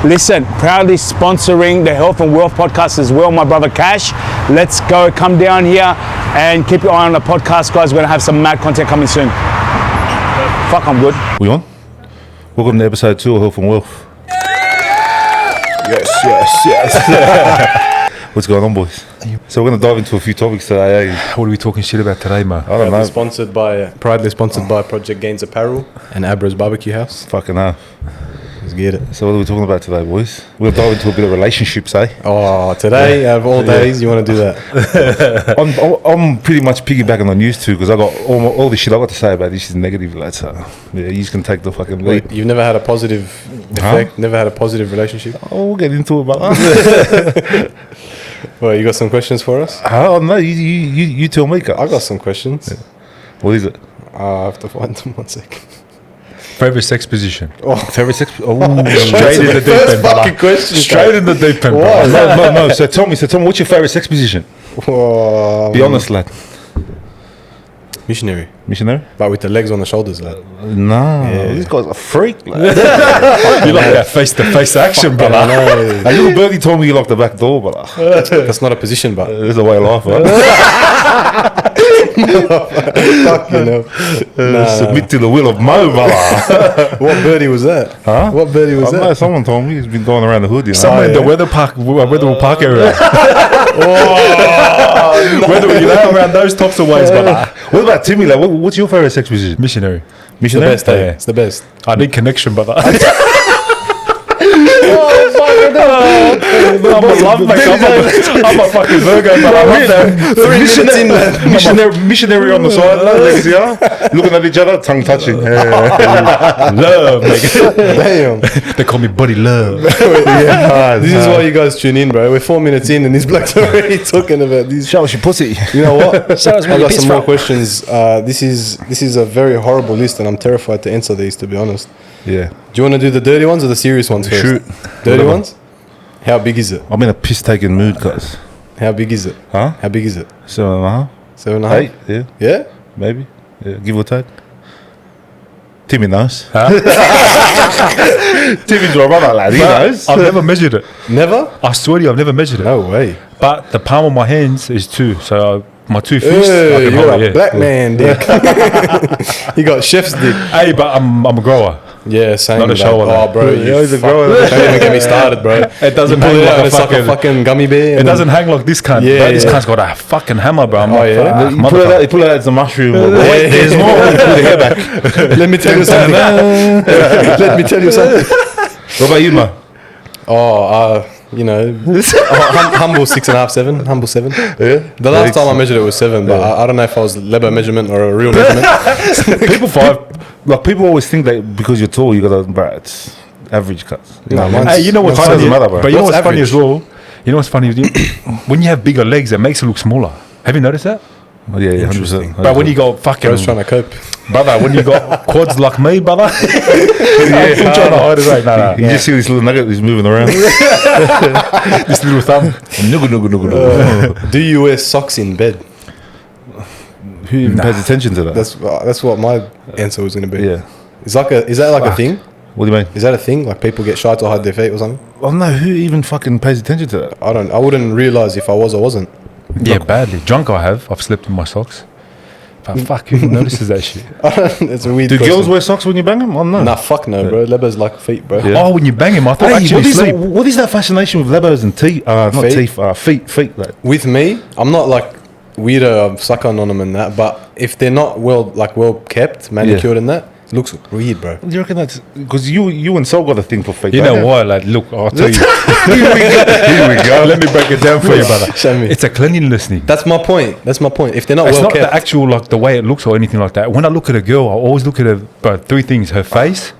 Listen, proudly sponsoring the Health and Wealth podcast as well, my brother Cash. Let's go, come down here and keep your eye on the podcast, guys. We're gonna have some mad content coming soon. Fuck, I'm good. We on? Welcome to episode 2 of Health and Wealth. Yes. What's going on, boys? So we're going to dive into a few topics today. What are we talking shit about today, man? I don't know. Proudly sponsored by Project Gains Apparel and Abra's Barbecue House. Fucking hell. Let's get it. So what are we talking about today, boys? We'll dive into a bit of relationships, eh? Oh, today, out of all days, you want to do that? I'm pretty much piggybacking on you two because I got all the shit I got to say about this is negative, lads. So yeah, you can take the fucking lead. Wait, you've never had a positive effect? Never had a positive relationship? Oh, we'll get into it, but Well, you got some questions for us? oh no, you tell me, guys. I got some questions. Yeah. What is it? I have to find them 1 second. Favorite sex position? Favorite sex? Oh, Straight in the deep end, fucking question. Straight in the deep end, Why? bro. no. So tell me, what's your favorite sex position? Be honest, lad. Missionary. Missionary? But with the legs on the shoulders, lad. No, this guy's a freak. Lad. You like that face-to-face action, brother. A little birdie told me you locked the back door, but That's not a position, but. there's a way of life, right? Fuck, you know. Submit to the will of Mo, brother. What birdie was that? Huh? What birdie was I know, that? someone told me he's been going around the hood, you know. Somewhere in the yeah. Weatherall Park area. Whether you know around those types of ways, brother. What about Timmy? Like, what's your favorite sex position? Missionary. It's the Missionary? best, eh? Yeah. It's the best. I need connection, brother. I'm a love mate. I'm a fucking Virgo, but I love that. 3 minutes in, lad. Missionary on the side, legs, yeah? Looking at each other, tongue touching. Love, nigga. Damn. They call me Buddy Love. This is why you guys tune in, bro. We're 4 minutes in and these blacks are already talking about these. Show us your pussy. You know what? I Show us where your got piss some more from. questions. This is a very horrible list and I'm terrified to answer these, to be honest. Yeah. Do you want to do the dirty ones or the serious ones first? Shoot. Dirty Whatever. ones? How big is it? I'm in a piss-taking mood, guys. How big is it? Huh? How big is it? 7.5? 7.5? 8? Yeah, Yeah? maybe. Yeah, give or take. Timmy knows. Timmy's my brother, lad. He knows. I've never measured it. Never? I swear to you, I've never measured it. No way. But the palm of my hands is 2, so my 2 fists. I Hey, can you're hold a it, yeah. black man, dick. You got chef's dick. Hey, but I'm a grower. Yeah, same. Not a lad. shower, Oh, lad. bro. Yeah, he's a fuck- grower. Don't even get me started, bro. It doesn't Pull hang it out like and a it's like a fucking. fucking gummy bear. It doesn't hang like this cunt. Yeah, Bro, this yeah. cunt's got a fucking hammer, bro. I'm Oh, like, yeah? You pull it out, as a mushroom. Wait, there's more. Pull the hair back. Let me tell you something. Let me tell you something. What about you, man? Oh, you know, humble 6.5, 7. Humble 7. Yeah. The last time I measured it was 7, but I don't know if I was Lebo measurement or a real measurement. People always think that because you're tall, you got to, it's average cuts. No, mine's- Hey, you know what's Size funny? doesn't matter, bro. But you know What's what's funny average? as well? You know what's funny? When you have bigger legs, it makes it look smaller. Have you noticed that? Oh, yeah, 100%. But when you got fucking, I was trying to cope. brother, when you got quads like me, brother, I'm trying to hide it right now. You just see this little nugget that's moving around. This little thumb. Nugu. Do you wear socks in bed? Who even pays attention to that? That's what my answer was going to be. Yeah. Is that like a thing? What do you mean? Is that a thing? Like people get shy to hide their feet or something? Oh, no, who even fucking pays attention to that? I wouldn't realize if I was or wasn't. Yeah, badly. Drunk I've slept in my socks. But fuck, who notices that shit? It's a weird Do question. girls wear socks when you bang them? Oh, no. Nah, fuck no, bro. Lebos like feet, bro. Yeah. Oh, when you bang him, I thought Hey, actually sleep. what is that fascination with lebos and teeth? Not Feet? teeth, feet. Like. With me, I'm not like weirdo of sucking on them and that, but if they're not well kept, manicured and that, it looks weird, bro. Do you reckon that's because you and Sol got a thing for feet? You don't know why? Like, look, I'll tell you. Here we go. Let me break it down for you, brother. Show me. It's a cleanliness thing. That's my point. If they're not It's well not kept, the actual, like, the way it looks or anything like that. When I look at a girl, I always look at her, but 3 things: her face,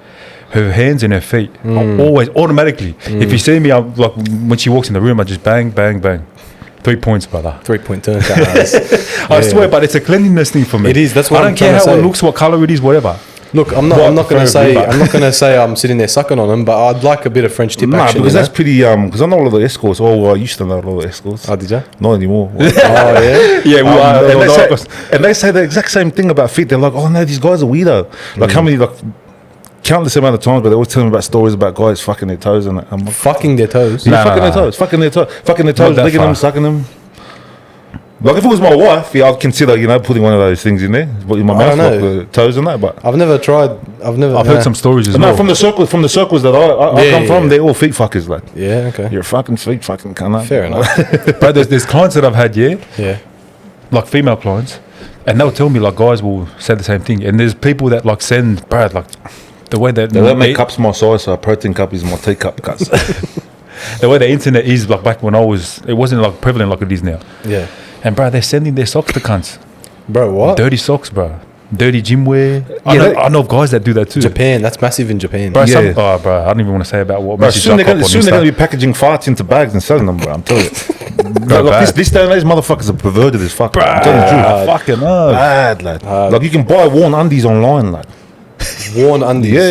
her hands, and her feet. Always, automatically. If you see me, I'm like, when she walks in the room, I just bang, bang, bang. 3 points, brother. 3-point turn. I swear, but it's a cleanliness thing for me. It is, that's what I I'm don't care trying to how it say. looks, what color it is, whatever. Look, I'm not going to preferably, say but- I'm not going to say I'm sitting there sucking on them, but I'd like a bit of French tip Nah, action. because you that's know? pretty. Because I know a lot of the escorts. I used to know a lot of the escorts. Oh, did you? Not anymore. Oh yeah. Yeah, well, and they say the exact same thing about feet. They're like, oh no, these guys are weirdo. Like how many like countless amount of times, but they always tell me about stories about guys fucking their toes and that. I'm like, Fucking their toes. yeah, fucking their toes, that licking far. them, sucking them. Like if it was my wife, yeah, I'd consider, you know, putting one of those things in there, but in my I mouth, don't like know. the toes and that. But I've never tried. I've I've heard some stories as no, well. from the circles that I Yeah, come from, yeah. they're all feet fuckers. Like Yeah. Okay. you're fucking feet fucking cunt. Fair enough. But there's clients that I've had, Yeah. like female clients, and they'll tell me like guys will say the same thing. And there's people that like send, Brad, like the way that They don't make cups my size, so a protein cup is my teacup cups. the way the internet is, like back when it wasn't like prevalent like it is now. Yeah. And bro, they're sending their socks to cunts. Bro, what? Dirty socks, bro. Dirty gym wear. Yeah, I know of guys that do that too. Japan. That's massive in Japan. Bro, Yeah. bro, I don't even want to say about what Bro, message soon I they're cop on going to Insta. be packaging farts into bags and selling them, bro. I'm telling you. Bro, Like bad. this day and age, motherfuckers are perverted as fuck. Bro, I'm telling you the truth. fucking hell. Bad, lad. Like you can buy worn undies online, like. Worn undies. Yeah,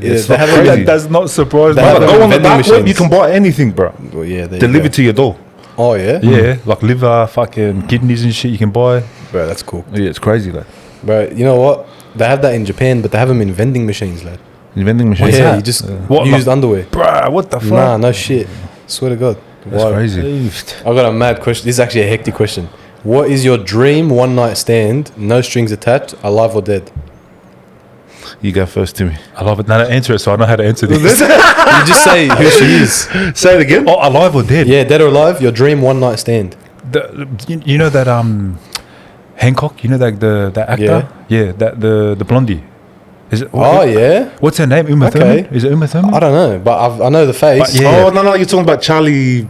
it's they not have crazy. That does not surprise They me. have But them go on the vending dark web, you machines. can buy anything, bro. Well, yeah. There you Delivered go. to your door. Oh yeah. Yeah, like liver, fucking kidneys and shit you can buy. Bro, that's cool. Yeah, it's crazy, lad. Bro, you know what? They have that in Japan, but they have them in vending machines, lad. In vending machines. yeah, that? you just What, used like- underwear. Bruh, what the fuck? Nah, no shit. Swear to God. That's Wow. crazy. I got a mad question. This is actually a hectic question. What is your dream one night stand, no strings attached, alive or dead? You go first, Timmy. I love it. Now to answer it, so I know how to answer this. You just say who she is. Say it again. Oh, alive or dead? Yeah, dead or alive, your dream one night stand. You know that Hancock? You know that the actor? Yeah, that the blondie. Is it? Oh, yeah? What's her name? Uma Okay. Thurman? Is it Uma Thurman? I don't know, but I know the face. But yeah. Oh, no, you're talking about Charlie.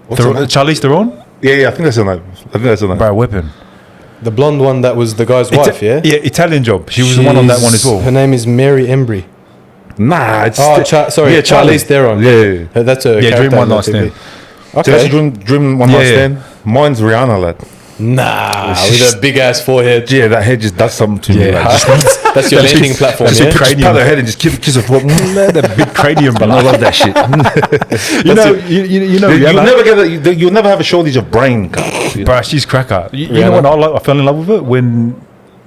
What's her name? Charlize Theron? Yeah, I think that's her name. Bro, weapon. The blonde one that was the guy's wife, yeah? Yeah, Italian Job. She was the one on that one as well. Her name is Mary Embry. Nah, it's... Oh, sorry, yeah, Charlize Theron. Yeah. That's her Yeah, character dream one in the night stand. TV. So that's Okay. your dream one night Yeah. stand. Mine's Rihanna, lad. Nah, with a big ass forehead. Yeah, that head just does something to me. Yeah. Like, just, That's your landing platform, just yeah? pat her head and just kiss her foot. That big cranium, I love that shit. you know, You'll never get you'll never have a shortage of brain. You know? bro, she's cracker. You know when I fell in love with her when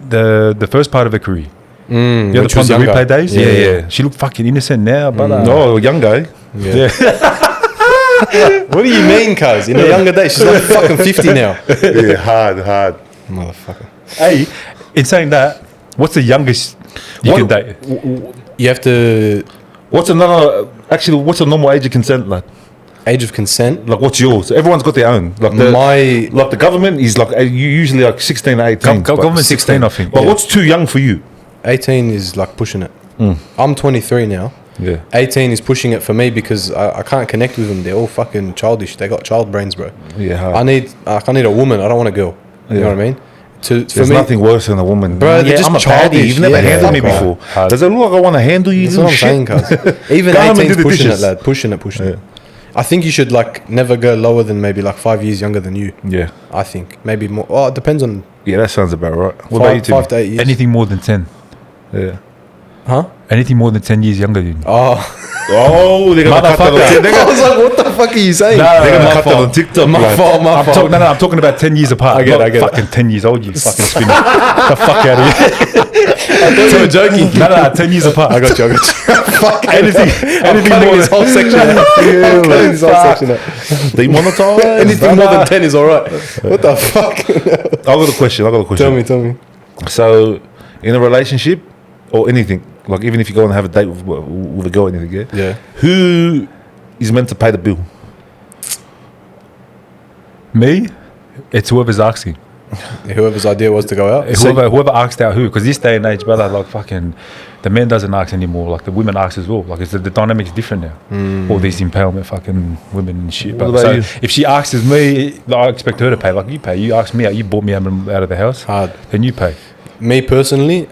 the first part of her career. When Yeah, she the was from the younger. replay days. Yeah, Yeah, yeah. She looked fucking innocent now, but No, young guy. Yeah. What do you mean, cuz? In the younger days, she's like fucking 50 now. Yeah, hard. Motherfucker. hey, in saying that, what's the youngest you can date? You have to... What's a normal age of consent, lad? Age of consent. Like, what's yours? Everyone's got their own. Like the government is like usually like 16 to 18. Government 16, I think. But Yeah. what's too young for you? 18 is like pushing it. I'm 23 now. Yeah. 18 is pushing it for me because I can't connect with them. They're all fucking childish. They got child brains, bro. Yeah. Hard. I need a woman. I don't want a girl. You know what I mean? For There's me, nothing worse than a woman. Bro, they're just I'm a baddie. childish. You've never Yeah, handled me bro. before. Hard. Does it look like I want to handle you? That's little what I'm saying, shit? cuz. Even Go home and 18's do the pushing dishes. it, lad. Pushing it. I think you should like never go lower than maybe like 5 years younger than you. Yeah. I think maybe more. Oh, it depends on Yeah, that sounds about right. What about you, Tim? 5 to 8 years. Anything more than 10. Yeah. Huh? Anything more than 10 years younger than you. Oh, they're gonna cut that on I was like, what the fuck are you saying? They're gonna my cut that fault. on TikTok. My lad. fault. I'm talking about 10 years apart. I get not it. fucking 10 years old, you fucking spinner. The fuck out of here. You were joking. No, 10 years apart. I got you. Fuck Anything cutting more this than whole section out. Cutting this whole section out. Demonetized. Anything more than 10 is alright. What the fuck? I got a question. Tell me. So, in a relationship or anything, like even if you go and have a date with a girl or anything, yeah? Yeah. Who is meant to pay the bill? Me? It's whoever's asking. Whoever's idea was to go out. Whoever asked out who, because this day and age, brother, like fucking, the man doesn't ask anymore. Like the women ask as well. Like it's the dynamic's different now. All these empowerment fucking women and shit. What But about so you? if she asks me, like, I expect her to pay. Like you pay. You asked me out. You bought me out of the house. Hard. Then you pay. Me personally,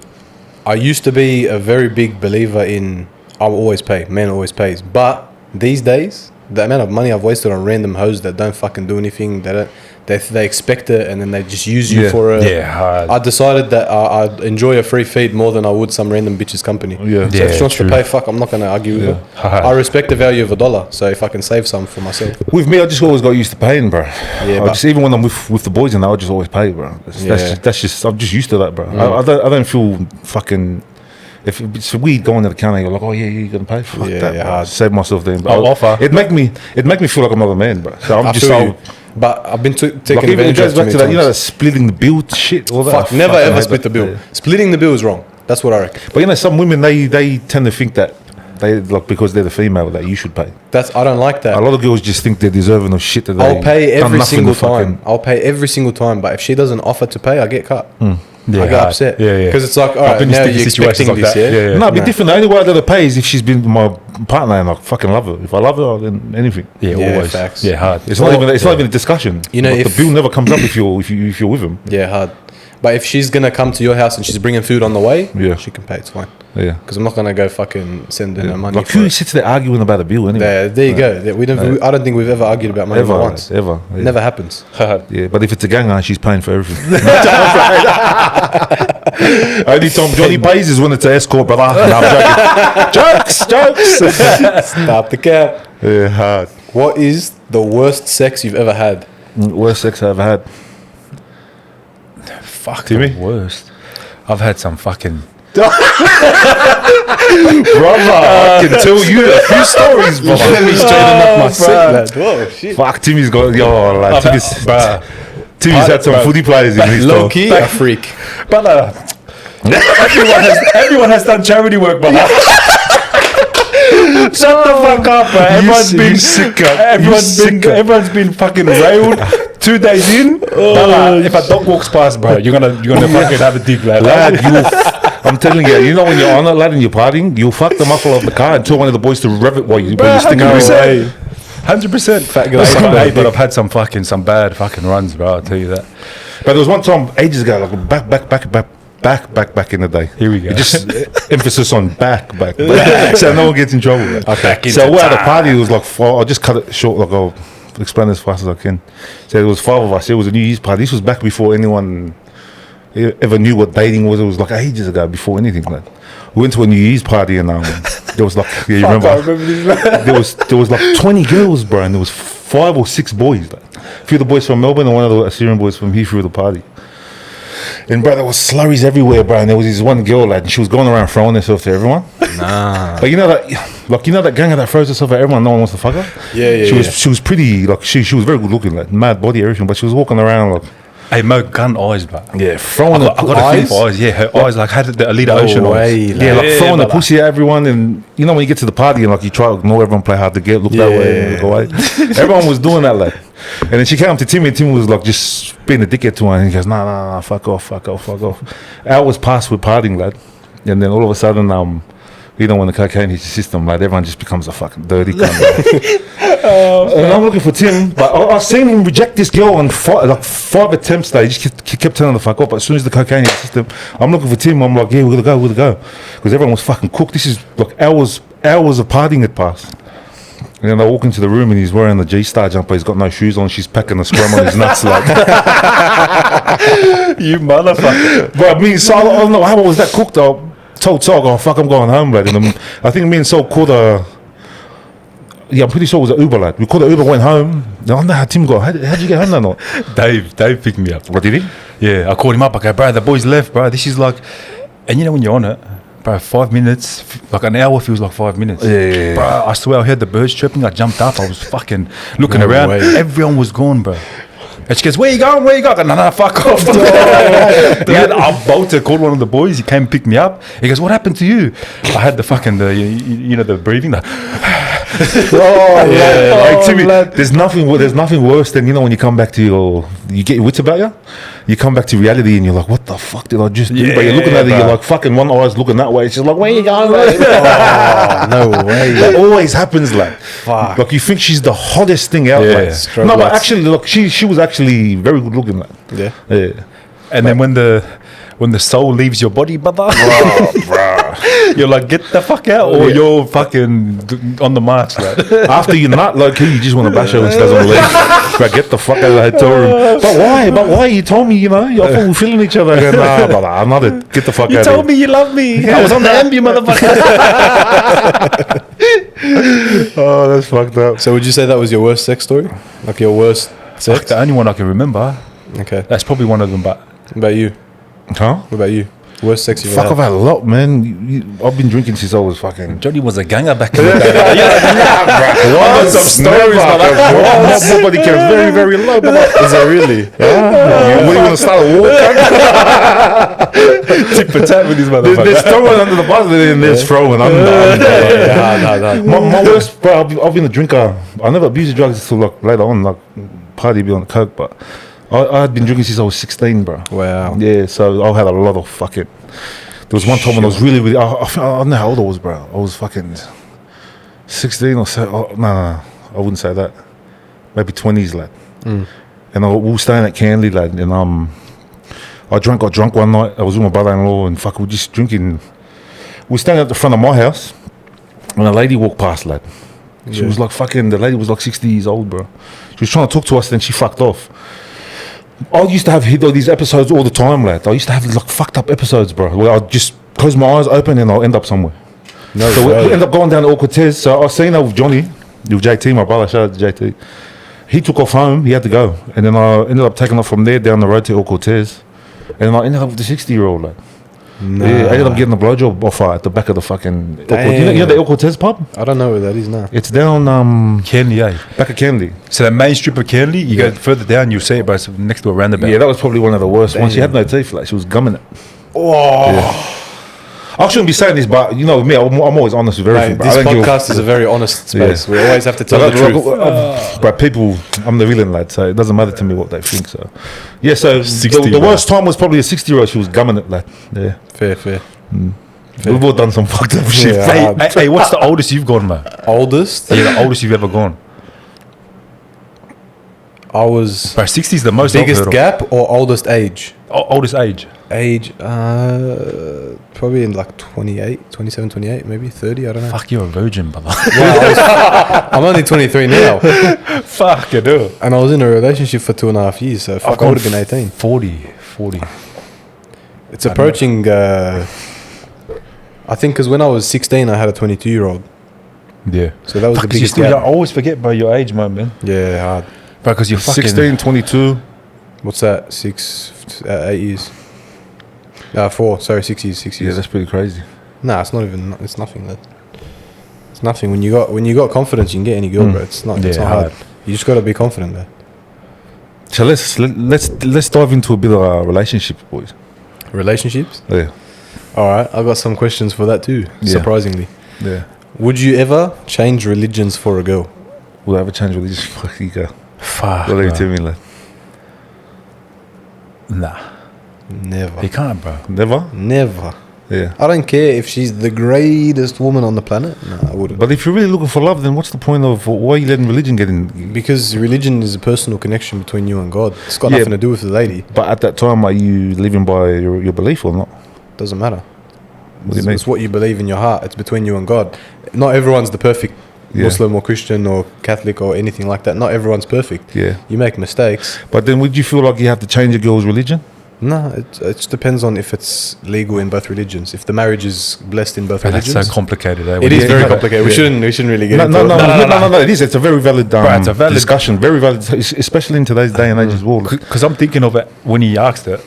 I used to be a very big believer in I'll always pay. Man always pays. But these days, the amount of money I've wasted on random hoes that don't fucking do anything, they expect it and then they just use you for it. Yeah, hard. I decided that I'd enjoy a free feed more than I would some random bitch's company. Yeah. So if she wants to pay, fuck, I'm not going to argue with her. Hard. I respect the value of $1. So if I can save some for myself. With me, I just always got used to paying, bro. Yeah, I but- just, even when I'm with the boys and that, I just always pay, bro. That's just I'm just used to that, bro. I don't feel fucking if it's weed going to the counter, you're like, oh yeah, you're gonna pay. Fuck that, bro. hard. Save myself then. I'll offer. It make me feel like I'm not a man, bro. So I'm I just feel so. you. But I've been taking Like even it advantage goes of back too to many that, you know, times. that splitting the bill shit, all that. Fuck, never I ever hate split that. the bill. Yeah. Splitting the bill is wrong. That's what I reckon. But you know, some women they tend to think that they like because they're the female that you should pay. I don't like that. A lot of girls just think they're deserving of shit that they I'll pay done every nothing single to fucking- time. I'll pay every single time. But if she doesn't offer to pay, I get cut. Yeah, I get upset. Yeah, yeah. Because it's like, all I've right, been in now sticky you're situations expecting like this, that. yeah? Yeah. No, it'd be different. The only way I'd let her pay is if she's been my partner and I fucking love her. If I love her, then anything. Yeah, Yeah, always. facts. Yeah, hard. It's not even. It's not even a discussion. You know, Like, if- the bill never comes up if you're with him. Yeah, hard. But if she's going to come to your house and she's bringing food on the way, Yeah. she can pay. It's fine. Yeah. Because I'm not going to go fucking send in her money. Like for who it. sits there arguing about a bill anyway? There you go. I don't think we've ever argued about money Ever, once. ever. Yeah. Never happens. Yeah, but if it's a ganger, she's paying for everything. Only time Johnny pays is when it's an escort, brother. No, I'm joking. Jokes. Stop the cap. Yeah, hard. What is the worst sex you've ever had? Worst sex I ever had. Fuck, Timmy? the worst. I've had some fucking... Brother, I can tell you a few stories, brother. Let me straighten up my seat, lad. Whoa, shit. Fuck, Timmy's got like Timmy's Bruh. had some footy players in his Low time. key, a freak. But everyone has done charity work, brother. Shut the fuck up, bro. Everyone's been fucking railed 2 days in. Brother, if a dog walks past, bro, you're gonna fucking have a dig, lad. I'm telling you, you know when you're on it, lad, and you're partying, you'll fuck the muffle of the car and tell one of the boys to rev it while you're sticking it. 100%. Fat girl. But I've had some bad fucking runs, bro. I'll tell you that. But there was one time ages ago, like back in the day. Here we go. Just emphasis on back, so no one gets in trouble. Right? Okay. So we're at a party. It was like four. I'll just cut it short. Like I'll explain as fast as I can. So there was 5 of us. It was a New Year's party. This was back before anyone ever knew what dating was. It was like ages ago, before anything. Like we went to a New Year's party and there was like you remember there was like 20 girls, bro, and there was 5 or 6 boys. Like, a few of the boys from Melbourne and one of the Assyrian boys from here through the party. And bro, there was slurries everywhere, bro. And there was this one girl, like, and she was going around throwing herself to everyone. Nah. But you know that ganger that throws herself at everyone, no one wants to fuck her. Yeah. She was pretty, like, she was very good looking, like, mad body, everything. But she was walking around like, Hey, Mo, gun eyes, bro. yeah, throwing I got a few for eyes. Yeah, her eyes like had the Alita Ocean eyes. yeah, like throwing the brother. pussy at everyone. And you know when you get to the party and like you try to ignore everyone, play hard to get, look that way, and look away. Everyone was doing that, like. And then she came up to Timmy, and Timmy was like just being a dickhead to her, and he goes, nah, fuck off. Hours passed with partying, lad. And then all of a sudden, you know when the cocaine hits your system, like everyone just becomes a fucking dirty cunt. And I'm looking for Tim, but I've seen him reject this girl on 5 attempts. They just kept telling her to fuck off. But as soon as the cocaine hit the system, I'm looking for Tim. I'm like, yeah, we're gonna go, because everyone was fucking cooked. This is like hours of partying had passed. And then I walk into the room and he's wearing the G-Star jumper. He's got no shoes on. She's packing a scrum on his nuts, like. You motherfucker. But me and Sol, I don't know how was that cooked. I told Sol, oh fuck, I'm going home, lad. And I think me and Sol called a. Yeah, I'm pretty sure it was an Uber, lad. We called an Uber, went home. I don't know how Tim got. How'd you get home that night? Dave picked me up. What did he? Yeah, I called him up. I go, bro, the boys left, bro. This is like, and you know when you're on it, bro, 5 minutes, like an hour feels like 5 minutes. Yeah. Bro, I swear I heard the birds chirping. I jumped up. I was fucking looking No around. way. Everyone was gone, bro. And she goes, where you going? I go, no, fuck off. I bolted, called one of the boys. He came and picked me up. He goes, what happened to you? I had the fucking, you know, the breathing. Like Timmy, there's nothing worse than, you know, when you come back to you get your wits about you. You come back to reality and you're like, what the fuck did I just do? But you're looking at it, you're like, fucking one eye's looking that way. She's like, where you going, mate? No way. That always happens, like. Fuck. Like you think she's the hottest thing out, Yeah. like. Strobe No, but lights. actually, look, she was actually very good looking, like. Yeah. Yeah. and then when the soul leaves your body, brother, you're like, get the fuck out, or you're fucking on the march, like. After you nut, low key, you just want to bash her when she doesn't leave. But get the fuck out of the hotel room. But why? You told me, you know, I thought we were feeling each other. I go, nah, brother, I'm not it. Get the fuck out of here. You told me you love me. I was on the end, you motherfucker. Oh, that's fucked up. So would you say that was your worst sex story? Like your worst Fuck, sex? the only one I can remember. Okay. That's probably one of them, but What about you? Huh? What about you? Worst sex you've Fuck, ever I've had a lot, man. I've been drinking since I was fucking. Johnny was a ganger back in the day. What? Some stories, nobody cares. Very, very low. Is it really? Yeah. What, you want to start a war? Tip for tat with these motherfuckers. There's throwing under the bus and there's throwing. I'm done. My worst, bro, I've been a drinker. I never abused drugs until like later on, like party, be on the coke, but I had been drinking since I was 16, bro. Wow. Yeah, so I had a lot of fucking. There was one time when I was really, really. I don't know how old I was, bro. I was fucking 16 or so. Oh, no, I wouldn't say that. Maybe 20s, lad. And we were staying at Canley, lad, and I got drunk one night. I was with my brother-in-law, and fuck, we were just drinking. We were standing at the front of my house, and a lady walked past, lad. She was like fucking. The lady was like 60 years old, bro. She was trying to talk to us, then she fucked off. I used to have these episodes all the time, lad. I used to have like fucked up episodes, bro, where I'd just close my eyes open and I'll end up somewhere. So we end up going down to El Cortez. So I was seeing that with Johnny, with JT, my brother. Shout out to JT. He took off home. He had to go, and then I ended up taking off from there down the road to El Cortez, and then I ended up with the 60-year-old, lad. Nah. Yeah, I ended up getting a blowjob offer at the back of the fucking. You know the El Cortez pub? I don't know where that is now. It's down Canley, eh? back of Canley. So the main strip of Canley, you go further down, you'll see it, but it's next to a roundabout. Yeah, that was probably one of the worst ones. She had no teeth, like she was gumming it. Oh. Yeah. I shouldn't be saying this, but you know me, I'm always honest with everything. Mate, this podcast is a very honest space. Yeah. We always have to tell the truth. But people, I'm the villain, lad, so it doesn't matter to me what they think. So, yeah, so 60, the worst time was probably a 60-year-old. She was gumming it, lad. Yeah. Fair. We've all done some fucked up shit. Yeah. Hey, what's the oldest you've gone, man? Oldest? Yeah, the oldest you've ever gone. I was... Bro, 60 is the most Biggest I've heard gap or oldest age? of. Oldest age. Age, probably in like 28, 27, 28, maybe 30, I don't know. Fuck, you're a virgin, brother. I'm only 23 now. Fuck, you do. And I was in a relationship for 2.5 years, so fuck, I would have been 18. 40. It's approaching, I think because when I was 16, I had a 22-year-old. Yeah. So that was Fuck, the biggest I gap. always forget about your age, man. Yeah, hard. Bro, because you're fucking... 16, 22. What's that? 8 years. 4, sorry, 6 years. 6 Yeah, years. that's pretty crazy. Nah, it's not even. It's nothing. That. It's nothing. When you got confidence, you can get any girl, bro. It's not. It's not hard. You just got to be confident, there. So let's dive into a bit of relationships, boys. Relationships. Yeah. All right, I got some questions for that too. Yeah. Surprisingly, Yeah. would you ever change religions for a girl? Will I ever change religion? Fuck you go. Fuck. What are you telling me, lad? Nah. Never. You can't, bro. Never? Yeah. I don't care if she's the greatest woman on the planet. No, I wouldn't. But if you're really looking for love, then what's the point of why are you letting religion get in? Because religion is a personal connection between you and God. It's got nothing to do with the lady. But at that time, are you living by your belief or not? Doesn't matter. What do you mean? It's what you believe in your heart. It's between you and God. Not everyone's the perfect Muslim or Christian or Catholic or anything like that. Not everyone's perfect. Yeah. You make mistakes. But then would you feel like you have to change a girl's religion? No, it just depends on if it's legal in both religions. If the marriage is blessed in both religions. That's so complicated, eh? It is Yeah, very yeah. complicated. We shouldn't really get into it. No, it is. It's a very valid, Right, it's a valid- discussion. Very valid, especially in today's day and age as well. Because I'm thinking of it when he asked it.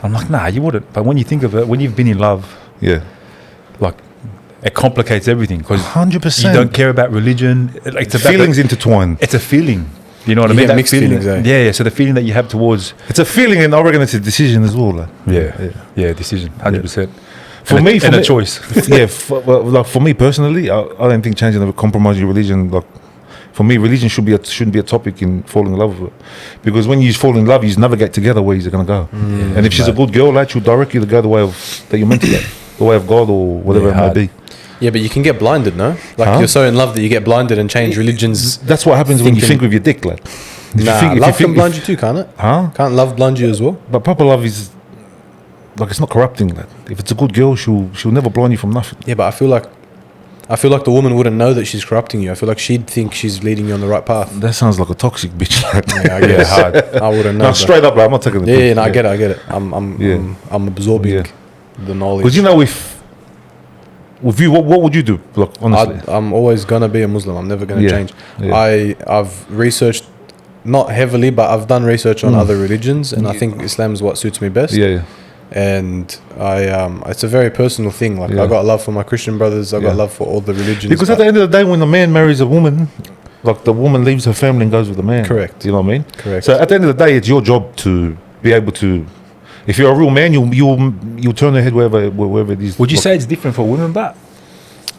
I'm like, nah, you wouldn't. But when you think of it, when you've been in love, Yeah. like, it complicates everything. Because 100%. you don't care about religion. It's about Feelings intertwined. It's a feeling. You know what I You mean? get That mixed feeling, feelings, eh? yeah. So the feeling that you have towards It's a feeling, and I reckon it's a decision as well. Like. yeah, decision, 100%. For and me, a choice. Yeah, like for me personally, I don't think changing or compromising your religion. Like for me, religion shouldn't be a topic in falling in love with it, because when you fall in love, you navigate together where you're gonna go. And if she's a good girl, she'll direct you to go the way of that you're meant to go, the way of God or whatever it may be. Yeah, but you can get blinded, no? Like you're so in love that you get blinded and change religions. That's what happens when you think with your dick, lad. Love can blind you too, can't it? Can't love blind you as well? But proper love is like it's not corrupting, lad. If it's a good girl, she'll never blind you from nothing. Yeah, but I feel like the woman wouldn't know that she's corrupting you. I feel like she'd think she's leading you on the right path. That sounds like a toxic bitch. Lad. Yeah, I guess. hard. I wouldn't know. No, straight up, lad, I'm not taking the Yeah, no, I get it. I'm absorbing the knowledge. Because you know, with you, what would you do? Look, honestly, I'm always gonna be a Muslim. I'm never gonna change. Yeah. I've researched, not heavily, but I've done research on other religions, and I think Islam is what suits me best. yeah. and it's a very personal thing. Like I got love for my Christian brothers. I got love for all the religions. Because at the end of the day, when a man marries a woman, like the woman leaves her family and goes with the man. Correct. You know what I mean? Correct. So at the end of the day, it's your job to be able to. If you're a real man, you'll turn your head wherever it is. Would you say it's different for women, but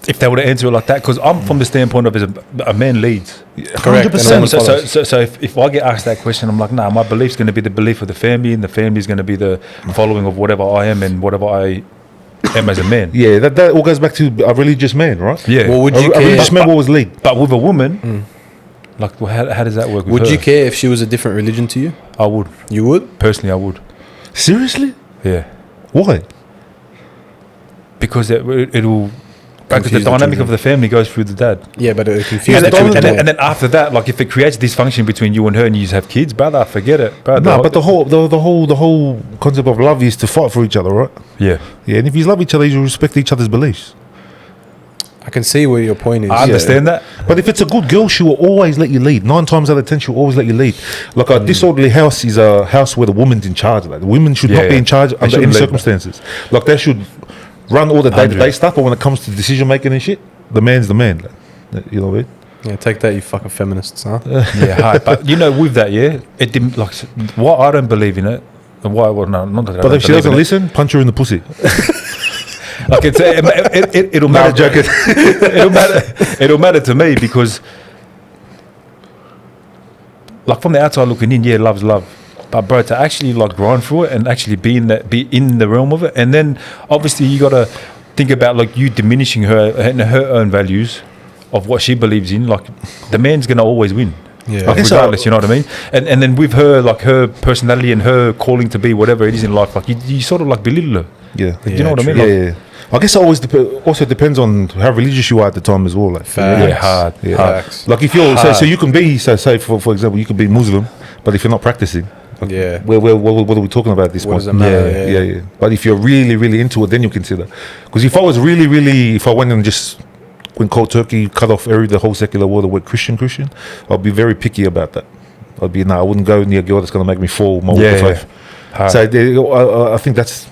if they were to answer it like that? Because I'm from the standpoint of as a man leads. Correct. 100%. So if I get asked that question, I'm like, nah, my belief's going to be the belief of the family, and the family's going to be the following of whatever I am and whatever I am as a man. Yeah, that all goes back to a religious man, right? Yeah. Well, would you A religious man will always lead. But with a woman, like, well, how does that work with Would her? you care if she was a different religion to you? I would. You would? Personally, I would. Seriously? Yeah. Why? Because it'll... Because the Confuse the dynamic children. of the family goes through the dad. Yeah, but it confuses And the children. then, and then after that, like if it creates dysfunction between you and her and you just have kids, brother, forget it. Brother. No, but the whole concept of love is to fight for each other, right? Yeah. Yeah, and if you love each other, you respect each other's beliefs. I can see where your point is. I understand that. But if it's a good girl, she will always let you lead. 9 times out of 10, she'll always let you lead. Like a disorderly house is a house where the woman's in charge. Like the women should not be in charge under shouldn't any lead, circumstances. Like they should run all the day-to-day stuff, but when it comes to decision making and shit, the man's the man. Like, you know what I mean? Yeah, take that, you fucking feminists, huh? Yeah, hard. But you know, with that, yeah, it didn't like why I don't believe in it. And why? Well, no, not that. I But don't if she believe doesn't in it. listen, punch her in the pussy. Like it'll No, matter. joking. It'll matter to me because, like from the outside looking in, yeah, love's love. But bro, to actually like grind through it and actually be in the realm of it, and then obviously you gotta think about like you diminishing her and her own values of what she believes in. Like the man's gonna always win. Yeah. Like, I guess so. regardless, you know what I mean? And then with her, like her personality and her calling to be whatever it is in life, like you sort of like belittle her. Yeah. Like, you know what I mean? Yeah, Like, yeah. I guess it always also depends on how religious you are at the time as well. Like, Facts. Yeah, hard. Yeah. Facts. like if you're so you can be say for example you can be Muslim, but if you're not practicing, Yeah. what are we talking about at this What point? does it matter? Yeah. But if you're really into it, then you consider. Because if I was if I went and just went cold turkey, cut off the whole secular world, and went Christian, I'd be very picky about that. I wouldn't go near a girl that's going to make me fall my walk of faith. Hard. So I think that's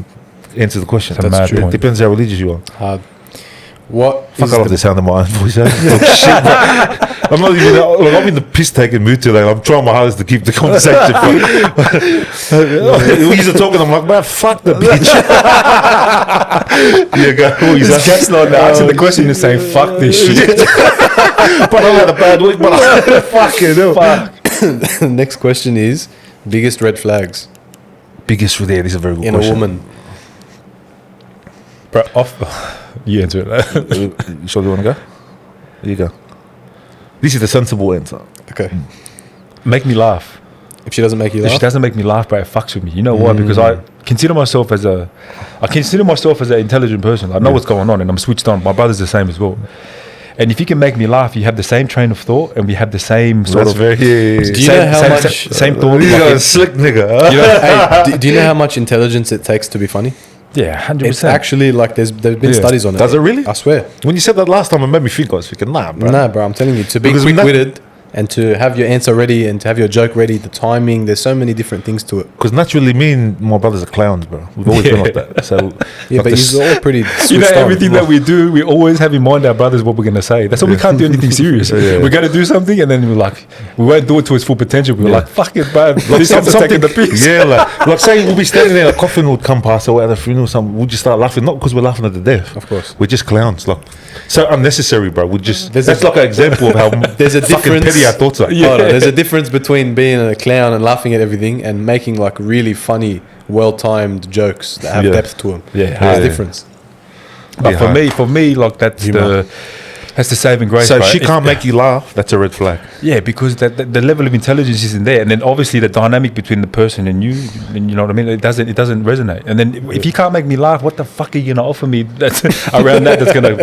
answers the question. That's a mad It point. depends how religious you are. Hard. What Fuck, is I love the sound of my own voice. Oh, shit, bro. I'm not even. Like, I'm in the piss taking mood today. I'm trying my hardest to keep the conversation. He's talking. I'm like, man, fuck the bitch. Yeah, go. This cat's not answering the question and saying, fuck this shit. But I had a bad week. But I fucking hell. the next question is biggest red flags Biggest for there. This is a very good in question. a woman. Bro, you answer it. You sure you want to go? Here you go. This is the sensible answer. Okay. Make me laugh. If she doesn't make you If she laugh, doesn't make me laugh, bro, it fucks with me. You know why? Because I consider myself as an intelligent person. I know what's going on and I'm switched on. My brother's the same as well. And if you can make me laugh, you have the same train of thought and we have the same sort That's of... very. do you same, know how same, much? Same thought. He's like a it- slick nigga. you know, Hey, do you know how much intelligence it takes to be funny? yeah, 100%. It's actually like there's been studies on it. Does it really? I swear. When you said that last time, it made me think. I was thinking, nah, bro. Nah, bro, I'm telling you, to be Because when quick-witted and to have your answer ready and to have your joke ready, the timing, there's so many different things to it. Because naturally, me and my brothers are clowns, bro. We've always been like that. So, Yeah, like but you're all pretty switched You know, on. everything that we do, we always have in mind our brothers what we're going to say. That's why we can't do anything serious. Yeah. We're going to do something and then we're like, we won't do it to its full potential. We're like, fuck it, bro. This one's taking the piss. Yeah, like say we'll be standing there, a coffin would come past or at a funeral, something. We'll just start laughing, not because we're laughing at the death. Of course. We're just clowns, like so unnecessary, bro. We just There's that's a- like an example of how There's a fucking difference. petty our thoughts are. Hold on, there's a difference between being a clown and laughing at everything and making like really funny, well-timed jokes that have Yeah. depth to them. Yeah, There's a yeah. difference. But Yeah. for me, like that's Humor. that's the saving grace. So if bro. she can't make you laugh, that's a red flag. Yeah, because the level of intelligence isn't there, and then obviously the dynamic between the person and you know what I mean. It doesn't resonate. And then if you can't make me laugh, what the fuck are you gonna offer me that's around that's gonna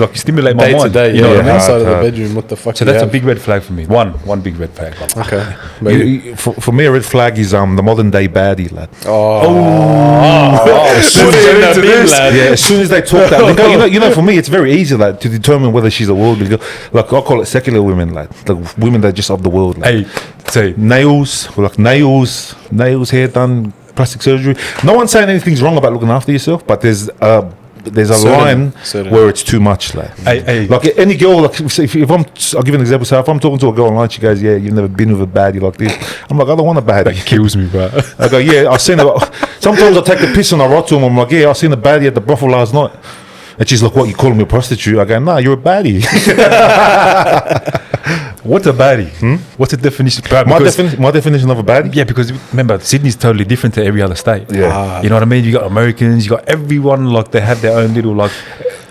like stimulate my Day to mind? day, You know what I mean? outside of the hard. bedroom, what the fuck? So do you that's a have? big red flag for me. One big red flag. Okay. Maybe. For me, a red flag is the modern day baddie, lad. As soon as into this. Yeah, as soon as they talk that, you know, for me, it's very easy, like, to determine whether she's a worldly girl. Like, I call it secular women, like women that are just of the world. Like, Hey, say nails, hair done plastic surgery. No one's saying anything's wrong about looking after yourself, but there's a line where it's too much. Like, like any girl, like if I'll give you an example. So if I'm talking to a girl online, she goes, "Yeah, you've never been with a baddie like this." I'm like, I don't want a baddie. That kills me, bro. I go, yeah, I've seen it. Sometimes I take the piss and I write to him. I'm like, yeah, I seen a baddie at the brothel last night. And she's like, what, you calling me a prostitute? I go, nah, you're a baddie. What's a baddie? What's the definition? My definition of a baddie? Yeah, because remember, Sydney's totally different to every other state. Yeah. You know what I mean? You got Americans, you got everyone, like, they have their own little, like...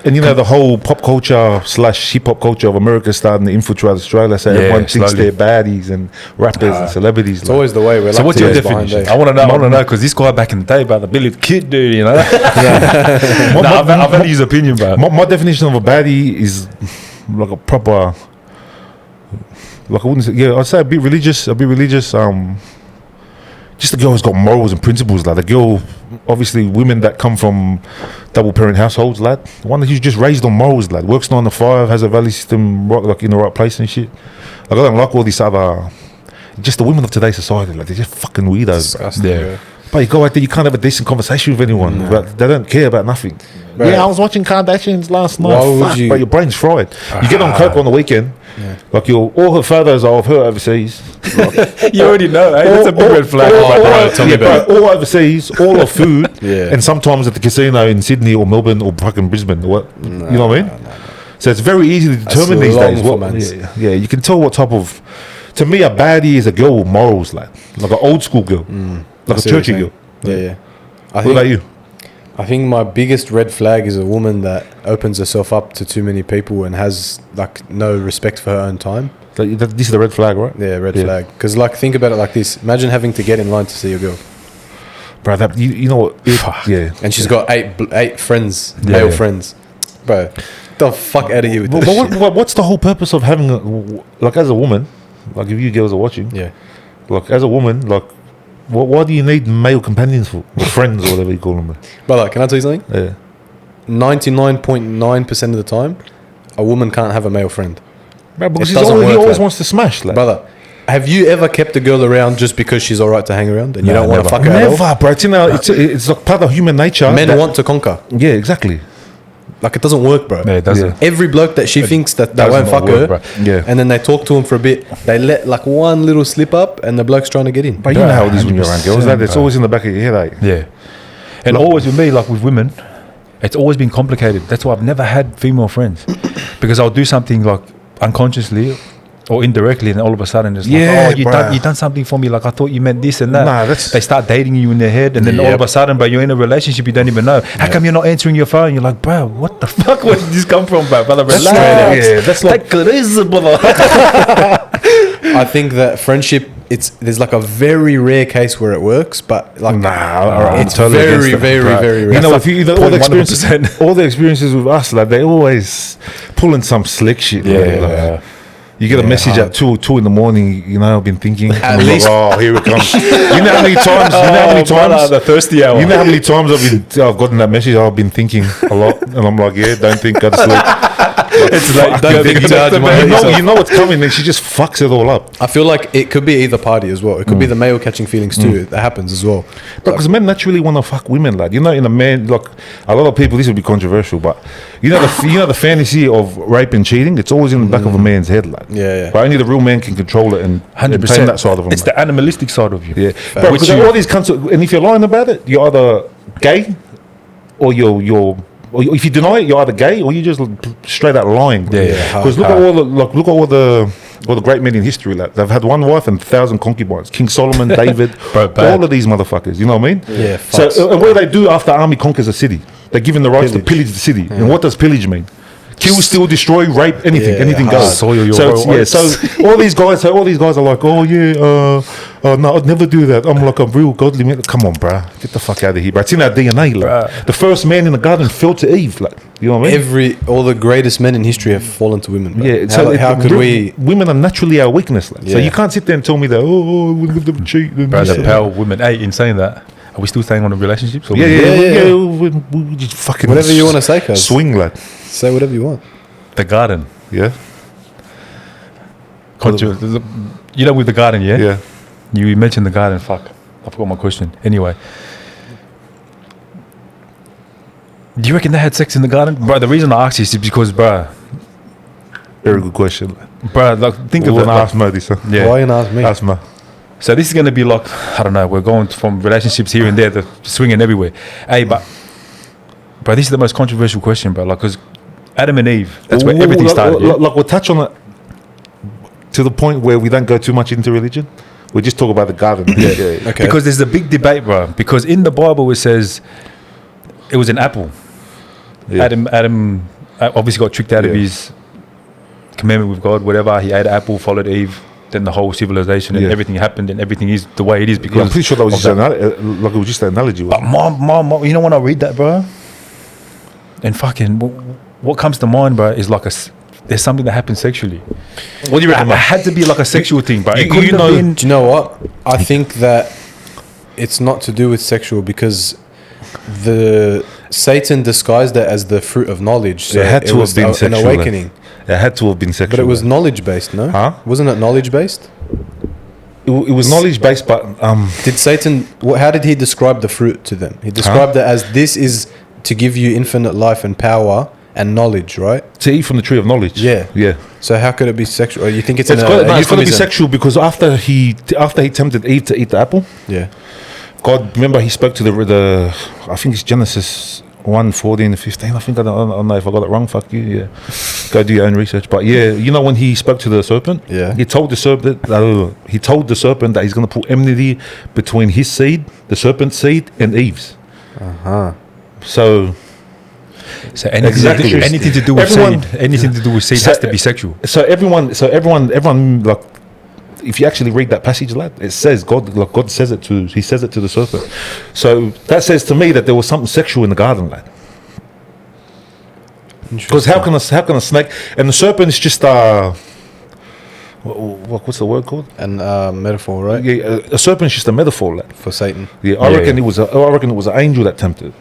And you know, the whole pop culture / hip-hop culture of America starting to infiltrate Australia. So everyone thinks they're baddies and rappers and celebrities. It's always the way we're. So what's your definition? I want to know, because this guy back in the day, about the Billy the Kid dude, you know? I've had his opinion, bro. My definition of a baddie is like a proper... Like I wouldn't say, yeah, I'd say a bit religious. Just a girl who's got morals and principles. Like the girl, obviously, women that come from double parent households, lad. One who's just raised on morals, lad. Works 9 to 5, has a value system like in the right place and shit. Like I don't like all this other. Just the women of today's society, like they're just fucking weirdos. Yeah. But you go out there, you can't have a decent conversation with anyone. But they don't care about nothing. Right. Yeah, I was watching Kardashians last night. But your brain's fried. You get on coke on the weekend. Yeah. Like all her photos are of her overseas. Like, you already know, eh? That's a big red flag. All overseas, all her food, and sometimes at the casino in Sydney or Melbourne or fucking Brisbane. Or what? You know what I mean? So it's very easy to determine these days. Yeah, you can tell what type of. To me, a baddie is a girl with morals, like an old school girl, like a churchy girl. Yeah. What about you? I think my biggest red flag is a woman that opens herself up to too many people and has like no respect for her own time. This is the red flag, right? Yeah, red flag. Because like, think about it like this: imagine having to get in line to see your girl, bro. You know what? Yeah, and she's got eight friends, male friends, bro. The fuck out of here with this. What's the whole purpose of having like as a woman, like if you girls are watching, like as a woman, like. Why do you need male companions for? Or friends or whatever you call them? Brother, can I tell you something? Yeah. 99.9% of the time, a woman can't have a male friend. Bro, because he always wants to smash. Like. Brother, have you ever kept a girl around just because she's alright to hang around and you don't want to fuck her Never, at all? bro. It's like part of human nature. Men want to conquer. Yeah, exactly. Like it doesn't work, bro. Yeah, it doesn't. Every bloke that she thinks that they won't fuck her, bro. And then they talk to him for a bit, they let like one little slip up and the bloke's trying to get in. But you know how it is when you're around girls, that it's always in the back of your head, like. Yeah. And always with me, like with women, it's always been complicated. That's why I've never had female friends. Because I'll do something like unconsciously or indirectly, and all of a sudden it's like, oh, you done something for me, like I thought you meant this and that. Nah, they start dating you in their head, and then all of a sudden, but you're in a relationship you don't even know. How come you're not answering your phone? You're like, bro, what the fuck? Where did this come from, bro? Brother, relax. That's like crazy, brother. I think that friendship, there's like a very rare case where it works, but like it's totally very rare. You know, all the experiences with us, like they always pulling some slick shit. Yeah. You get a message at 2 in the morning, you know, I've been thinking. At least. Like, oh, here it comes. You know how many times? The thirsty hour. You know how many times I've gotten that message, I've been thinking a lot. And I'm like, don't think, go to sleep. It's like, don't think you know what's coming, and she just fucks it all up. I feel like it could be either party as well. It could be the male catching feelings too. That happens as well. Because men naturally want to fuck women, lad. You know, in a man, like a lot of people, this will be controversial, but you know the fantasy of rape and cheating. It's always in the back of a man's head, lad. Yeah. But only the real man can control it and 100% tame that side of him. It's the animalistic side of you. Yeah, bro. Because all these cunts, and if you're lying about it, you're either gay, or or if you deny it, you're either gay or you're just straight out lying. Because look at all the great men in history. Like they've had one wife and 1,000 concubines. King Solomon, David, all of these motherfuckers. You know what I mean? Yeah. So what do they do after army conquers a city? They're given the rights to pillage the city. And what does pillage mean? Kill, steal, destroy, rape, anything goes. So all these guys are like, no, I'd never do that. I'm like a real godly man. Come on, bro, get the fuck out of here, bro. It's in our DNA. Like, the first man in the garden fell to Eve. Like, you know what I mean? All the greatest men in history have fallen to women. Bro. Yeah. How could we? Women are naturally our weakness. Like. So you can't sit there and tell me that. We cheat. Bro, the power of women. Hey, in saying that, are we still staying on the relationships? Yeah. We just fucking whatever you want to say, cuz. Swing, lad. Say whatever you want. The garden. Yeah. You know, with the garden, yeah? Yeah. You mentioned the garden, fuck. I forgot my question. Anyway. Do you reckon they had sex in the garden? Bro, the reason I ask this is because, bro, Very good question. like, think of it. Like, Like, ask Mo this. yeah. Why you ask me? Ask Mo. So this is going to be like, I don't know, we're going from relationships here and there to swinging everywhere. Hey, but this is the most controversial question, bro. Like, because Adam and Eve, that's where everything started. Yeah? Like we'll touch on it to the point where we don't go too much into religion. We just talk about the garden. Yeah. Okay. Because there's a big debate, bro. Because in the Bible it says it was an apple. Yeah. Adam obviously got tricked out of his commandment with God, whatever. He ate an apple, followed Eve. Then the whole civilization and everything happened, and everything is the way it is. Because Yeah, I'm pretty sure that was just like it was just an analogy. But mom, you know when I read that, bro, and fucking what comes to mind, bro, is like there's something that happens sexually. What do you reckon? It had to be like a sexual thing, bro. You know- Do you know what? I think that it's not to do with sexual because the Satan disguised it as the fruit of knowledge. So It had to was have been an sexual. awakening. It had to have been sexual. But it was knowledge based, no? Huh? Wasn't it knowledge based? It was knowledge based, but Did Satan? How did he describe the fruit to them? He described it as this is to give you infinite life and power and knowledge, right? to eat from the tree of knowledge. Yeah. Yeah. So how could it be sexual? Or you think it's It's got to be euphemism? sexual because after he tempted Eve to eat the apple, Yeah. God, remember he spoke to the I think it's Genesis 1:14-15. I think I don't know if I got it wrong. Fuck you. Yeah, go do your own research. But yeah, you know when he spoke to the serpent, Yeah. he told the serpent that he's going to put enmity between his seed, the serpent's seed, and Eve's. So Exactly. anything to do with Everyone- seed, anything to do with seed has to be sexual. So everyone like, if you actually read that passage, lad, it says God says it to the serpent. So that says to me that there was something sexual in the garden, lad. Because how can a snake and the serpent is just what's the word called? And metaphor, right? Yeah, a serpent is just a metaphor, lad. For Satan. Yeah, I reckon it was an angel that tempted.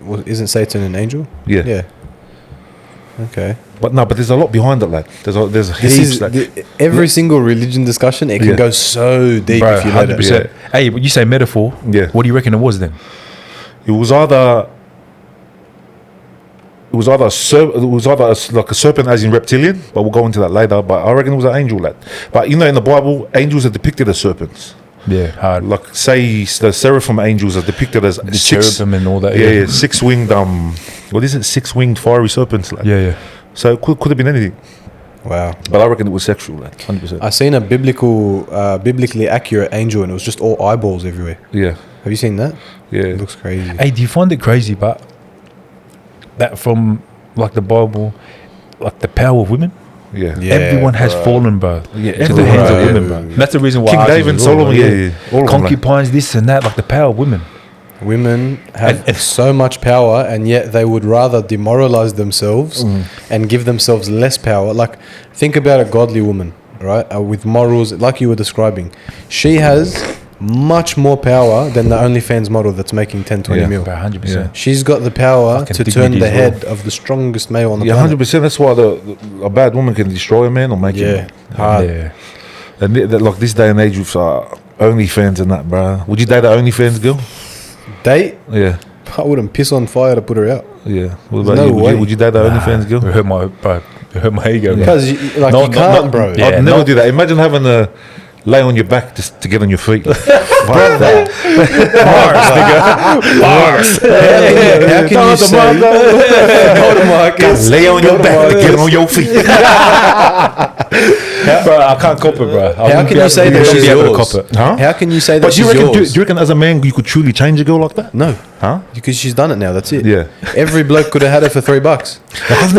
Well, isn't Satan an angel? Yeah. Yeah. Okay. But there's a lot behind it, lad. There's This heaps. is Like, every single religion discussion. It can Yeah. go so deep Bro, if you let it. 100%. Hey, when you say metaphor, Yeah. what do you reckon it was then? it was either like a serpent as in reptilian, but we'll go into that later. But I reckon it was an angel, lad. But you know, in the Bible, angels are depicted as serpents. Yeah, hard. Like say the seraphim angels are depicted as The cherubim and all that. yeah, 6-winged what is it? 6-winged fiery serpents, lad. Yeah. So it could have been anything. Wow. But I reckon it was sexual, lad. 100%. I seen a biblically accurate angel, and it was just all eyeballs everywhere. Yeah. Have you seen that? Yeah. It looks crazy. Hey, do you find it crazy, but that from like the Bible, like the power of women? Yeah. Yeah, Everyone has bro. fallen, bro, Yeah, to the hands of Bro. women, bro. That's the reason why King I asked David you and as well, Solomon, bro. yeah. All of them, like- Concubines, this and that, like the power of women. Women have so much power, and yet they would rather demoralize themselves and give themselves less power. Like, think about a godly woman, right? With morals, like you were describing. She has much more power than the OnlyFans model that's making 10, 20 Yeah. mil. Bro, 100%. Yeah. She's got the power Fucking to dignity turn the as well. head of the strongest male on the Yeah, planet. 100%. That's why a bad woman can destroy a man or make Yeah, him. hard. Yeah. And like this day and age with OnlyFans and that, bro. Would you date an OnlyFans girl? Date? Yeah. I wouldn't piss on fire to put her out. Yeah. What about No you? way. Would you date an OnlyFans girl? It hurt my ego, bro. Because, like, No, you no, can't, no, bro. yeah. I'd never do that. Imagine having to lay on your back just to get on your feet. Fuck that. Bars. How can you say... Go to Marcus. Lay on your Go to back to Marcus. get on your feet. Bro, I can't cop it, bro. How can you say that she's yours? Huh? How can you say that But do she's you yours? reckon as a man you could truly change a girl like that? No, Huh? because she's done it now. That's it. Yeah. Every bloke could have had it for $3.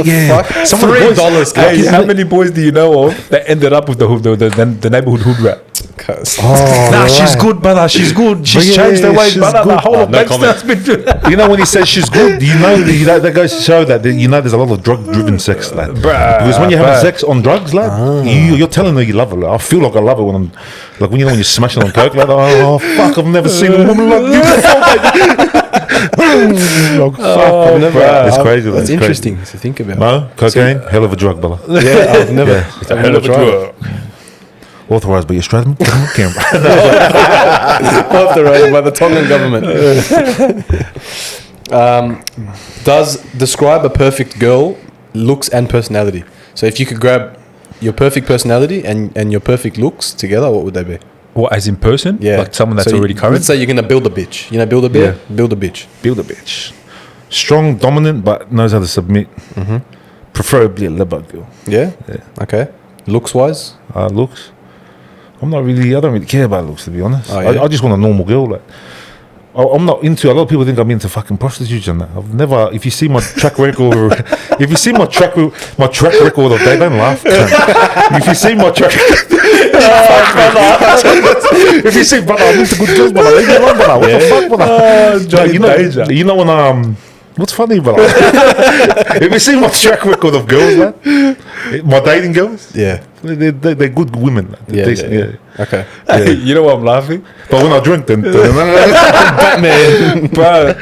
Yeah. Fuck? Some of the boys- $3. Hey, how many boys do you know of that ended up with the neighborhood hood rap? Nah, she's good, brother. She's good. She's Yeah, changed her ways, she's brother. The good. whole of no Blackstone's been doing that. You know when he says she's good, that goes to show that there's a lot of drug-driven sex, lad. Bruh, Because when you're having bruh. sex on drugs, lad, you're telling her you love her. Lad. I feel like I love her when I'm like when you're smashing on coke, lad. Oh fuck, I've never seen a woman like you before. Oh, fuck, I've never. It's crazy. That's It's interesting to think about. No, cocaine, hell of a drug, brother. Yeah, I've never. Yeah. I've never tried it. Authorized by the Australian Canberra. Authorized by the Tongan government. Does describe a perfect girl looks and personality. So if you could grab your perfect personality and your perfect looks together, what would they be? Or as in person? Yeah. Like someone that's So already current? Let's say you're going to build a bitch. You know, build a bear? Yeah. Build a bitch. Build a bitch. Strong, dominant, but knows how to submit. Preferably a leopard girl. Yeah? Okay. Looks wise? Looks. I don't really care about looks, to be honest. Oh, yeah? I just want a normal girl. Like, I'm not into. A lot of people think I'm into fucking prostitutes and that. I've never. If you see my track record, if you see my track record of, they don't laugh. If you see my track, if you see, brother, I'm into good girls, brother. Leave me alone, brother. What the fuck, brother? You know when what's funny, brother? If you see my track record of girls, man, my dating girls, Yeah. they're good women. Man. They're decent, yeah. Okay. You know why I'm laughing? But when I drink, then Batman. Bro,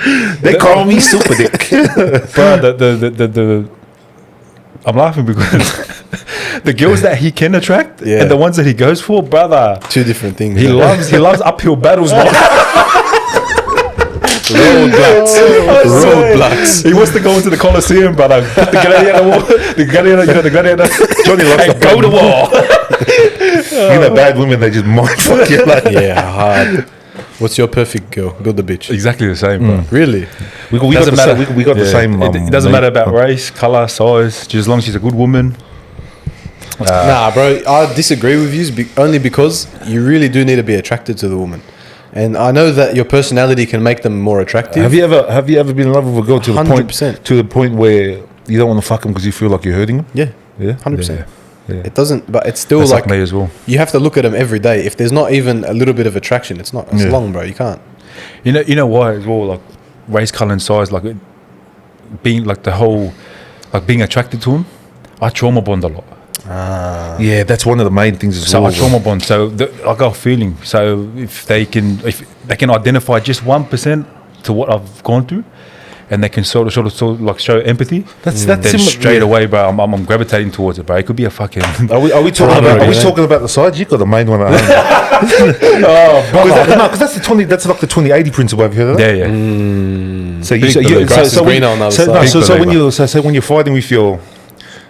they call me super dick. bro, the I'm laughing because the girls that he can attract Yeah. and the ones that he goes for, brother, Two different things. he loves uphill battles, man. Roadblocks. He wants to go into the Colosseum, brother. Put the gladiator wall, the gladiator, Johnny loves and go to war. You know, bad women, they just mind fuck you. Like, Yeah, hard. What's your perfect girl? Build a bitch. Exactly the same, bro. Really? we got Doesn't the matter. same. We got the Yeah. same. It doesn't matter about race, color, size. Just as long as she's a good woman. Nah, bro. I disagree with you only because you really do need to be attracted to the woman. And I know that your personality can make them more attractive. Have you ever been in love with a girl to the 100%. point where you don't want to fuck him because you feel like you're hurting him? Yeah. Yeah. 100%. Yeah. It doesn't, but it's still That's like, like me as well. you have to look at them every day. If there's not even a little bit of attraction, it's not. It's Yeah. long, bro. You can't. You know why as well? Like race, color, and size. Like being like the whole, like being attracted to him. I trauma bond a lot. Yeah, that's one of the main things as So well. I trauma bond. So I got a feeling. So if they can identify just 1% to what I've gone through, and they can sort of like show empathy, That's then similar- straight yeah. away, bro, I'm gravitating towards it, bro. It could be a fucking. Are we talking about? Are we talking about the sides? You got the main one at home. Because that's the 20. That's like the 20-80 principle. Have you heard of that? Yeah, yeah. So Big believer. Grass is greener on the other side. so Big when believer. when you're fighting with your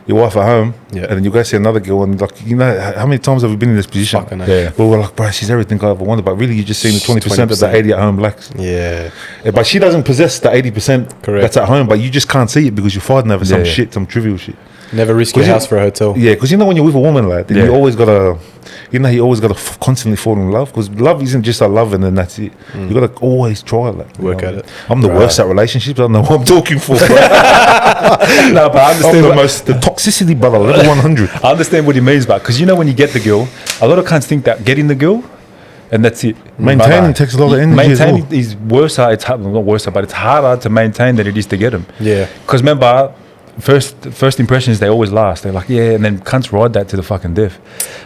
wife at home, Yeah. and then you go see another girl, and like, you know, how many times have we been in this position? Fucking hell. Yeah. Well, we're like, bro, she's everything I ever wanted, but really, you're just seeing the 20% of the 80 at home blacks. Yeah. Yeah, but she doesn't possess the 80% Correct. that's at home, but you just can't see it because you're fighting over some Yeah. shit, some trivial shit. Never risk your 'Cause you- house for a hotel. Yeah, because you know when you're with a woman, like, then Yeah. you always gotta, you always gotta constantly fall in love, because love isn't just a love and then that's it. You gotta always try, like, you Work know. at it. I'm the worst at relationships. I don't know what I'm talking for. Bro. No, but I I'm understand. the toxicity, brother, level 100. I understand what he means, but because you know when you get the girl, a lot of cunts think that getting the girl, and that's it. Maintaining But, takes a lot of energy as Maintaining well. is worse. It's hard, not worse, but it's harder to maintain than it is to get them. Yeah. Because remember, first impressions, they always last. They're like, yeah, and then cunts ride that to the fucking death.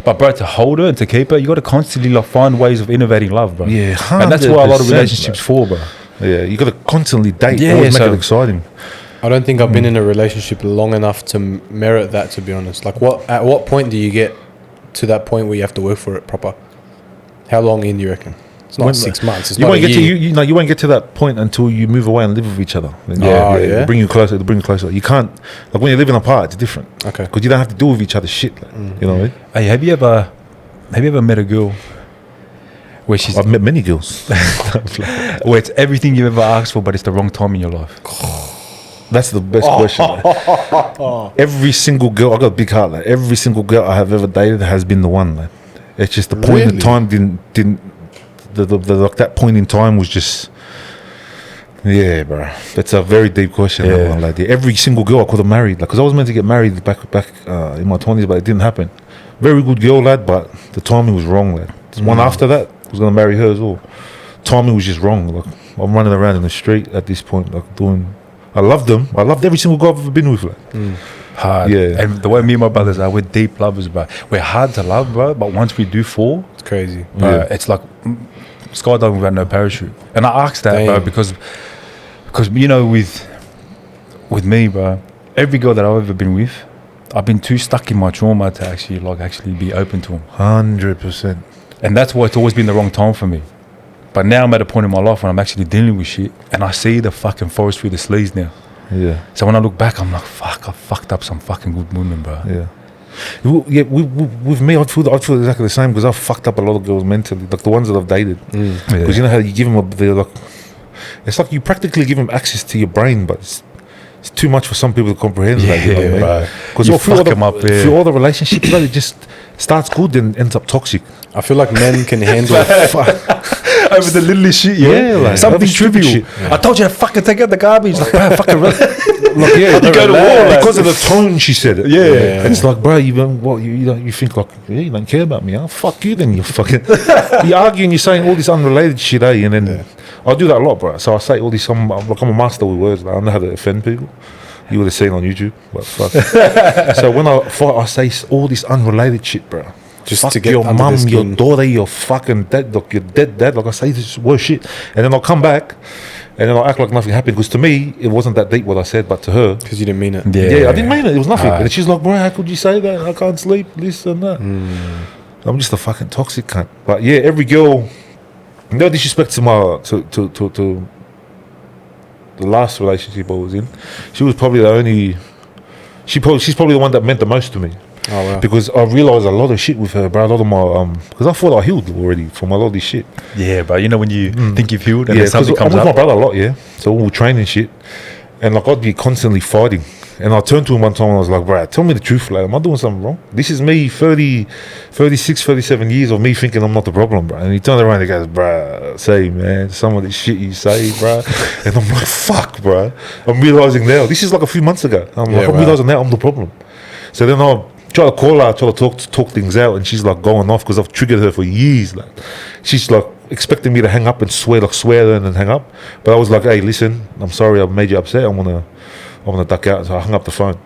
But bro, to hold her and to keep her, you got to constantly like find ways of innovating love, bro. Yeah, and that's what a lot of 100%, relationships for, bro. Yeah, you gotta constantly date, Yeah, always make so- it exciting. I don't think I've been in a relationship long enough to merit that, to be honest. Like, at what point do you get to that point where you have to work for it proper? How long in, do you reckon? It's not When- 6 months. It's You not won't a get to year. you won't get to that point until you move away and live with each other. Then, Oh, yeah? It'll bring you closer. You can't, like, when you're living apart, it's different. Okay. Because you don't have to deal with each other's shit. Like, you know what I mean? Hey, have you ever met a girl where she's I've met many girls. where it's everything you ever asked for, but it's the wrong time in your life? That's the best question. Man. Every single girl, I got a big heart. Like, every single girl I have ever dated has been the one. Like, it's just the point in Really? time didn't like that point in time was just. Yeah, bro. That's a very deep question. Yeah. That one, like, every single girl I could have married, like, because I was meant to get married back in my 20s, but it didn't happen. Very good girl, lad, but the timing was wrong, lad. The one after that was gonna marry her as well. Timing was just wrong. Like, I'm running around in the street at this point, like, doing. I loved them. I loved every single girl I've ever been with. Like. Hard. Yeah. And the way me and my brothers are, we're deep lovers, bro. We're hard to love, bro, but once we do fall, It's crazy. bro, it's like skydiving without no parachute. And I asked that, bro, Damn. because you know, with me, bro, every girl that I've ever been with, I've been too stuck in my trauma to actually be open to them. 100%. And that's why it's always been the wrong time for me. But now I'm at a point in my life when I'm actually dealing with shit, and I see the fucking forest through the sleeves now. Yeah. So when I look back, I'm like, fuck, I fucked up some fucking good women, bro. Yeah. With me, I feel exactly the same because I've fucked up a lot of girls mentally, like the ones that I've dated. Because you know how you give them it's like you practically give them access to your brain, but it's too much for some people to comprehend. Because through all the relationships, it just starts good and ends up toxic. I feel like men can handle over the littlest shit, like, something trivial. shit. I told you to fucking take out the garbage. Like, bro, fucking like, yeah, you go to war because of the tone she said it. Yeah. It's like, bro, you think like, you don't care about me, huh? Fuck you then, you fucking you arguing, you're saying all this unrelated shit, and then I do that a lot, bro. So I say all this, I'm a master with words, like, I know how to offend people. You would have seen on YouTube, but fuck. So when I fight, I say all this unrelated shit, bro. Just fuck to get your under mum, the your skin. daughter, your fucking dad, like your dead dad. Like I say this worse shit, and then I'll come back, and then I'll act like nothing happened. Because to me, it wasn't that deep what I said, but to her, because you didn't mean it. yeah, I didn't mean it. It was nothing. And she's like, bro, how could you say that? I can't sleep, this and that. I'm just a fucking toxic cunt. But yeah, every girl, no disrespect to my to the last relationship I was in, she was probably the only. She's probably the one that meant the most to me. Oh, wow. Because I realised a lot of shit with her, bro. A lot of my because I thought I healed already from a lot of this shit. Yeah, but you know when you think you've healed and then something comes I'm with my up. brother a lot, so we'll train and shit, and like I'd be constantly fighting. And I turned to him one time and I was like, bro, tell me the truth, like, am I doing something wrong? This is me 36, 37 years of me thinking I'm not the problem, bro. And he turned around and he goes, bro, say, man, some of the shit you say, bro. And I'm like, fuck, bro. I'm realising now, this is like a few months ago. I'm realising now I'm the problem. So then I try to call her, try to talk things out, and she's like going off because I've triggered her for years. Like, she's like expecting me to hang up and swear and then hang up. But I was like, hey, listen, I'm sorry I made you upset. I wanna duck out. So I hung up the phone.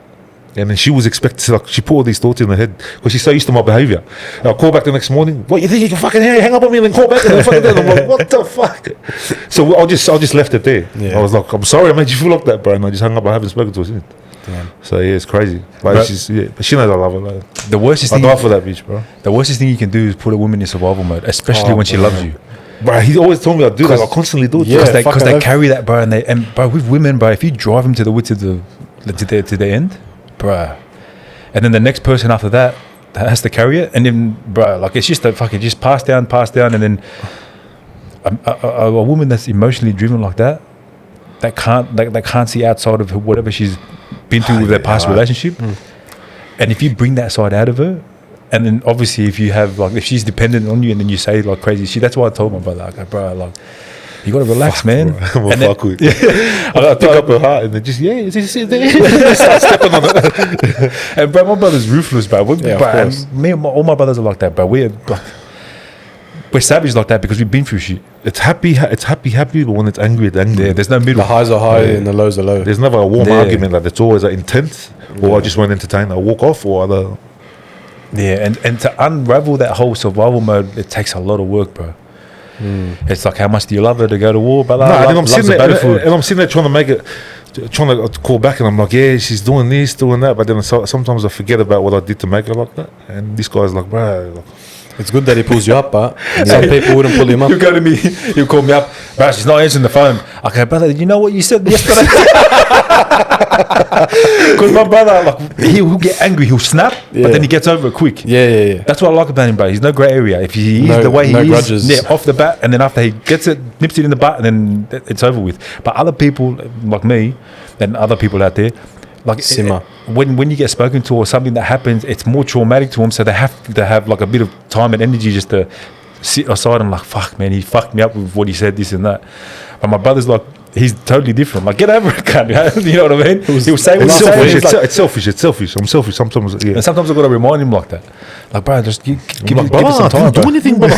And then she was expecting, like, she put all these thoughts in her head because she's so used to my behaviour. And I'll call back the next morning. What, you think you can fucking hang up on me and then call back? And then fucking I'm like, what the fuck? So I just left it there. Yeah. I was like, I'm sorry I made you feel like that, bro. And I just hung up. I haven't spoken to her since. Damn. So yeah, it's crazy. Like, but she knows I love her. Like, the worstest I thing die for that bitch, bro. The worstest thing you can do is put a woman in survival mode, especially when she loves you. Bro, he always told me I'd do that. I constantly do it. Yeah, because they carry that, bro. And bro, with women, bro, if you drive them to the end, bro, and then the next person after that has to carry it, and then, bro, like, it's just a fucking just pass down, and then a woman that's emotionally driven like that, that can't see outside of whatever she's been through with their past relationship. And if you bring that side out of her, and then obviously if you have, like, if she's dependent on you and then you say like crazy shit, that's why I told my brother, like, bro, like, you gotta relax, man. Bro. And fuck with I pick up her heart and then just start stepping on it. And bro, my brother's ruthless, bro. And me and all my brothers are like that, bro. We're savage like that because we've been through shit. It's happy, but when it's angry, it's angry. Yeah, there's no middle. The highs are high and the lows are low. There's never a warm argument. Like, it's always an intense, or I just won't entertain. I walk off, or other. Yeah, and to unravel that whole survival mode, it takes a lot of work, bro. It's like, how much do you love her to go to war? But I'm sitting there trying to make it, trying to call back, and I'm like, yeah, she's doing this, doing that, but then sometimes I forget about what I did to make her like that. And this guy's like, bro, like, it's good that he pulls you up, but some people wouldn't pull him up. You go to me, you call me up, bro, she's not answering the phone. Okay, brother, you know what you said yesterday? Because my brother, like, he'll get angry, he'll snap, but then he gets over it quick. Yeah. That's what I like about him, bro. He's no grey area. If he is the way he is, off the bat, and then after he gets it, nips it in the butt, and then it's over with. But other people, like me, and other people out there, like, simmer. When you get spoken to or something that happens, it's more traumatic to them, so they have to have like a bit of time and energy just to sit aside and like, fuck, man, he fucked me up with what he said, this and that. But my brother's like, he's totally different. Like, get over it, cunt. You know what I mean? He'll say what he says. It's selfish. I'm selfish sometimes. Yeah. And sometimes I've got to remind him like that. Like, bro, just give it some time. Don't do anything, brother.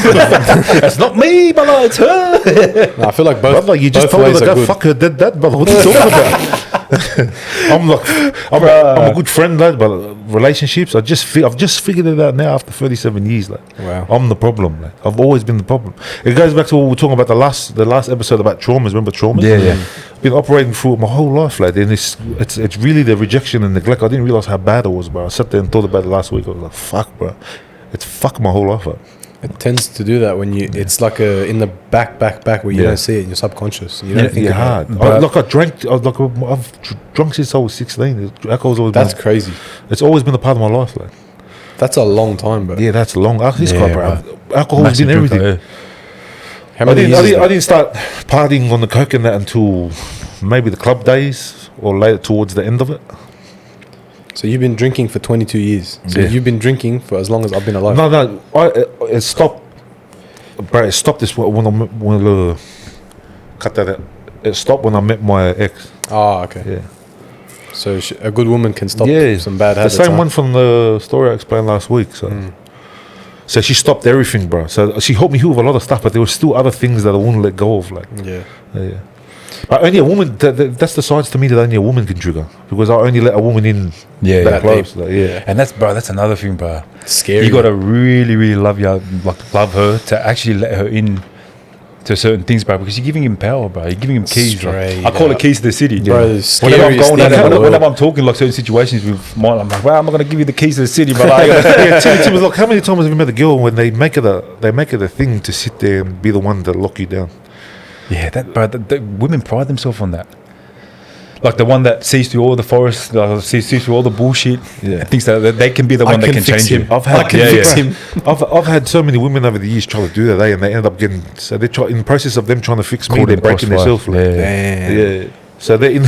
It's not me, brother. It's her. No, I feel like both. Brother, you just told her to go fuck her dead dad, brother. What are you talking about? I'm a good friend, lad, but relationships, I've just figured it out now after 37 years, like. Wow. I'm the problem, like. I've always been the problem. It goes back to what we were talking about the last episode about traumas. Remember traumas? Yeah. Been operating through it my whole life, lad, and it's really the rejection and neglect. I didn't realize how bad it was, bro. I sat there and thought about it last week. I was like, fuck, bro. It's fucked my whole life up. It tends to do that when it's like in the back where you don't see it in your subconscious. You don't think hard. I've drunk since I was 16. Alcohol's always that's crazy. It's always been a part of my life, like. That's a long time, bro. Yeah, that's long. This guy, bro. Alcohol has been everything. How many years? I didn't start partying on the coke and that until maybe the club days or later towards the end of it. So So you've been drinking for 22 years. So you've been drinking for as long as I've been alive. No, it stopped. Bro, it stopped this when cut that out. It stopped when I met my ex. Ah, okay. Yeah. So a good woman can stop some bad The habits. same one from the story I explained last week. So she stopped everything, bro. So she helped me heal with a lot of stuff, but there were still other things that I wouldn't let go of. Like, Yeah. only a woman. That's the sides to me that only a woman can trigger, because I only let a woman in. Yeah, that close. Like, And that's another thing, bro. Scary. You gotta really, really love her to actually let her in to certain things, bro. Because you're giving him power, bro. You're giving him keys. Straight I call it keys to the city. Bro, the Whenever I'm scariest going thing out, in the whenever world. I'm talking like certain situations with mine, I'm like, well, I'm not gonna give you the keys to the city, but Tim was like, how many times have you met a girl when they make it a thing to sit there and be the one to lock you down? yeah, that bro. The women pride themselves on that. Like the one that sees through all the forest, sees through all the bullshit. Yeah. Thinks that they can be the one that can fix change him. him. I can fix him. I've had so many women over the years try to do that, and they end up getting. So they try in the process of them trying to fix me, Caught they're in the breaking crossfire. themselves. Like, Yeah. yeah. So they're in.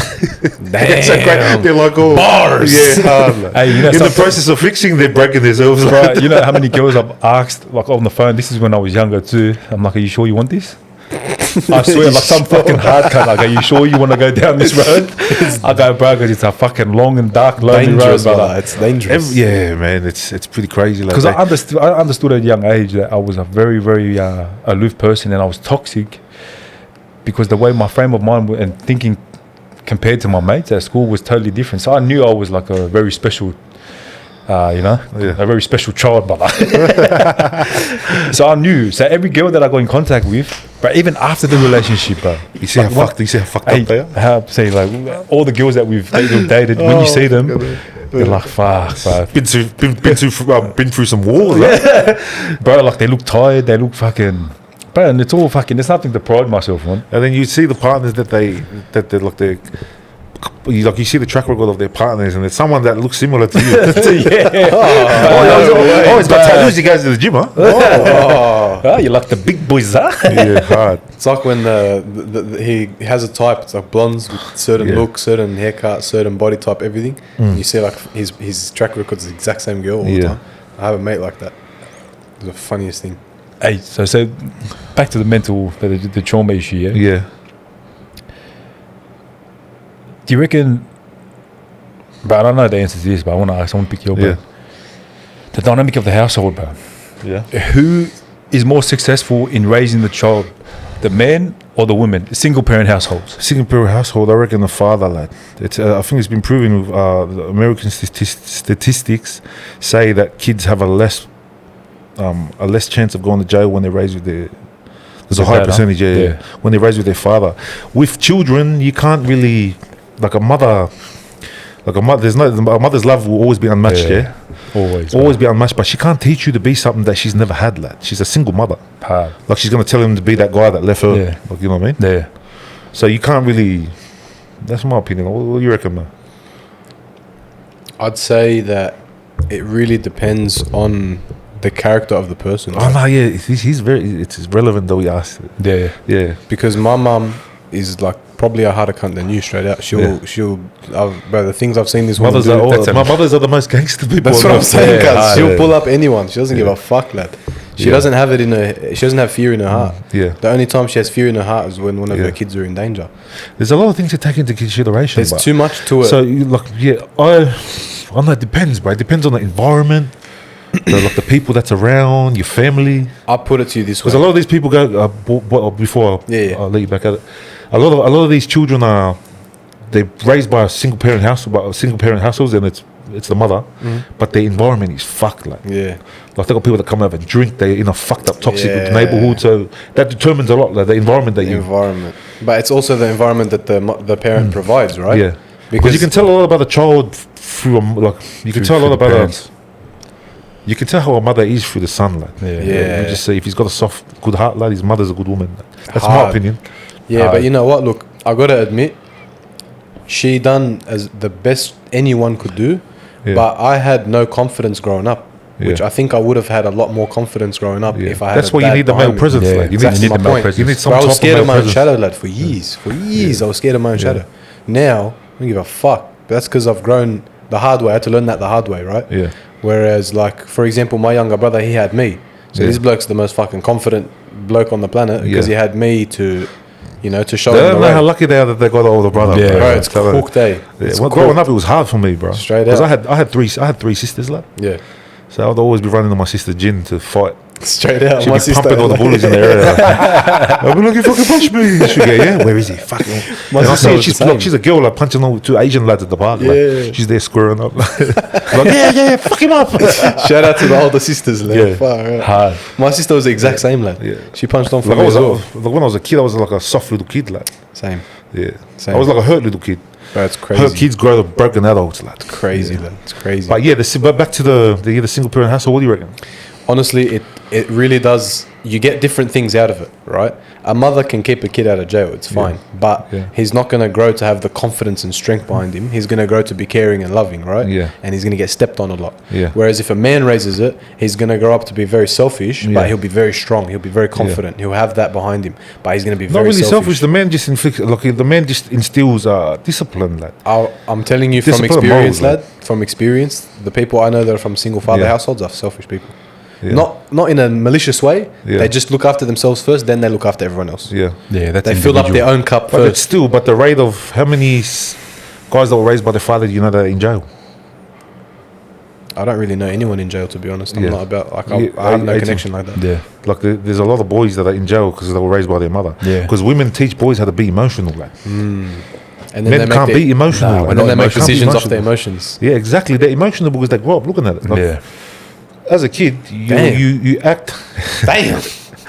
Damn. So great. They're like, oh, Bars. Yeah, hard, like. Hey, you know, in the process of fixing, they're breaking themselves. Bro, you know how many girls I've asked like on the phone. This is when I was younger too. I'm like, are you sure you want this? I swear, like some fucking hard cut. Like, are you sure you want to go down this road? I go, bro, because it's a fucking long and dark, lonely road, Dangerous, brother. brother. It's dangerous. Yeah, man, it's pretty crazy. Like Because I understood at a young age that I was a very, very aloof person, and I was toxic because the way my frame of mind and thinking compared to my mates at school was totally different. So I knew I was like a very special, a very special child, brother. So I knew. So every girl that I got in contact with, but even after the relationship, bro. you see how fucked up they are. How say like all the girls that we've dated, when you see them, you're like, fuck, bro. Been through some wars, right? Bro, like they look tired, they look fucking. Bro, and it's all fucking. There's nothing to pride myself on. And then you see the partners that they're like you see the track record of their partners, and it's someone that looks similar to you. It's got tattoos. He goes to the gym, huh? Oh, you like the big boys, huh? Yeah, hard. It's like when he has a type. It's like blondes with certain look, certain haircut, certain body type, everything. You see like his track record is the exact same girl all the time. I have a mate like that. It's the funniest thing. Hey, so back to the mental, the trauma issue, yeah? Yeah. Do you reckon, but I don't know the answer to this, but I want to pick your brain. The dynamic of the household, bro. Yeah. Who is more successful in raising the child, the man or the woman? Single parent households. Single parent household, I reckon the father, lad. It's I think it's been proven with the American statistics say that kids have a less chance of going to jail when they're raised with their. There's a high percentage, when they're raised with their father. With children, you can't really, like a mother. A mother's love will always be unmatched, always be unmatched. But she can't teach you to be something that she's never had, lad. She's a single mother. Like she's gonna tell him to be that guy that left her. Like, you know what I mean? Yeah. So you can't really. That's my opinion. What do you reckon, man? I'd say that it really depends on the character of the person. Oh no, yeah, he's very. It's relevant that we asked. Yeah. Because my mum is like probably a harder cunt than you, straight out. Bro, the things I've seen this woman do. My mothers are the most gangster people. That's what I'm saying, cuz she'll Yeah. pull up anyone. She doesn't give a fuck, lad. She doesn't have it in her. She doesn't have fear in her heart. Yeah. The only time she has fear in her heart is when one of her kids are in danger. There's a lot of things to take into consideration. There's too much to it. So, I know it depends, bro. It depends on the environment, the people that's around, your family. I'll put it to you this way. Because a lot of these people go before I let you back at it. A lot of these children they're raised by a single parent households, and it's the mother, but their environment is fucked. Like Yeah. they got people that come over and drink. They're in a fucked up toxic Yeah. neighborhood, so that determines a lot. Like the environment that you. Environment, but it's also the environment that the parent provides, right? Yeah, because you can tell a lot about a child from you can tell a lot about parents. you can tell how a mother is through the son. Like Yeah. you just say if he's got a soft, good heart, like his mother's a good woman. Like. That's my Hard. opinion. Yeah, but you know what? Look, I gotta admit, she done as the best anyone could do. Yeah. But I had no confidence growing up, which Yeah. I think I would have had a lot more confidence growing up if I had. That's a why you dad need the behind male me. presence. Yeah, Like. You exactly. need You need the male presence. You need some Bro, I was type scared of of my male own presence. shadow, lad, for years. For years, I was scared of my own shadow. Now, I don't give a fuck. But that's because I've grown the hard way. I had to learn that the hard way, right? Yeah. Whereas, like, for example, my younger brother, he had me. So this bloke's the most fucking confident bloke on the planet because he had me to, to show They him don't the know how way. lucky they are that they got an older brother. Yeah. Bro, it's So, cooked, eh? yeah, It's well, cooked. growing up, it was hard for me, bro. Straight Because out. I had three sisters, like. Yeah. So I'd always be running to my sister Jin to fight. Straight out. She'd My be sister. pumping all the bullies in the area. I'd be like, you fucking punch me. She'd go, yeah, where is he? Fucking. My And I sister see was she's, the same. look, she's a girl like punching all two Asian lads at the park. Yeah. Like, she's there squaring up. Like, yeah, fuck him up. Shout out to the older sisters, lad. Yeah. Far out. Hard. My sister was the exact same, lad. Yeah. She punched on for Like, me as well. when I was a kid, I was like a soft little kid. Like, Same. yeah. Same. I was like a hurt little kid. Bro, it's Hurt crazy. kids grow to broken adults. Like. Crazy, lad. It's crazy. But yeah, but back to the single parent household, what do you reckon? Honestly, it really does. You get different things out of it, right? A mother can keep a kid out of jail, it's fine. But Yeah. he's not going to grow to have the confidence and strength behind him. He's going to grow to be caring and loving, right? Yeah. And he's going to get stepped on a lot. Yeah. Whereas if a man raises it, he's going to grow up to be very selfish, Yeah. but he'll be very strong. He'll be very confident. He'll have that behind him. But he's going to be Not very really selfish. The man just instills discipline. Like. I'm telling you from Discipline experience, morals, lad. From experience, the people I know that are from single father Yeah. households are selfish people. Yeah. Not in a malicious way. Yeah. They just look after themselves first, then they look after everyone else. Yeah. Yeah, that's They fill up their own cup But it's first. still, but the rate of how many guys that were raised by their father, that are in jail? I don't really know anyone in jail, to be honest. I'm Yeah. not about like Yeah, I have no 18. connection like that. Yeah. Like there's a lot of boys that are in jail because they were raised by their mother. Yeah. Because women teach boys how to be emotional. Like. And then Men they make can't their- be emotional. Nah, like. we're and then not they make Can't be decisions off emotional. their emotions. Yeah, exactly. They're emotional because they grow up looking at it. Like, Yeah. As a kid, Damn. you act. Damn.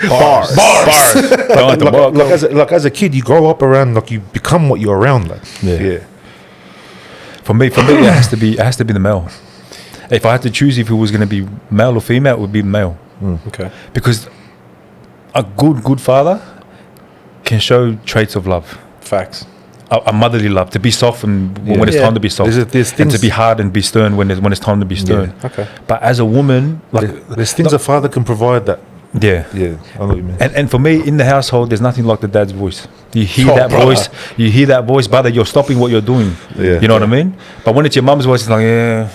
Bars. As a kid, you grow up around, like you become what you're around. Like. Yeah. For me, it has to be the male. If I had to choose if it was going to be male or female, it would be male. Okay. Because a good father can show traits of love. Facts. A motherly love, to be soft and when it's Yeah. time to be soft, There's and things, to be hard and be stern when it's time to be stern. Okay. But as a woman, like there's things a father can provide that. yeah. Yeah, I know what you mean. And for me, in the household, there's nothing like the dad's voice. You hear Oh, that brother. voice, brother, you're stopping what you're doing. Yeah. You know what I mean? But when it's your mum's voice, it's like, yeah,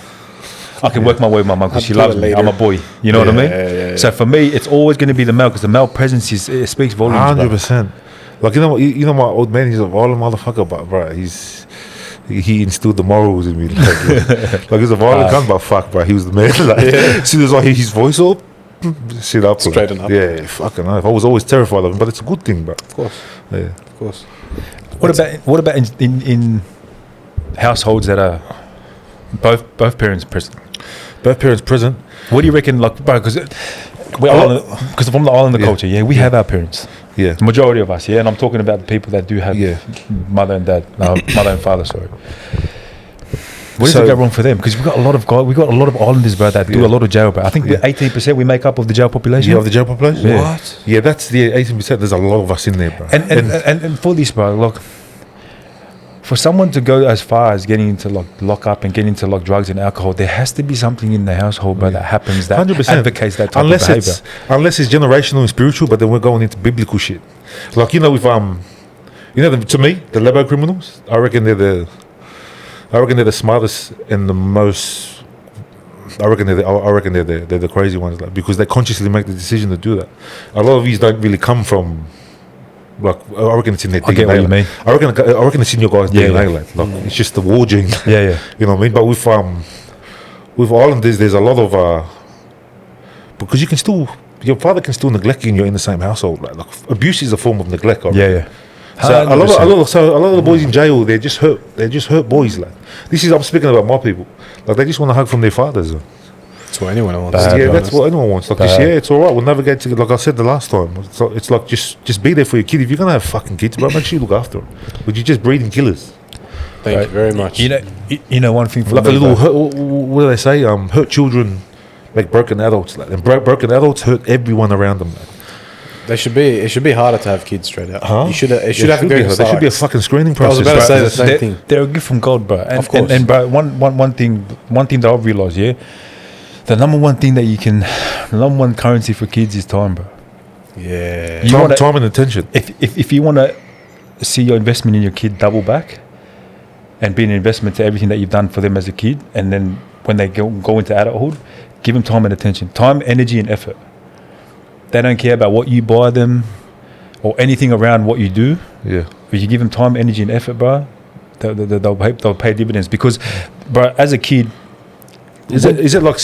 I can work my way with my mum because I'll she do loves it me. later. I'm a boy. You know what I mean? Yeah. So for me, it's always going to be the male because the male presence it speaks volumes. 100%. Like you know my old man, he's a violent motherfucker, but bro, he instilled the morals in me. Like he's a violent cunt, but fuck, bro, he was the man. Like, as soon as I hear his voice up, sit up, Straighten up. Yeah, fucking hell. I was always terrified of him, but it's a good thing, bro. Of course. Yeah. Of course. What about in households that are both parents present? Both parents present. What do you reckon, like, bro? Because from the islander culture, we have our parents. Yeah. The majority of us, and I'm talking about the people that do have Yeah. mother and father. Sorry. What does So- it go wrong for them? Because we got a lot of islanders, bro, that do Yeah. a lot of jail, bro. I think Yeah. 18% we make up of the jail population. You have the jail population? Yeah. What? Yeah, that's the 18%. There's a lot of us in there, bro. And for this, bro, look, for someone to go as far as getting into like lock up and getting into like drugs and alcohol, there has to be something in the household, bro, that happens that 100%. advocates that type unless of behavior. unless it's generational and spiritual, but then we're going into biblical shit. Like to me, the Lebo criminals, I reckon they're the smartest and the most. I reckon they're the crazy ones, like, because they consciously make the decision to do that. A lot of these don't really come from. Like I reckon it's in their DNA. I get what you mean. I reckon it's in your guys' Yeah, DNA. yeah. Like it's just the war gene. Yeah. You know what I mean? But with Islanders, there's a lot of because your father can still neglect you and you're in the same household. Like abuse is a form of neglect. I reckon. Yeah. So a lot of the boys in jail, they're just hurt boys. Like I'm speaking about my people. Like they just want a hug from their fathers. That's what anyone wants. That's what anyone wants. Like it's all right. We'll navigate together. Like I said the last time, it's like just be there for your kid. If you're gonna have fucking kids, bro, make sure you look after them. But you're just breeding killers. Thank you very much. You know one thing for Like me, a little what do they say? Hurt children make broken adults. Like, and broken adults hurt everyone around them. Like. It should be harder to have kids straight out. Huh? It should have to go. There should be a fucking screening I was process. about to say bro. the same thing. They're a gift from God, bro. And, Of course. And bro, one thing that I've realised, the number one thing the number one currency for kids is time, bro. Yeah. Time and attention. If you want to see your investment in your kid double back and be an investment to everything that you've done for them as a kid, and then when they go into adulthood, give them time and attention. Time, energy and effort. They don't care about what you buy them or anything around what you do. Yeah. If you give them time, energy and effort, bro, they'll pay dividends. Because, bro, as a kid... Is it like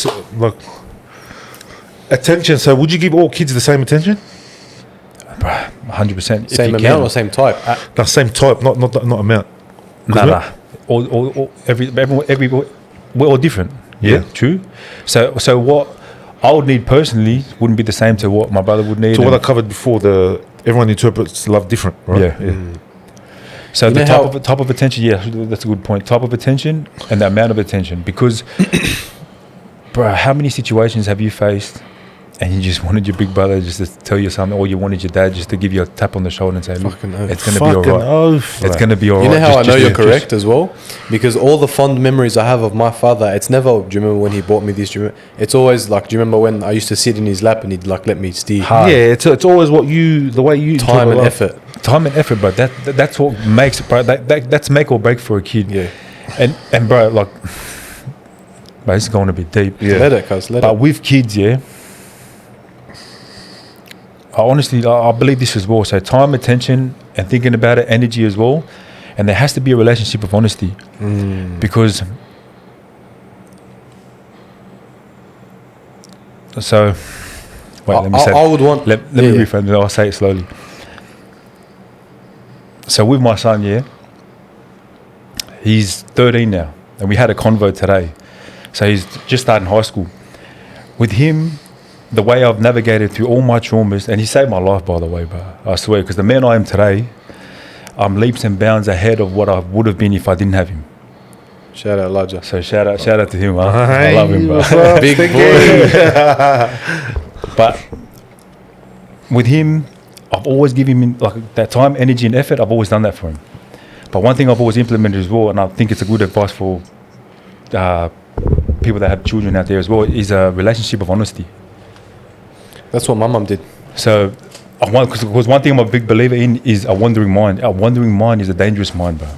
attention? So would you give all kids the same attention? 100%. Same amount or same type? The same type, not amount. Nah. We're all different. Yeah, true. So what I would need personally wouldn't be the same to what my brother would need. So what I covered before, everyone interprets love different, right? Yeah. So the type of attention, that's a good point. Type of attention and the amount of attention, because, bro, how many situations have you faced and you just wanted your big brother just to tell you something, or you wanted your dad just to give you a tap on the shoulder and say, look, it's going to be all right. It's going to be all right. You know how I know you're correct as well? Because all the fond memories I have of my father, it's never, do you remember when he bought me this? It's always like, do you remember when I used to sit in his lap and he'd like let me steer? Yeah, it's always the way you time and effort. Time and effort, bro. That's what makes, bro. That's make or break for a kid. Yeah. And bro, like, bro, it's going to be deep. Yeah. Let it. But with kids, I believe this as well. So time, attention, and thinking about it, energy as well. And there has to be a relationship of honesty. Because... So... Wait, let me say... I would want... Let me rephrase it. I'll say it slowly. So with my son, he's 13 now. And we had a convo today. So he's just starting high school. With him... The way I've navigated through all my traumas, and he saved my life, by the way, bro. I swear, because the man I am today, I'm leaps and bounds ahead of what I would have been if I didn't have him. Shout out, Elijah. So shout out to him. Huh? I love him, bro. Big boy. But with him, I've always given him like that time, energy, and effort. I've always done that for him. But one thing I've always implemented as well, and I think it's a good advice for people that have children out there as well, is a relationship of honesty. That's what my mum did. So, because one thing I'm a big believer in is a wandering mind. A wandering mind is a dangerous mind, bro.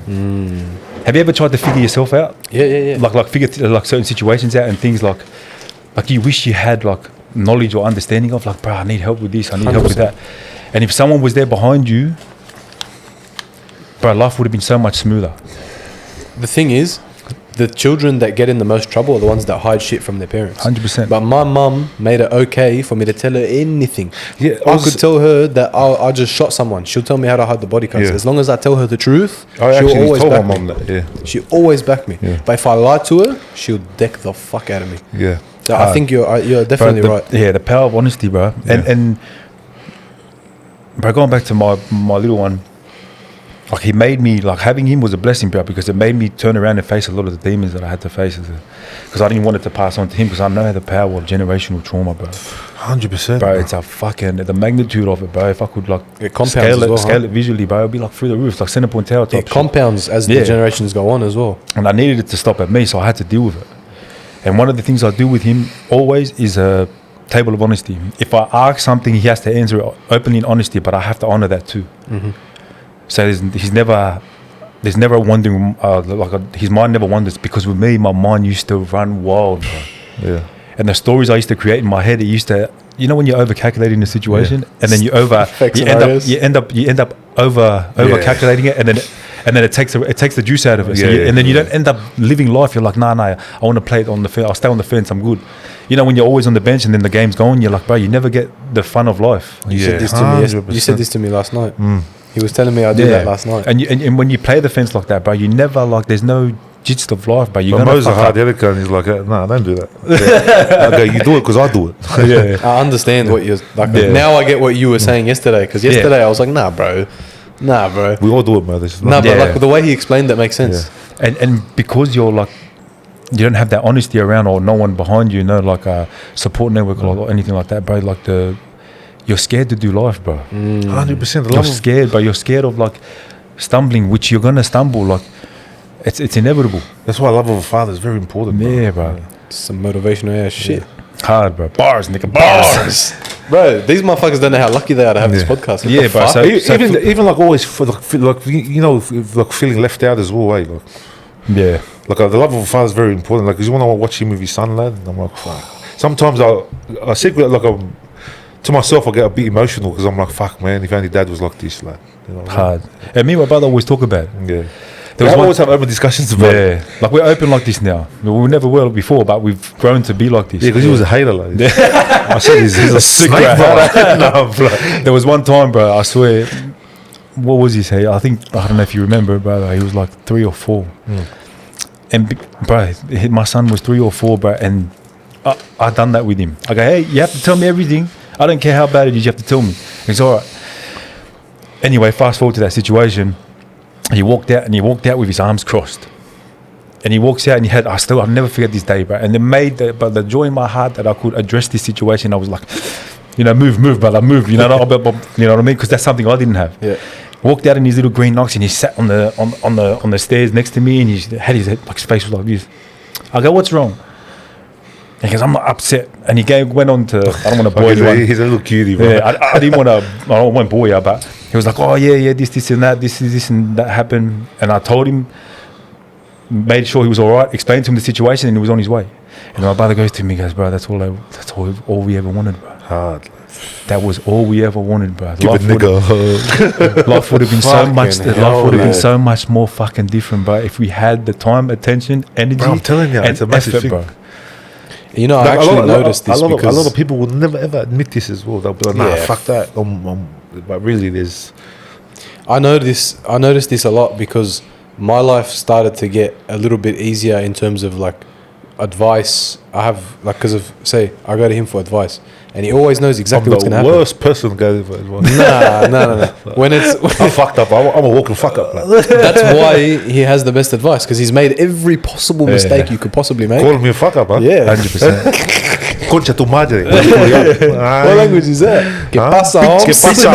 Have you ever tried to figure yourself out? Yeah. Like figure certain situations out and things like you wish you had like knowledge or understanding of, like, bro, I need help with this, I need 100%. Help with that. And if someone was there behind you, bro, life would have been so much smoother. The thing is, the children that get in the most trouble are the ones that hide shit from their parents. 100%. But my mum made it okay for me to tell her anything. Yeah, I could tell her that I just shot someone. She'll tell me how to hide the body cuts. As long as I tell her the truth, she'll always back me. She always back me. Yeah. But if I lie to her, she'll deck the fuck out of me. Yeah. So I think you're definitely right. Yeah, the power of honesty, bro. Yeah. And bro, going back to my little one, like he made me, like having him was a blessing, bro, because it made me turn around and face a lot of the demons that I had to face, because I didn't want it to pass on to him, because I know the power of generational trauma, bro. 100%, bro. It's a fucking, the magnitude of it, bro. If I could like scale it visually, bro, it'd be like through the roof, like Centerpoint Tower type. It compounds as the generations go on as well. And I needed it to stop at me, so I had to deal with it. And one of the things I do with him always is a table of honesty. If I ask something, he has to answer it openly in honesty, but I have to honor that too. So there's never a wandering, his mind never wanders, because with me, my mind used to run wild, bro. Yeah. And the stories I used to create in my head, it used to, you know, when you're over calculating the situation, and then you end up over calculating it, and then it takes the juice out of it. And then you don't end up living life. You're like, nah, I want to play it on the fence. I'll stay on the fence. I'm good. You know, when you're always on the bench and then the game's going, you're like, bro, you never get the fun of life. You said this to me. You said this to me last night. He was telling me I did that last night. And when you play the fence like that, bro, you never like. There's no gist of life, bro. You're But gonna Mo's a fuck hard up. the other guy, and he's like, "No, don't do that." Yeah. Okay, you do it because I do it. Yeah. I understand what you're like. Yeah. Now I get what you were saying yesterday. Because yesterday I was like, nah, bro. We all do it, man. This is Nah, not, but Yeah. like the way he explained that makes sense. And because you're like, you don't have that honesty around, or no one behind you, no like a support network or anything like that, bro. Like you're scared to do life, bro. 100%. You're scared, but you're scared of like stumbling, which you're gonna stumble. Like it's inevitable. That's why love of a father is very important. Bro. Yeah, bro. Some motivational ass shit. Hard, bro. Bars, nigga. Bars. Bro, these motherfuckers don't know how lucky they are to have this podcast. What Yeah, the bro, fuck? so- Even like always, for like you know, like feeling left out as well. Like Yeah. the love of a father is very important. Like, 'cause you want to watch him with his son, lad. And I'm like, fuck. Sometimes I secret like to myself, I get a bit emotional because I'm like, fuck, man. If only dad was like this, lad. You know what I mean? Hard. And me and my brother always talk about it. Yeah. There We was one- always have open discussions about it. Yeah. Like we're open like this now. We never were before, but we've grown to be like this. Yeah, because he was a hater, like. I said he's a snake, bro. No, bro. There was one time, bro, I swear, what was he say? I don't know if you remember, bro, he was like 3 or 4. And, bro, my son was 3 or 4, bro, and I done that with him. I go, hey, you have to tell me everything. I don't care how bad it is, you have to tell me. It's all right. Anyway, fast forward to that situation. He walked out with his arms crossed. And he walks out and I'll never forget this day, bro. And it made the joy in my heart that I could address this situation. I was like, move, brother, move. You know what I mean? Because that's something I didn't have. Yeah. Walked out in his little green knocks and he sat on the stairs next to me and he had his head, like his face was like this. I go, what's wrong? And he goes, I'm not upset. And he went on to, I don't want to bore anyone. He's a little cutie, bro. Yeah, I didn't want to, I won't bore you, but he was like, oh yeah, this and that, this and that happened. And I told him, made sure he was all right, explained to him the situation, and he was on his way. And my brother goes to me, he goes, bro, that's all we ever wanted, bro. Hard. That was all we ever wanted, bro. Give a nigga a hug. Life would have been so much. Fucking Life hell, would have been man. so much more fucking different, bro. If we had the time, attention, energy, Bro, I'm telling you, and it's a massive effort, thing. bro. You know, I Like, actually noticed this a because lot of people will never ever admit this as well. They'll be like, nah, Yeah. fuck that. But really, there's. I noticed this a lot because my life started to get a little bit easier in terms of like advice. I have like because of say I go to him for advice, and he always knows exactly what's I'm gonna the happen. worst person to go for advice. No. When it's I fucked up. I'm a walking fuck up. Like. that's why he has the best advice because he's made every possible mistake you could possibly make. Calling me a fuck up, huh? Yeah. 100%. Concha tu madre. What language is that? ¿Qué pasa, ¿Qué Holmes? pasa,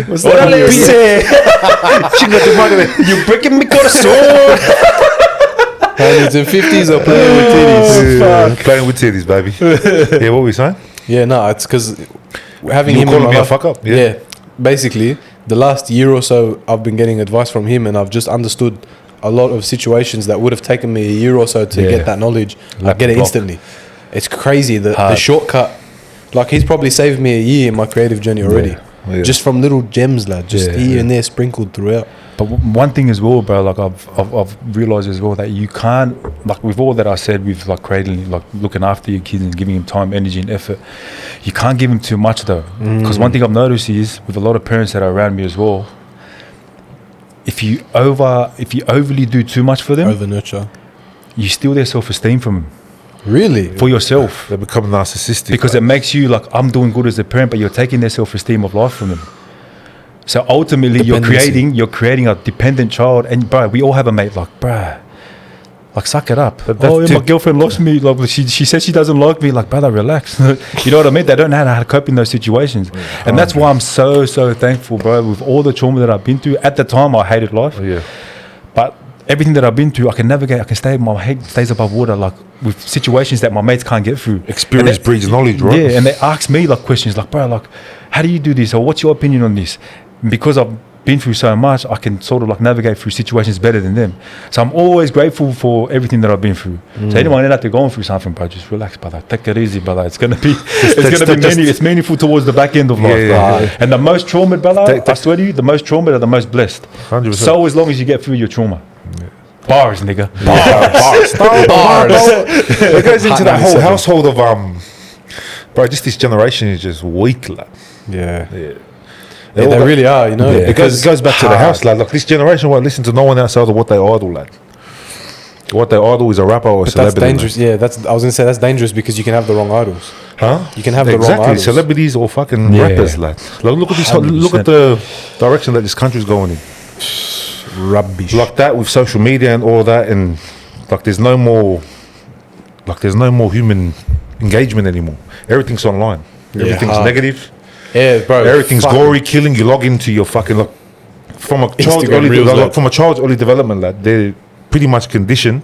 What's that? Chinga tu madre. You breaking me corazón. 150s or playing with titties? Yeah, playing with titties, baby. Yeah, what were we saying? Yeah, no, it's because having You him in calling my me a life- fuck up? Yeah. Basically, the last year or so, I've been getting advice from him, and I've just understood a lot of situations that would have taken me a year or so to Yeah. get that knowledge. I Like get a it block. instantly. It's crazy the Hard. shortcut. Like he's probably saved me a year in my creative journey already, Yeah. just from little gems, lad, just Yeah, here and there sprinkled throughout. But one thing as well, bro, like I've realized as well that you can't, like with all that I said, with like creating, like looking after your kids and giving them time, energy, and effort, you can't give them too much though. Because one thing I've noticed is with a lot of parents that are around me as well, if you overly do too much for them, Over nurture. you steal their self-esteem from them Really? for yourself. They become narcissistic. Because it makes you like, I'm doing good as a parent, but you're taking their self-esteem of life from them. So ultimately, Dependency. you're creating a dependent child. And bro, we all have a mate like, bro, like suck it up. That's Oh, yeah, my tip- girlfriend lost me. Like she said she doesn't like me. Like, brother, relax. You know what I mean? They don't know how to cope in those situations, and that's why I'm so thankful, bro. With all the trauma that I've been through, at the time I hated life, Yeah. but everything that I've been through, I can navigate. I can stay. My head stays above water, like with situations that my mates can't get through. Experience And breeds knowledge, right? Yeah, and they ask me like questions like, bro, like, how do you do this, or what's your opinion on this? And because I've been through so much, I can sort of like navigate through situations better than them. So I'm always grateful for everything that I've been through. So anyone that they're going through something, bro, just relax, brother. Take it easy, brother. It's gonna be, it's meaningful towards the back end of life, Yeah, bro. yeah, yeah. And the most trauma, brother, Take- I swear to you, the most trauma are the most blessed. 100%. So as long as you get through your trauma. Bars, nigga. It goes into that whole household of bro. Just this generation is just weak, lad. Yeah. Yeah. Yeah, they really are, you know. It goes back to the house, lad. Like this generation won't listen to no one outside of what they idol, lad. What they idol is a rapper or a celebrity. That's dangerous. Yeah, I was gonna say that's dangerous because you can have the wrong idols. Huh? You can have the wrong idols. Celebrities or fucking rappers, lad. Like, look at this. Look at the direction that this country's going in. Rubbish. Like that with social media and all that, and like there's no more human engagement anymore. Everything's online. Everything's negative. Yeah, bro. Everything's gory, killing. You log into your fucking from a child's early development, lad. They're pretty much conditioned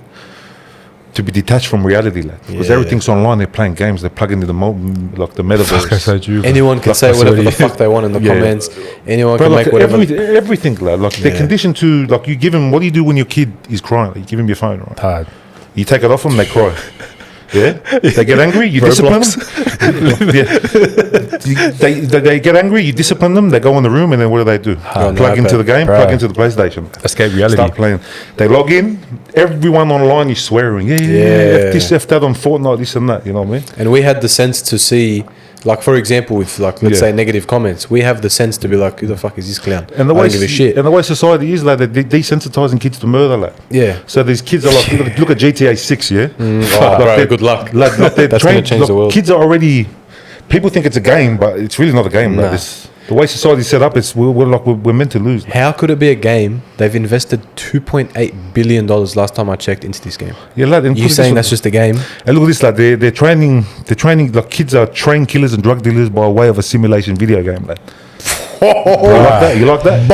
to be detached from reality, lad. Because everything's online. They're playing games. They're plugging into the metaverse. Anyone can say whatever the fuck they want in the comments. Anyone can make whatever. Everything, lad. Like they're conditioned to like you give them. What do you do when your kid is crying? Like, you give him your phone, right? Hard. You take it off them, they cry. Yeah, they get angry. You discipline them. They get angry. You discipline them. They go in the room, and then what do? Plug into the game. Plug into the PlayStation. Escape reality. Start playing. They log in. Everyone online is swearing. Yeah. F this, F that on Fortnite. This and that. You know what I mean? And we had the sense to see, like for example, with like let's say negative comments, we have the sense to be like, who the fuck is this clown? And the way I don't give a shit. And the way society is, like, they're desensitizing kids to murder, like. Yeah. So these kids are like, look at GTA 6, yeah. Bro, good luck. Like they're That's trained. gonna change the world. Kids are already. People think it's a game, but it's really not a game. Nah. Like the way society's set up, it's we're meant to lose. How could it be a game? They've invested $2.8 billion last time I checked into this game. Yeah, lad. You saying that's just a game? And look at this, lad. They're training. Like kids are trained killers and drug dealers by way of a simulation video game, lad. You like that?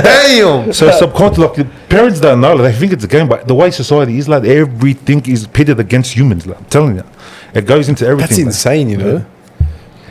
Damn. So subconscious, like the parents don't know. Like, they think it's a game, but the way society is, like everything is pitted against humans. Like, I'm telling you, it goes into everything. That's insane, you know.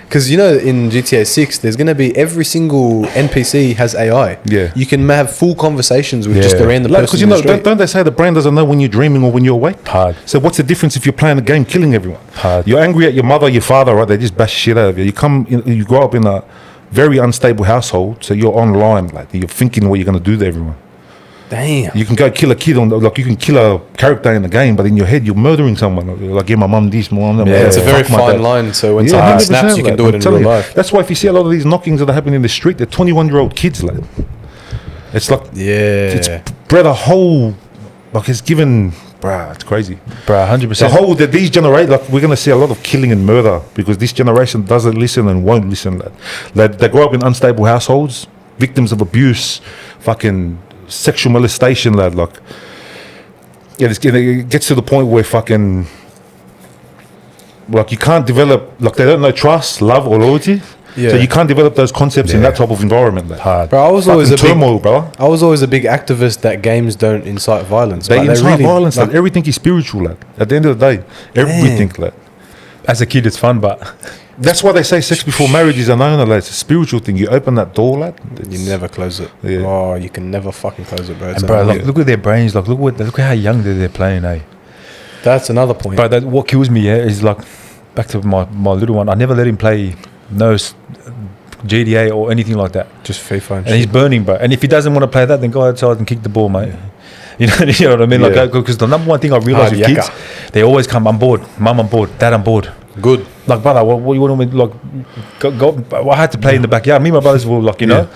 Because you know, in GTA 6, there's going to be every single NPC has AI. Yeah, you can have full conversations with just a random person. Because you know, don't they say the brain doesn't know when you're dreaming or when you're awake? Hard. So what's the difference if you're playing a game, killing everyone? Hard. You're angry at your mother, your father, right? They just bash shit out of you. You grow up in a very unstable household, so you're online, like you're thinking what you're going to do to everyone. Damn. You can go kill a kid like you can kill a character in the game, but in your head you're murdering someone. Like, my mum this, my mum that. Yeah, it's a very fine line. So when someone snaps, you can do it in real life. That's why if you see a lot of these knockings that are happening in the street, they're 21-year-old kids, like. It's like it's bred a whole, like it's given. Bruh, it's crazy. Bruh, 100%. That these generate, like, we're gonna see a lot of killing and murder because this generation doesn't listen and won't listen. Like, they grow up in unstable households, victims of abuse, fucking sexual molestation, lad. Like, it gets to the point where fucking, like, you can't develop, like, they don't know trust, love, or loyalty. So you can't develop those concepts in that type of environment. Like. Hard. Bro, I was always a turmoil, bro. I was always a big activist that games don't incite violence. They incite violence. Like, everything is spiritual, lad. At the end of the day, everything, lad. As a kid, it's fun, but that's why they say sex before marriage is a no-no, lad. It's a spiritual thing. You open that door, lad. You never close it. Yeah. Oh, you can never fucking close it, bro. And bro, look at their brains. Like, look at how young they're playing, eh? That's another point. But what kills me, is like, back to my little one. I never let him play GTA or anything like that. Just FIFA and he's burning, bro. And if he doesn't want to play that, then go outside and kick the ball, mate. You know what I mean? Like, because the number one thing I realize with kids, they always come, I'm bored, mum, I'm bored, dad, I'm bored. Good. Like, brother, what you want me, like, go I had to play in the backyard. Me and my brothers were like, you know.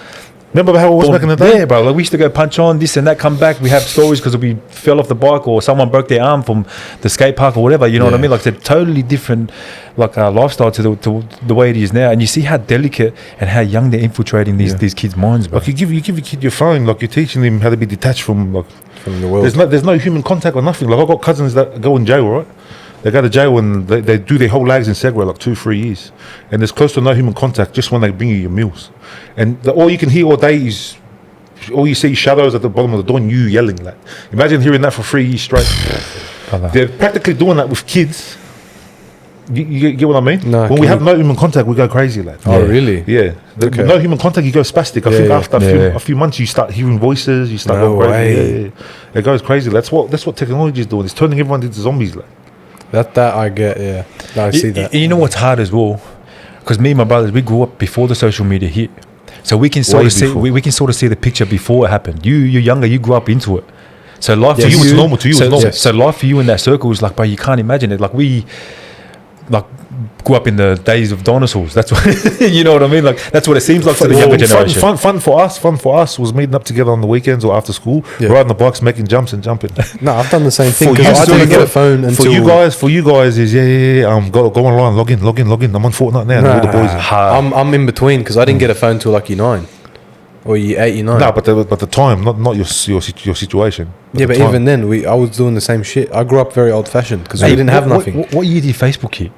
Remember how it was back in the day? Yeah, bro. Like, we used to go punch on this and that, come back. We have stories because we fell off the bike or someone broke their arm from the skate park or whatever. You know what I mean? Like, it's a totally different, like, lifestyle to the way it is now. And you see how delicate and how young they're infiltrating these kids' minds, bro. Like, you give your kid your phone, like, you're teaching him how to be detached from the world. There's no human contact or nothing. Like, I've got cousins that go in jail, right? They go to jail and they do their whole lives in Segway, like 2-3 years. And there's close to no human contact just when they bring you your meals. And all you can hear all day is, all you see is shadows at the bottom of the door and you yelling. Like, imagine hearing that for 3 years straight. They're practically doing that with kids. You get what I mean? No, when we have no human contact, we go crazy. Like, oh, really? Yeah. No human contact, you go spastic. I think after a few months, you start hearing voices. You start going crazy. It goes crazy. That's what technology is doing. It's turning everyone into zombies. Like. That I get. Yeah, I see that. You know what's hard as well? Because me and my brothers, we grew up before the social media hit. So we can sort of see we can sort of see the picture before it happened. You're younger, you grew up into it. So life for you was normal to you. So life for you in that circle was like, bro, you can't imagine it. Like grew up in the days of dinosaurs. That's what you know what I mean. Like that's what it seems like to the younger generation. Fun for us was meeting up together on the weekends or after school, riding the bikes, making jumps and jumping. No, I've done the same thing. For you, I didn't get a phone until for you guys is go online, log in. I'm on Fortnite now. All the boys. I'm in between because I didn't get a phone till like year 9 or year 8, year 9. No, but the time, not your situation. But even then, I was doing the same shit. I grew up very old fashioned because we didn't have nothing. What year did Facebook hit?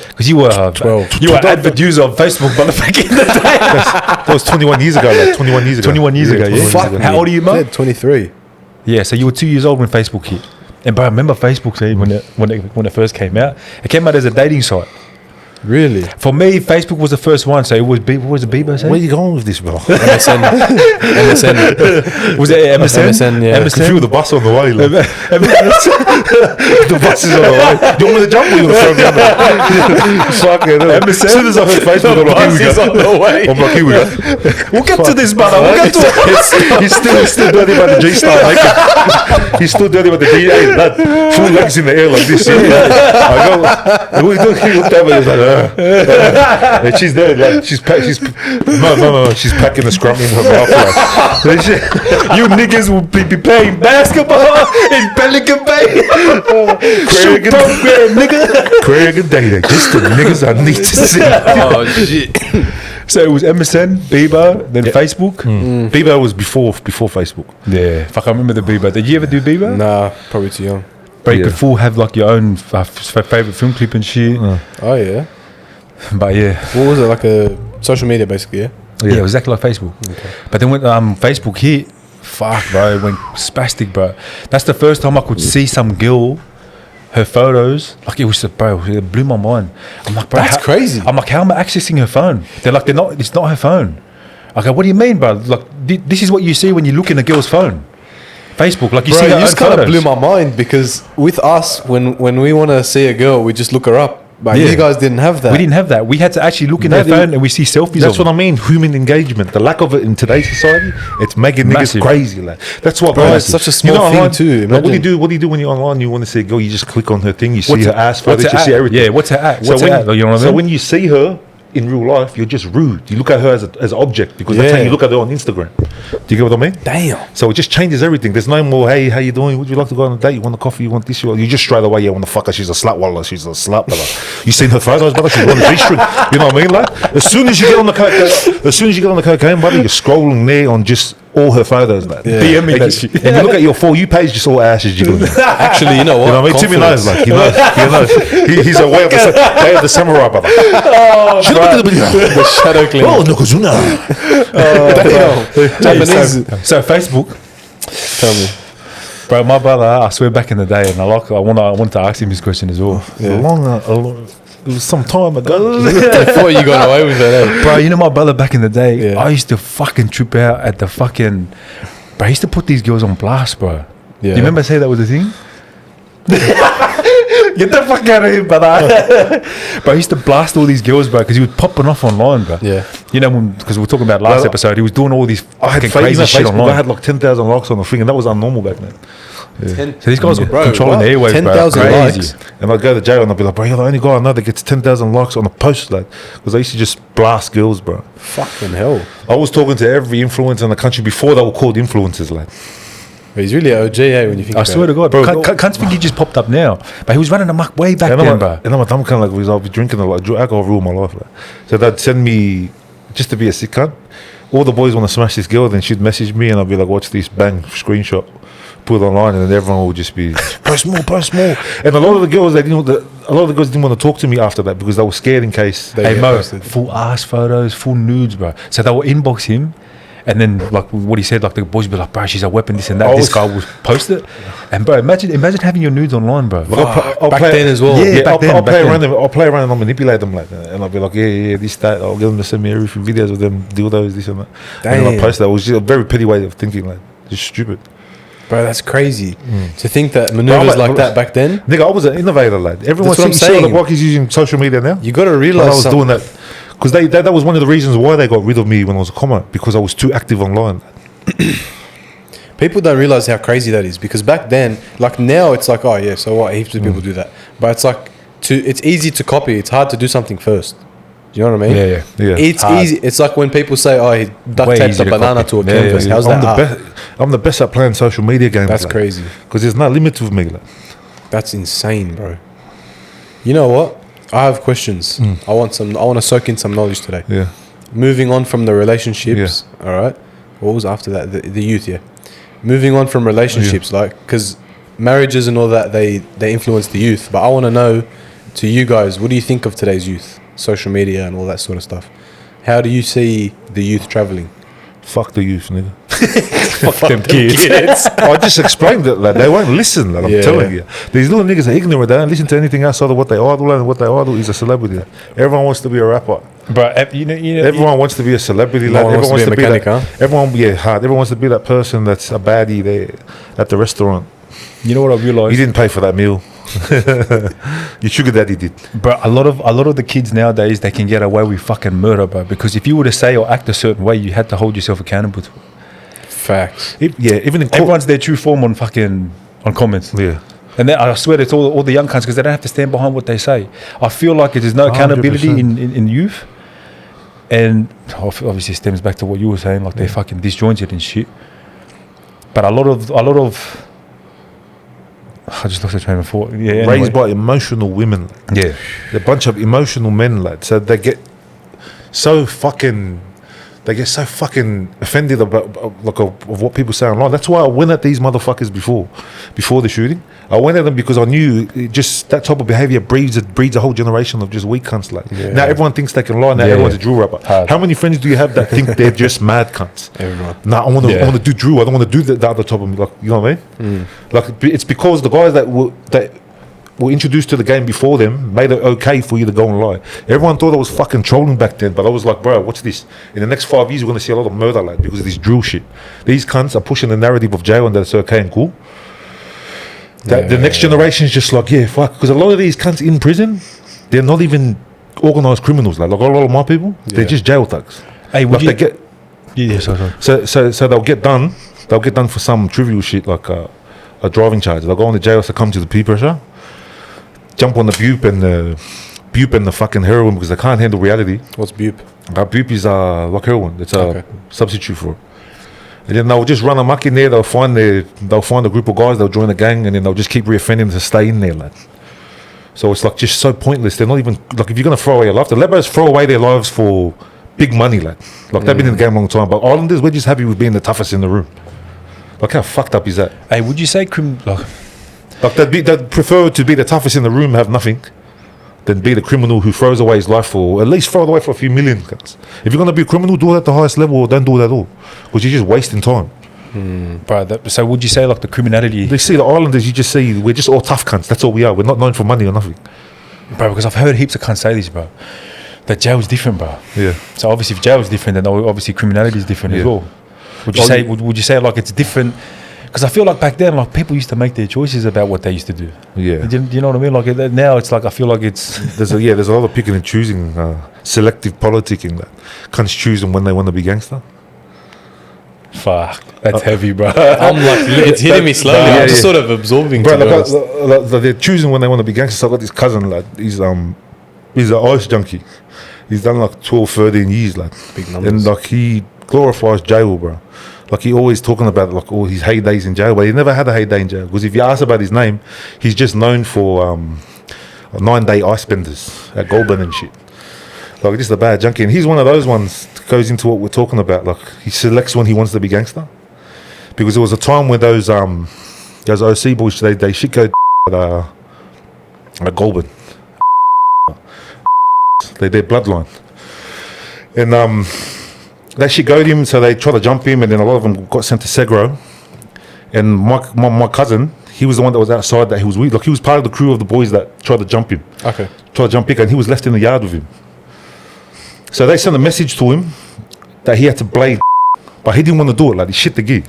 Because you were 12. You were avid user of Facebook, but back in the day. That was 21 years ago. Like 21 years ago. 21 years ago. Yeah. Fuck me. How old are you, man? 23. Yeah, so you were 2 years old when Facebook hit. And but I remember Facebook when it first came out. It came out as a dating site. Really? For me, Facebook was the first one. So it was what was it, Bieber saying? Where are you going with this, bro? MSN. Was it MSN? MSN, yeah. You can feel the bus on the way. Like. The bus is on the way. Do you want me to jump with you? Fuck it. MSN? As soon as I heard Facebook, I'm like, here we go. On the way. I'm like, here we go. We'll get to this, brother. We'll get to it. He's still dirty about the G-Star making. He's still dirty about the G. Hey, lad, full legs in the air like this. Yeah. I go, what are you doing? He looked at me. He's like, and she's there, like she's no, she's packing the scrum in her mouth. Like. You niggas will be playing basketball in Pelican Bay. Craig and Data, just the niggas I need to see. Oh shit. So it was MSN, Bieber, then Facebook. Bieber was before Facebook. Yeah, fuck, I remember the Bieber. Did you ever do Bieber? Nah, probably too young. But you could full have like your own favorite film clip and shit. Oh yeah. But yeah, What was it, like a social media basically? Yeah. yeah, it was exactly like Facebook. Okay. But then when Facebook hit, fuck, bro, it went spastic, bro. That's the first time I could see some girl, her photos, like it was, bro, it blew my mind. I'm like, bro, That's crazy. I'm like, how am I accessing her phone? They're like, it's not her phone. I go, what do you mean, bro? Like, this is what you see when you look in a girl's phone. Facebook, like you see her own just kind of photos. blew my mind because with us, when we want to see a girl, we just look her up. But Yeah. you guys didn't have that. We didn't have that. We had to actually look in their phone and we see selfies. That's of what I mean. Human engagement. The lack of it in today's society, it's making Massive. niggas crazy. Like that's what Bro, guys. it's such a you small know thing how- too, Like, what do you imagine. do? What do you do when you're online? You want to see a girl? You just click on her thing. You see What's her her- ass what's photos. her You see at? everything. Yeah, what's her at? What's her at? You know what I so mean? when you see her in real life, you're just rude. You look at her as an object because that's how Yeah. you look at her on Instagram. Do you get what I mean? Damn. So it just changes everything. There's no more, hey, how you doing? Would you like to go on a date? You want a coffee? You want this? You just straight away, yeah, I want to fuck her. She's a slut, wallah. She's a slut, brother. You seen her photos, brother? She's on the G-string. You know what I mean? Like, as soon as you get on the cocaine, brother, you're scrolling there on just all her photos, like. Yeah. DMing that shit. And you look at your For You page, just all asses jiggling. Actually, you know what? You know what I mean? Timmy knows, like, he knows. He's aware of the samurai, brother. The shadow clean. Oh, Nokozuna. Japanese. So Facebook, Tell me. bro, my brother, I swear back in the day, and I wanted to ask him this question as well. It was some time ago. Before you got away with it, eh? Bro, you know my brother back in the day, Yeah. I used to fucking trip out at the fucking, bro, I used to put these girls on blast, bro. Yeah. You remember say that was the thing? Get the fuck out of here, brother. Bro, I used to blast all these girls, bro, because he was popping off online, bro. Yeah. You know, because we were talking about last Well, episode, he was doing all these I had fucking crazy shit Facebook, online. I had like 10,000 likes on the thing, and that was unnormal back then. So these guys were Bro, controlling what? the airwaves, bro. 10,000 Crazy. likes? And I'd go to jail and I'd be like, bro, you're the only guy I know that gets 10,000 likes on a post, like, because I used to just blast girls, bro. Fucking hell. I was talking to every influencer in the country before they were called influencers, like. But he's really OG, eh, when you think I about swear to it. God, Bro, bro. Can't think he just popped up now, but he was running amok way back And then, I'm, bro. and I'm a dumb cunt, like, because I'll be drinking a lot. Alcohol ruled my life, like. So they'd send me, just to be a sick cunt, all the boys want to smash this girl, then she'd message me and I'd be like, watch this, bang, screenshot, put it online, and then everyone would just be, post more. And a lot of the girls, didn't want to talk to me after that because they were scared in case. They Hey get Mo, posted. full ass photos, full nudes, bro. So they will inbox him, and then like what he said, like the boys would be like, bro, she's a weapon, this and that. Oh, This guy will post it, and bro, imagine having your nudes online, bro. I'll Back then as well. Yeah. back then, I'll back play then. around them. I'll play around and I'll manipulate them like that. And I'll be like, yeah, this, that. I'll get them to send me everything, videos of them, dildos, this and that. And then I'll Damn. post that. It was just a very petty way of thinking, like, just stupid. Bro, that's crazy. To think that maneuvers Bro, like that back then, Nigga, I was an innovator, lad. Everyone That's what I'm sees saying. like what he's using social media now. you got to But I realize was something. doing that because that was one of the reasons why they got rid of me when I was a comma, because I was too active online. People don't realize how crazy that is because back then, like now, it's like, oh yeah, so what? Heaps of people do that, but it's like it's easy to copy. It's hard to do something first. Do you know what I mean? Yeah. It's hard. easy. It's like when people say, "Oh, he duct Way taped easy a to banana copy. to a Yeah, canvas." yeah. How's I'm that the hard? best. I'm the best at playing social media games. That's crazy. Because there's no limit with me. Like. That's insane, bro. You know what? I have questions. I want to soak in some knowledge today. Yeah. Moving on from the relationships. All right. What was after that? The youth. Yeah. Moving on from relationships, like, because marriages and all that, they influence the youth. But I want to know, to you guys, what do you think of today's youth? Social media and all that sort of stuff. How do you see the youth traveling? Fuck the youth, nigga. Fuck them kids. I just explained it. Like, they won't listen. Like, I'm telling you, these little niggas are ignorant. They don't listen to anything outside of what they idol, and what they idol is a celebrity. Everyone wants to be a rapper. But you know, Everyone wants to be a celebrity. Like, everyone wants to be mechanic, that. huh? Everyone, hard. Everyone wants to be that person that's a baddie there at the restaurant. you know what I You realized? didn't pay for that meal. Your sugar daddy did. But a lot of the kids nowadays, they can get away with fucking murder, bro. Because if you were to say or act a certain way, you had to hold yourself accountable to it. Facts. Even in court. Everyone's their true form on comments. Yeah. And then I swear it's all the young cunts because they don't have to stand behind what they say. I feel like there's no accountability 100%. in youth. And obviously it stems back to what you were saying, like they're fucking disjointed and shit. But a lot of I just lost the train of thought. Yeah, anyway. Raised by emotional women. Yeah. They're a bunch of emotional men, lad. So they get so fucking offended about of what people say online. That's why I went at these motherfuckers before the shooting. I went at them because I knew just that type of behaviour breeds a whole generation of just weak cunts. Like now, everyone thinks they can lie. Now everyone's a drill rapper. Hard. How many friends do you have that think they're just mad cunts? Everyone. Nah, I want to do drill. I don't want to do the other type of, like, you know what I mean? Like, it's because the guys that were introduced to the game before them made it okay for you to go and lie. Everyone thought I was fucking trolling back then, but I was like, bro, what's this? In the next 5 years, we're going to see a lot of murder, like, because of this drill shit. These cunts are pushing the narrative of jail and that it's okay and cool. The next generation is just like, fuck, because a lot of these cunts in prison, they're not even organised criminals. Like a lot of my people, they're just jail thugs. Hey, would like you? Sorry. So they'll get done. They'll get done for some trivial shit like a driving charge. They'll go on the jail, succumb to the peer pressure, jump on the bupe and the fucking heroin because they can't handle reality. What's bupe? Bupe is like heroin. It's a substitute for it. And then they'll just run amok in there. They'll find a group of guys. They'll join a gang, and then they'll just keep reoffending to stay in there, lad. So it's like just so pointless. They're not even like, if you're gonna throw away your life, the Lebos throw away their lives for big money, lad. Like they've been in the game a long time. But Islanders, we're just happy with being the toughest in the room. Like how fucked up is that? Hey, would you say Like they'd prefer to be the toughest in the room, have nothing, than be the criminal who throws away his life for, at least throw it away for a few million. If you're going to be a criminal, do it at the highest level, or don't do it at all. Because you're just wasting time. Bro, so would you say like the criminality? They see the Islanders, you just see, we're just all tough cunts. That's all we are. We're not known for money or nothing. Bro, because I've heard heaps of cunts say this, bro. That jail's different, bro. Yeah. So obviously if jail's different, then obviously criminality is different as well. Would you say would you say like it's different? Because I feel like back then, like people used to make their choices about what they used to do. Yeah. Do you know what I mean? Like now, it's like I feel like it's There's a lot of picking and choosing, selective politicking that cunts choosing when they want to be gangster. fuck. That's heavy, bro. I'm like, it's hitting me slowly. Yeah, I'm just yeah. sort of absorbing. Bro, To be honest. like, they're choosing when they want to be gangsters. I've got this cousin, like, he's an ice junkie. He's done like 12, 13 years, like. Big numbers. And like he glorifies jail, bro. Like he always talking about like all his heydays in jail, but he never had a heyday in jail. Because if you ask about his name, he's just known for 9-day ice benders at Goulburn and shit. Like just a bad junkie, and he's one of those ones that goes into what we're talking about. Like he selects when he wants to be gangster, because there was a time where those OC boys they shit go at Goulburn. They're bloodline, and they shit goad him, so they try to jump him, and then a lot of them got sent to Segro. And my cousin, he was the one that was outside that he was with. Like he was part of the crew of the boys that tried to jump him. Okay. Tried to jump Pick, and he was left in the yard with him. So they sent a message to him that he had to blade, but he didn't want to do it. Like he shit the gig.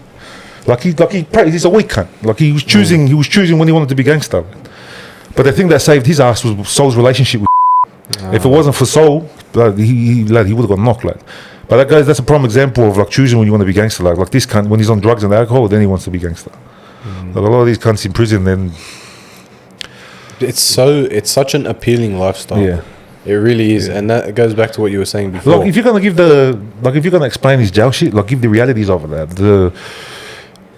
He's a weak cunt. Like he was choosing when he wanted to be gangster. But the thing that saved his ass was Soul's relationship with. If it wasn't for Soul, he would have got knocked. Like. But that's a prime example of like choosing when you want to be gangster. Like this cunt, when he's on drugs and alcohol, then he wants to be gangster. Like a lot of these cunts in prison, then it's such an appealing lifestyle. Yeah. It really is, and that goes back to what you were saying before. Like if you're gonna if you're gonna explain his jail shit, like give the realities of it. Lad.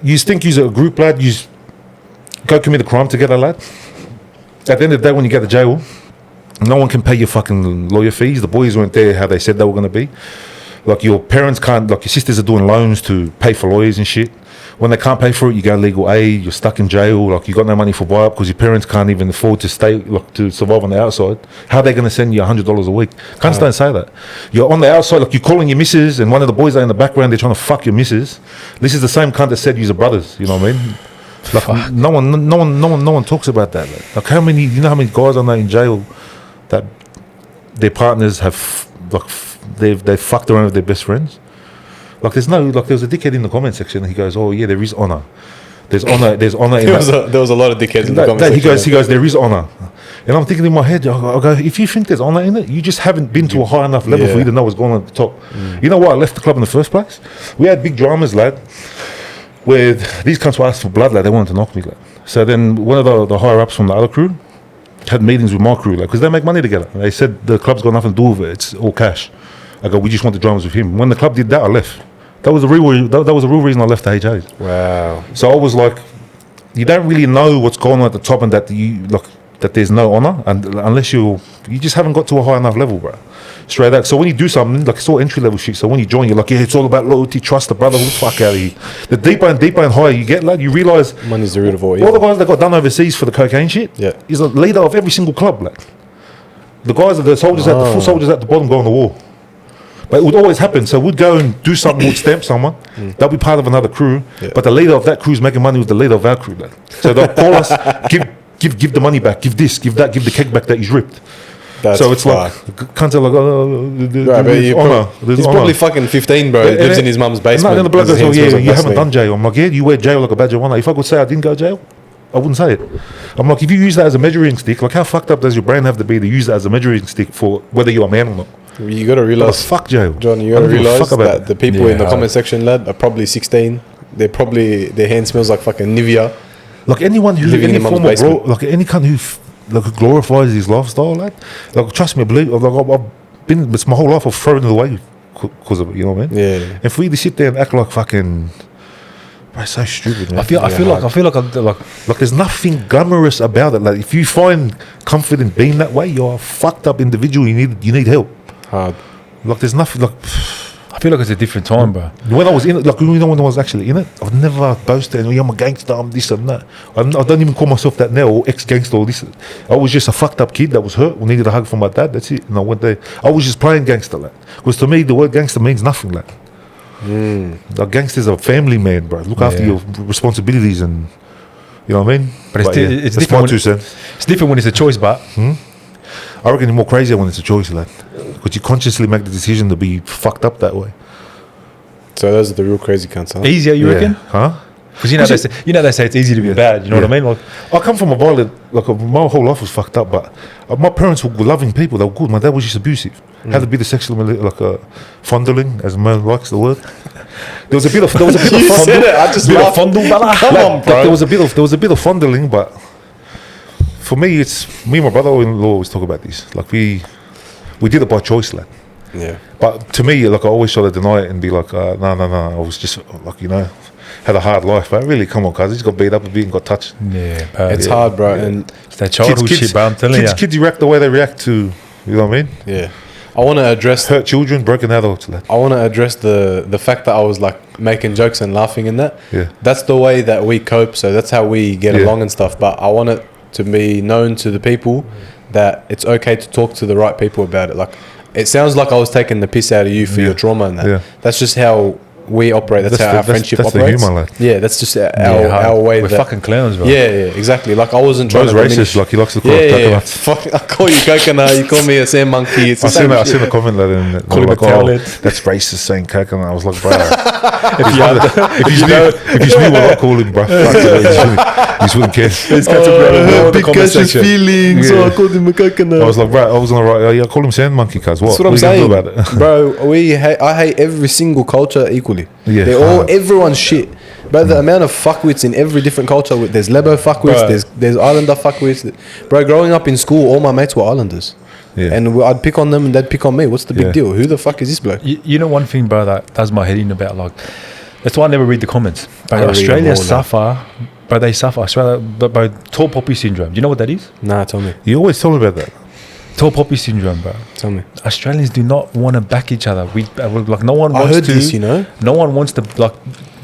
You think you're a group, lad. You go commit a crime together, lad. At the end of the day, when you get to jail, no one can pay your fucking lawyer fees. The boys weren't there how they said they were gonna be. Like your parents can't. Like your sisters are doing loans to pay for lawyers and shit. When they can't pay for it, you go legal aid. You're stuck in jail. Like you got no money for buy-up because your parents can't even afford to stay, like to survive on the outside. How are they going to send you $100 a week? Cunts don't say that. You're on the outside, like you're calling your missus, and one of the boys are in the background. They're trying to fuck your missus. This is the same cunt that said you're brothers. You know what I mean? Like no one talks about that. Like how many? You know how many guys are there in jail that their partners have they've fucked around with their best friends? Like there was a dickhead in the comment section. He goes, "Oh yeah, there is honor. There's honor. There's honor." There was a lot of dickheads in the comment section. He goes, "There is honor," and I'm thinking in my head, I go, if you think there's honor in it, you just haven't been to a high enough level for you to know what's going on at the top. You know why I left the club in the first place? We had big dramas, lad, where these cunts were asked for blood, lad. They wanted to knock me, lad. So then one of the higher ups from the other crew had meetings with my crew, like, because they make money together. They said the club's got nothing to do with it. It's all cash. I go, we just want the dramas with him. When the club did that, I left. That was the real reason I left the HAs. Wow. So I was like, you don't really know what's going on at the top, and that there's no honor, and unless you just haven't got to a high enough level, bro. Straight out. So when you do something, like it's all entry level shit. So when you join, you're like, yeah, it's all about loyalty, trust the brother. Who the fuck out of here? The deeper and higher you get, like you realize money's the root of all the guys that got done overseas for the cocaine shit. Yeah. He's a leader of every single club, like the guys are the soldiers the full soldiers at the bottom go on the wall. But it would always happen. So we'd go and do something, we'd stamp someone, they'll be part of another crew, but the leader of that crew's making money with the leader of our crew. Like. So they'll call us, give the money back, give this, give that, give the cake back that he's ripped. So it's like, cunts are like, there's honor. He's probably fucking 15, bro. He lives in his mum's basement. And then the bloke goes, oh yeah, you haven't done jail. I'm like, yeah, you wear jail like a badge of honor. If I could say I didn't go to jail, I wouldn't say it. I'm like, if you use that as a measuring stick, like how fucked up does your brain have to be to use that as a measuring stick for whether you're a man or not? You got to realize, fuck jail, John. You got to realize that the people in the comment section, lad, are probably 16. Their hand smells like fucking Nivea. Like anyone who living in form of like any cunt who glorifies his lifestyle, lad. Like trust me, I believe. Like I've been, it's my whole life I've thrown it away because of it. You know what I mean? Yeah. And for you to sit there and act like fucking. Bro, it's so stupid, man. I feel like there's nothing glamorous about it. Like if you find comfort in being that way, you're a fucked up individual. You need help. Hard. Like there's nothing like. I feel like it's a different time, bro. When I was in it, like when I was actually in it, I've never boasted. I'm a gangster. I'm this and that. I don't even call myself that now, or ex-gangster or this. I was just a fucked up kid that was hurt, who needed a hug from my dad. That's it. And I went there. I was just playing gangster, like. Because to me, the word gangster means nothing, like. Like gangsters are family man, bro. Look after your responsibilities, and you know what I mean. But it's different. It's different when it's a choice, but. I reckon you're more crazier when it's a choice, lad. Because you consciously make the decision to be fucked up that way. So those are the real crazy cunts, huh? Easier, you reckon? Huh? Because they say it's easy to be bad. You know what I mean? Like, I come from a violent, like my whole life was fucked up, but my parents were loving people. They were good. My dad was just abusive. Had to be the sexual, like fondling, as man likes the word. There was a bit of you said it. I just laughed. Fondle, come on, bro. There was a bit of fondling, but for me, it's me and my brother-in-law always talk about this. Like we did it by choice, lad. Yeah. But to me, like I always try to deny it and be like, no. I was just like, had a hard life. But really, come on, cuz. He just got beat up a bit and got touched. Yeah, it's hard, bro. Yeah. And it's that childhood shit, bro. I'm telling you. Kids react the way they react to, you know what I mean? Yeah. I want to address hurt children, broken adults. Lad. I want to address the fact that I was like making jokes and laughing in that. Yeah. That's the way that we cope. So that's how we get along and stuff. But I want it to be known to the people that it's okay to talk to the right people about it. Like, it sounds like I was taking the piss out of you for your trauma and that. Yeah. That's just how we operate. That's how our friendship operates. Humor, like. Yeah, that's just our way. We're fucking clowns, bro. Yeah, exactly. Like, I wasn't trying to racist. Like, he likes to call us coconuts. Fuck, I call you coconut. You call me a sand monkey. It's I seen a comment that in call him like, a towelette. That's racist saying coconut. I was like, bro, if you knew what I call him, bro, he just wouldn't care. He's got to big Cash's feelings, so I called him a coconut. I was like, bro, I was on the right. I call him sand monkey, cuz. That's what I'm saying, about it? Bro. I hate every single culture equally. Yeah, everyone's shit. But the amount of fuckwits in every different culture, there's Lebo fuckwits, there's Islander fuckwits. Bro, growing up in school, all my mates were Islanders. Yeah. And I'd pick on them and they'd pick on me. What's the big deal? Who the fuck is this bloke? You know one thing, bro, that does my head in about, like, that's why I never read the comments. But Australia suffer, but they suffer. Australia, by tall poppy syndrome. Do you know what that is? Nah, tell me. You always tell me about that. Tall poppy syndrome, bro. Tell me. Australians do not want to back each other. We like no one I wants heard to. this, you know. No one wants to like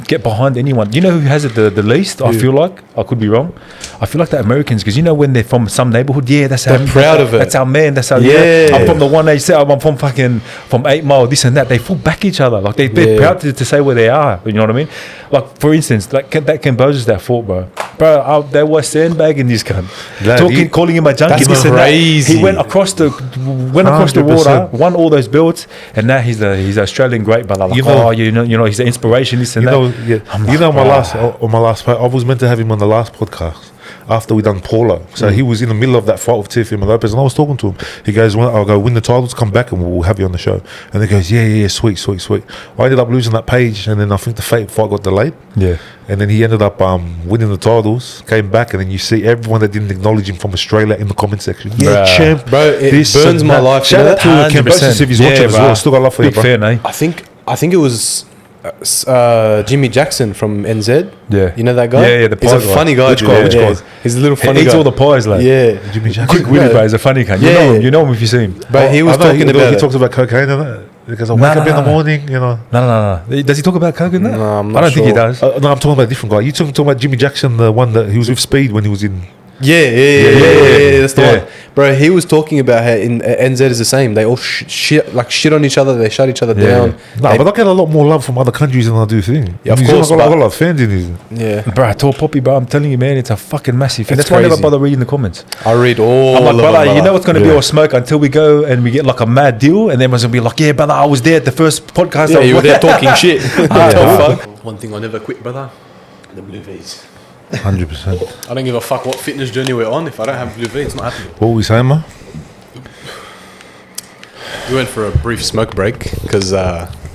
get behind anyone. You know who has it the least? I feel like I could be wrong. I feel like the Americans, because you know when they're from some neighborhood, that's they're proud of it. That's our man. That's our I'm from the 187. I'm from 8 Mile. This and that. They full back each other. Like they're proud to say where they are. You know what I mean? Like for instance, like that Camboja's that fault, bro. They were sandbagging this cunt, calling him a junkie. That's crazy. He went across the water, won all those belts, and now he's the Australian great. But like, you know, he's the inspiration. This and that. On my last part, I was meant to have him on the last podcast after we done Paulo. So he was in the middle of that fight with Teofimo Lopez, and I was talking to him. He goes, I'll go win the titles, come back, and we'll have you on the show. And he goes, yeah, sweet. I ended up losing that page, and then I think the fight got delayed. Yeah. And then he ended up winning the titles, came back, and then you see everyone that didn't acknowledge him from Australia in the comment section. Yeah, champ. Bro, it burns my life. Shout out to Cambosis if he's watching as well. Still got love for you, bro. Fan, eh? I think it was Jimmy Jackson from NZ. Yeah. You know that guy? Yeah, he's a funny guy. Which guy? He's a little funny guy. He eats all the pies, like. Yeah. Jimmy Jackson. Quick Willie, bro, is a funny guy. You know him if you see him. But he was talking about he talks about cocaine and that. Because I wake up in the morning, you know. No. Does he talk about coke in that? No, I'm not I don't think he does. No, I'm talking about a different guy. You talking about Jimmy Jackson, the one that he was with Speed when he was in... Yeah, that's the one. Bro, he was talking about how in NZ is the same. They all shit on each other. They shut each other down. No, but I get a lot more love from other countries than I do things. Yeah, of course. I got a lot of fans in these. Yeah. Bro, Tall Poppy, bro, I'm telling you, man, it's a fucking massive thing. It's That's why I never crazy. bother reading the comments. I read all I'm like, of them, brother, you brother. know what's going to be all smoke until we go and we get like a mad deal, and then everyone's going to be like, yeah, brother, I was there at the first podcast. Yeah, you were there talking shit. Fuck. One thing I never quit, brother, the blue V's. 100%. I don't give a fuck what fitness journey we're on. If I don't have blue V, it's not happening. What were we saying, man? We went for a brief smoke break because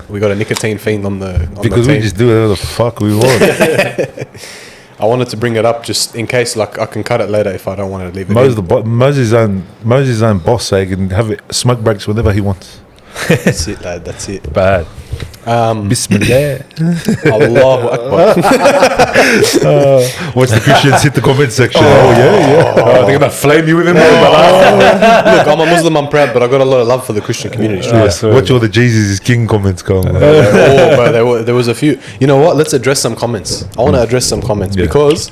we got a nicotine fiend on the Because the we just do whatever the fuck we want. I wanted to bring it up just in case, like, I can cut it later if I don't want to leave it. Moses' own boss, so he can have smoke breaks whenever he wants. That's it, lad. That's it. Bad. Bismillah. Allahu Akbar. Watch the Christians hit the comment section. They're going to flame you even more. Look, I'm a Muslim. I'm proud, but I got a lot of love for the Christian community. Watch all the Jesus is King comments come. Bro, there was a few. You know what? Let's address some comments. I want to address some comments because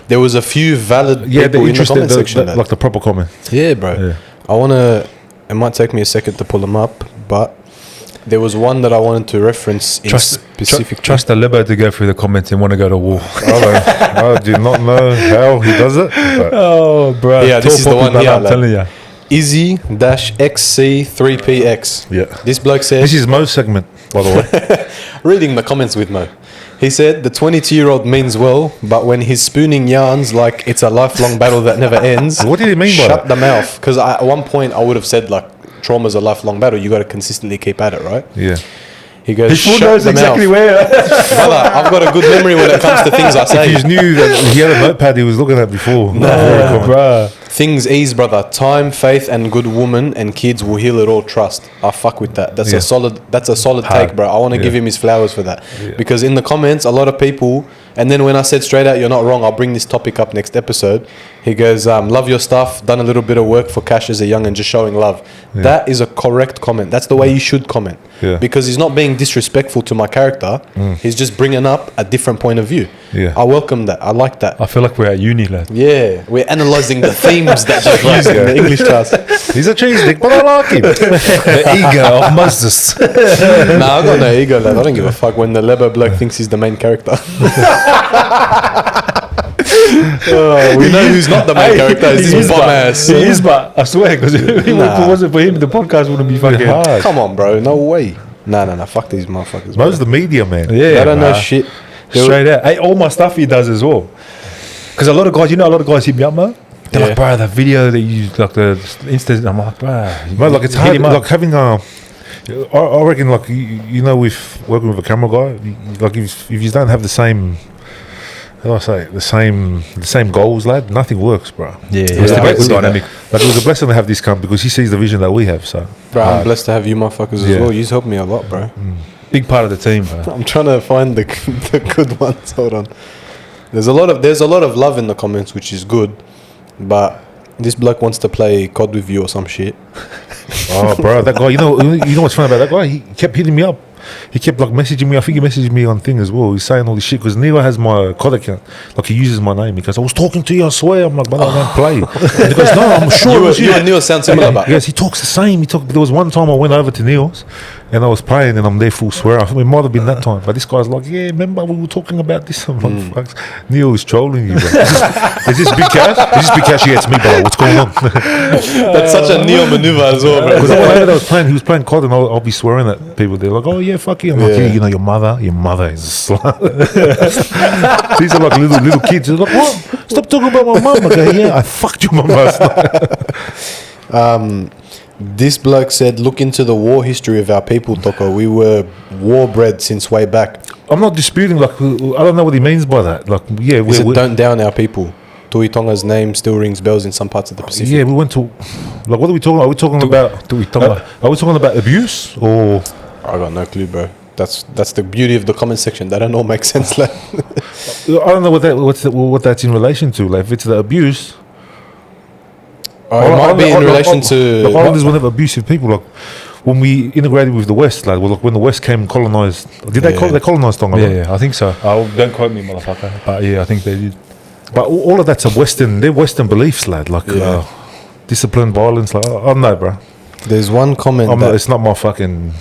there was a few valid people in the comment section. Like the proper comment. Yeah, bro. Yeah. I want to... It might take me a second to pull them up, but there was one that I wanted to reference in specific. Trust the liber to go through the comments and want to go to war. I do not know how he does it. Oh, bro. Yeah, this is the one here. I'm telling you. Izzy-XC3PX. Yeah. This bloke said... This is Mo's segment, by the way. Reading the comments with Mo. He said, the 22-year-old means well, but when he's spooning yarns like it's a lifelong battle that never ends... What did he mean by Shut that? the mouth. Because at one point, I would have said, like, trauma's a lifelong battle. You got to consistently keep at it, right? Yeah. He goes, He shut knows the exactly mouth. where. Brother, I've got a good memory when it comes to things I say. If you knew that he had a notepad he was looking at before. Bro. Things ease, brother. Time, faith, and good woman and kids will heal it all. Trust. I fuck with that. That's a solid take, bro. I want to give him his flowers for that. Yeah. Because in the comments, a lot of people, and then when I said straight out, you're not wrong, I'll bring this topic up next episode. He goes, love your stuff, done a little bit of work for Cash as a young and just showing love. Yeah. That is a correct comment. That's the way you should comment. Yeah. Because he's not being disrespectful to my character. He's just bringing up a different point of view. Yeah. I welcome that. I like that. I feel like we're at uni, lad. Yeah. We're analysing the themes that you've used in the English class. He's a cheese dick, but I like him. The ego of Moses. Nah, I got no ego, lad. I don't give a fuck when the Lebo bloke thinks he's the main character. We know who's not the main character. Is this bum ass? He is, but I swear, because if it wasn't for him, the podcast wouldn't be fucking hard. Come on, bro. No way. Nah. Fuck these motherfuckers. Mo's the media man. Yeah, they don't know shit. Straight out. Hey, all my stuff he does as well. Because a lot of guys, hit me up, man. They're like, bro, the video that you like the Insta. I'm like, bro, like it's hard. Like having I reckon, like you know, with working with a camera guy, like if you don't have the same how do I say it? The same goals, lad. Nothing works, bro. Yeah, It's it's the the best- dynamic. Like, it was a blessing to have this cunt because he sees the vision that we have. So Bro, I'm blessed to have you motherfuckers Yeah. as well. You've helped me a lot, bro. Big part of the team, bro. I'm trying to find the good ones. Hold on. There's a lot of love in the comments, which is good, but this bloke wants to play COD with you or some shit. oh, bro, that guy. You know what's funny about that guy? He kept hitting me up. He kept like messaging me. I think he messaged me on thing as well. He's saying all this shit because Neo has my COD account. Like he uses my name. He goes, I was talking to you, I swear. I'm like, but I don't play. And he goes, no, I'm sure it was You and Neil sound similar, but Yes, he talks the same. There was one time I went over to Neil's and I was playing and I'm there full swear. I think it might have been that time. But this guy's like, yeah, remember we were talking about this? I'm like, fuck, Neil is trolling you, bro. Is this big cash? Is this big cash? Yeah, it's me, bro. What's going on? that's such a Neo maneuver as well, bro. Because I was playing, he was playing COD and I'll be swearing at people. They're like, oh yeah, fuck you. I'm like, Yeah. yeah, you know, your mother is a slut. These are like little kids. They're like, what? Stop talking about my mum. I go, yeah, I fucked your mum last night. This bloke said, look into the war history of our people, Toko. We were war bred since way back. I'm not disputing, like, I don't know what he means by that. Like, yeah, He said, don't down our people. Tui Tonga's name still rings bells in some parts of the Pacific. yeah, we went to, like, what are we talking about? Are we talking about, are we talking about abuse or? I got no clue, bro. That's the beauty of the comment section. That don't all make sense. Like. I don't know what that's in relation to. Like, if it's the abuse, It might be in relation to. Like, Islanders were never abusive people. Like, when we integrated with the West, like, well, like when the West came and colonized, did they they colonized Tonga? right? Yeah, I think so. Don't quote me, motherfucker. But yeah, I think they did. But all of that's they're Western beliefs, lad. Like, Yeah. discipline, violence. Like, I don't know, bro. There's one comment It's not my fucking.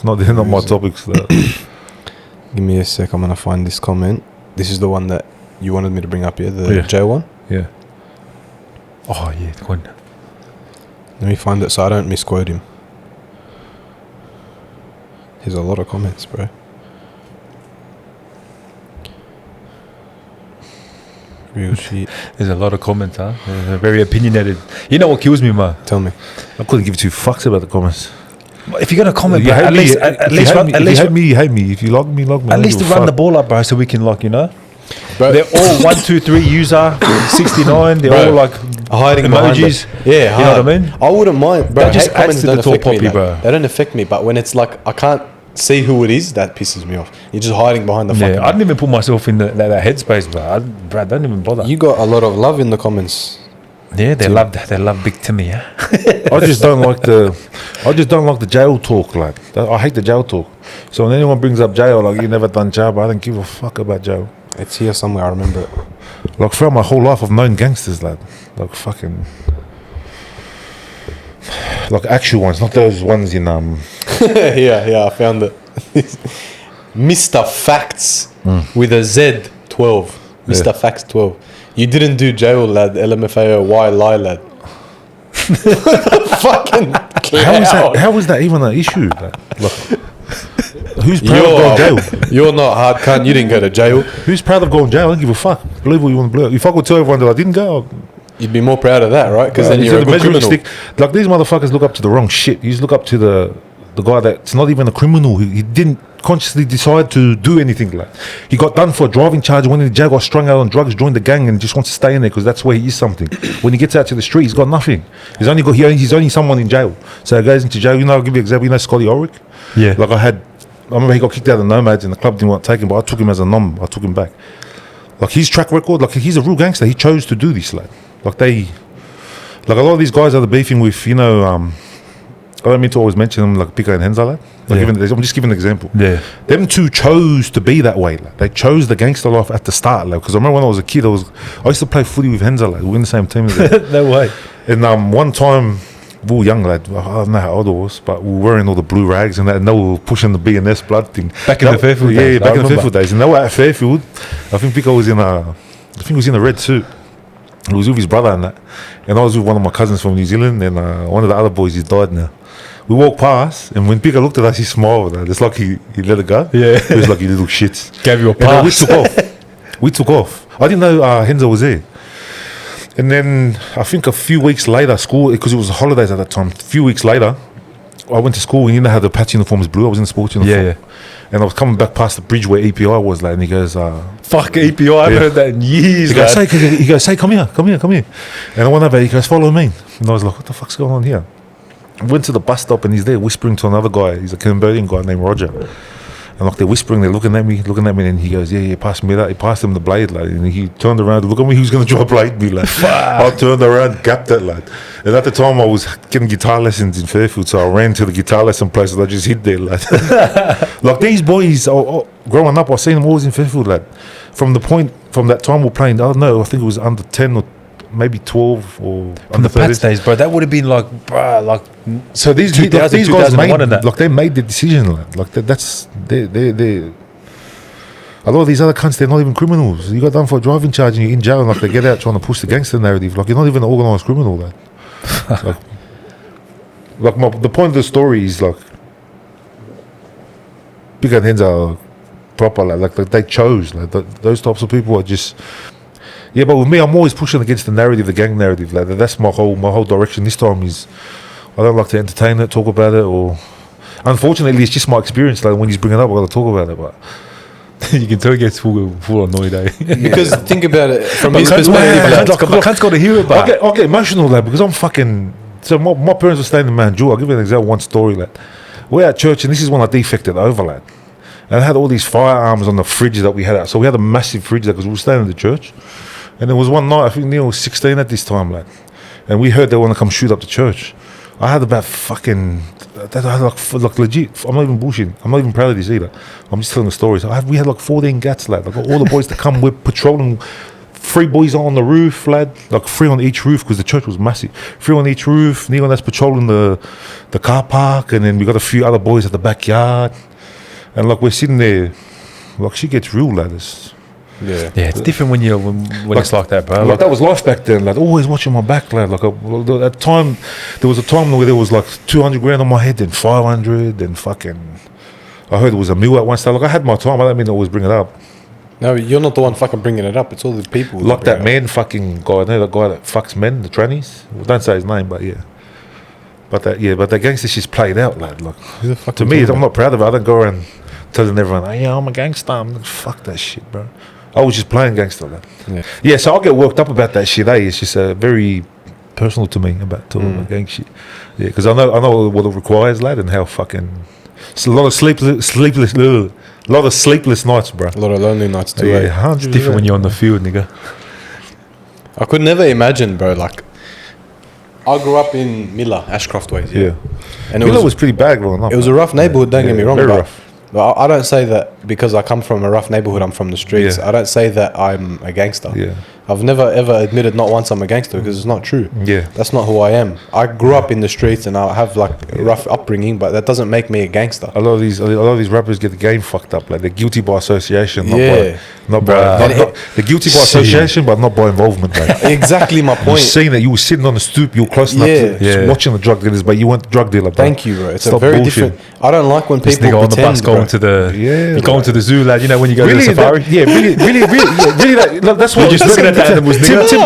They're not my topics. Give me a sec. I'm gonna find this comment. This is the one that you wanted me to bring up, yeah? The Yeah. J one. Yeah. Oh yeah, go on. Let me find it so I don't misquote him. There's a lot of comments, bro. Real shit. There's a lot of comments, huh? They're very opinionated. You know what kills me, man? Tell me. I couldn't give two fucks about the comments. If you're gonna comment, You bro, hate at me, least, if at you least, hate run, me, at if least, you hate me, you hate me. If you log me, log me. I at don't least give to a run the fuck. ball up, bro, so we can like, you know. Bro, They're all 1, 2, 3 user 69. They're Bro, all like hiding behind emojis. it. Yeah, you know what I mean. I wouldn't mind, bro. That just hate adds comments to the don't tall affect me, poppy, like, bro. They don't affect me, but when it's like I can't see who it is, that pisses me off. You're just hiding behind the fucking. Yeah, I didn't even put myself in that headspace, bro. Bro, don't even bother. You got a lot of love in the comments. Yeah, they love Big Timmy, yeah. I just don't like the jail talk. Like, I hate the jail talk. So when anyone brings up jail, like, you never done jail, but I don't give a fuck about jail. It's here somewhere. I remember it. Like, throughout my whole life, I've known gangsters, lad. Like, fucking, like actual ones, not those ones in yeah, I found it. Mr. Facts with a Z 12. Mr. Yeah. Facts 12. You didn't do jail, lad. LMFAO, why lie, lad? Fucking How is that even an issue? Like, who's proud of going jail? You're not hard cunt. You didn't go to jail. Who's proud of going jail? I don't give a fuck. Believe what you want to believe. If I could tell everyone that I didn't go, You'd be more proud of that, right? Because then you're a good criminal. Like, these motherfuckers look up to the wrong shit. You just look up to the guy that's not even a criminal. He didn't consciously decide to do anything. Like, he got done for a driving charge, went in the jail, got strung out on drugs, joined the gang, and just wants to stay in there because that's where he is something. When he gets out to the street, he's got nothing. He's only someone in jail. So he goes into jail. You know, I'll give you an example. You know Scotty Ulrich? Yeah. Like, I remember he got kicked out of the Mermaids and the club didn't want to take him, but I took him as a nom. I took him back. Like, his track record, like, he's a real gangster. He chose to do this, like a lot of these guys are the beefing with, you know, I don't mean to always mention them, like Pico and Henza, like. I'm just giving an example. Yeah. Them two chose to be that way. Like. They chose the gangster life at the start. Because I remember when I was a kid, I used to play footy with Henza. Like, we were in the same team as them. No way. And one time, we were young, lad. I don't know how old I was, but we were wearing all the blue rags and that, and they were pushing the BNS blood thing. Back in the Fairfield days. Yeah, back in the Fairfield days. And they were at Fairfield. I think Pico was in a red suit. He was with his brother and that. And I was with one of my cousins from New Zealand, and one of the other boys, he's died now. We walked past, and when Pico looked at us, he smiled. It's like he let it go. Yeah. He was like, you little shits. Gave you a And then pass. we took off. I didn't know Henza was there. And then I think a few weeks later, school, because it was holidays at that time, a few weeks later, I went to school, and you know how the patch uniform is blue. I was in the sports uniform. Yeah. And I was coming back past the bridge where EPI was, like, and he goes, Fuck EPI, I haven't heard that in years. he goes, say, come here. And I went over, he goes, follow me. And I was like, what the fuck's going on here? I went to the bus stop, and he's there whispering to another guy. He's a Cambodian guy named Roger. And like they're whispering, they're looking at me, and he goes, yeah, pass me that. He passed him the blade, like, and he turned around to look at me, he was going to drop blade me, like. I turned around, gapped it, like. And at the time, I was getting guitar lessons in Fairfield, so I ran to the guitar lesson place, and I just hid there, like. Like, these boys, growing up, I seen them always in Fairfield, like. From that time we're playing, I don't know, I think it was under 10 or maybe 12 or From the Pats days, bro, that would have been like, bruh, like. So these guys made the decision, like that's they. A lot of these other cunts, they're not even criminals. You got done for a driving charge and you're in jail, and like they get out trying to push the gangster narrative. Like, you're not even an organised criminal, like. The point of the story is like, big hands are proper, like they chose, like those types of people are just. Yeah, but with me, I'm always pushing against the narrative, the gang narrative. Like, that's my whole direction. This time is, I don't like to entertain it, talk about it, or unfortunately, it's just my experience. Like, when he's bringing it up, I got to talk about it. But you can tell he gets full annoyed, eh? Because think about it from his perspective. perspective. I can't got to hear it, but I get emotional, like, because I'm fucking. So my parents were staying in Manjul. I'll give you an example. One story, like, we're at church, and this is when I defected over, like, and I had all these firearms on the fridge that we had out. So we had a massive fridge there because we were staying in the church. And there was one night, I think Neil was 16 at this time, like, and we heard they want to come shoot up the church. I had about fucking, I had like legit, I'm not even bullshitting, I'm not even proud of this either. I'm just telling the stories. We had like 14 gats, like all the boys to come, we're patrolling, 3 boys on the roof, lad, like 3 on each roof, because the church was massive. 3 on each roof, Neil and us patrolling the car park, and then we got a few other boys at the backyard. And like, we're sitting there, like, she gets real, lad. Yeah, it's different when it's like that, bro. Like, that was life back then. Like, always watching my back, lad. Like, at time, there was a time where there was like 200 grand on my head, then 500, then fucking. I heard it was a meal at one stage. Like, I had my time. I don't mean to always bring it up. No, you're not the one fucking bringing it up. It's all the people. Like that man fucking guy. You know, the guy that fucks men, the trannies. Well, don't say his name, but yeah. But that gangster shit's played out, lad. Like, to me, I'm not proud of it. I don't go around telling everyone, "Hey, I'm a gangster." Fuck that shit, bro. I was just playing gangster, lad. Yeah, so I get worked up about that shit, eh? It's just very personal to me about talking about gang shit. Yeah, because I know what it requires, lad, and how fucking. It's a lot of sleepless nights, bro. A lot of lonely nights too. Yeah, Eh? It's different when you're on the field, nigga. I could never imagine, bro. Like, I grew up in Miller, Ashcroft ways. Yeah. And Miller was pretty bad growing up. It was a rough neighborhood. Don't get me wrong, very but rough. But I don't say that because I come from a rough neighborhood. I'm from the streets. Yeah. I don't say that I'm a gangster. Yeah. I've never ever admitted not once I'm a gangster because it's not true. Yeah. That's not who I am. I grew up in the streets and I have like a rough upbringing, but that doesn't make me a gangster. A lot of these rappers get the game fucked up. Like, they're guilty by association, Yeah. not they're guilty by association, but not by involvement. Like. Exactly my You're point. saying that you were sitting on the stoop, you were close enough to watching the drug dealers, but you weren't the drug dealer. Bro. Thank you, bro. It's Stop a very bullshit. different. I don't like when This people nigga on the bus pretend, going to the Yeah, you going to the zoo, lad. You know when you go to the safari. That's what. You're just looking at the animals, nigga. Tim,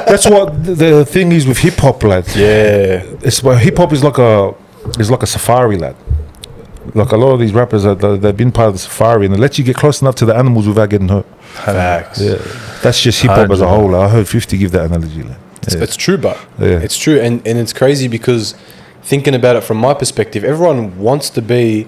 that's what the thing is with hip hop, lad. Yeah. It's hip hop is like a safari, lad. Like, a lot of these rappers, they've been part of the safari, and it lets you get close enough to the animals without getting hurt. Facts. Yeah, that's just hip hop as a whole. I heard 50 give that analogy, lad. Yeah. It's true, but Yeah. it's true, and it's crazy because thinking about it from my perspective, everyone wants to be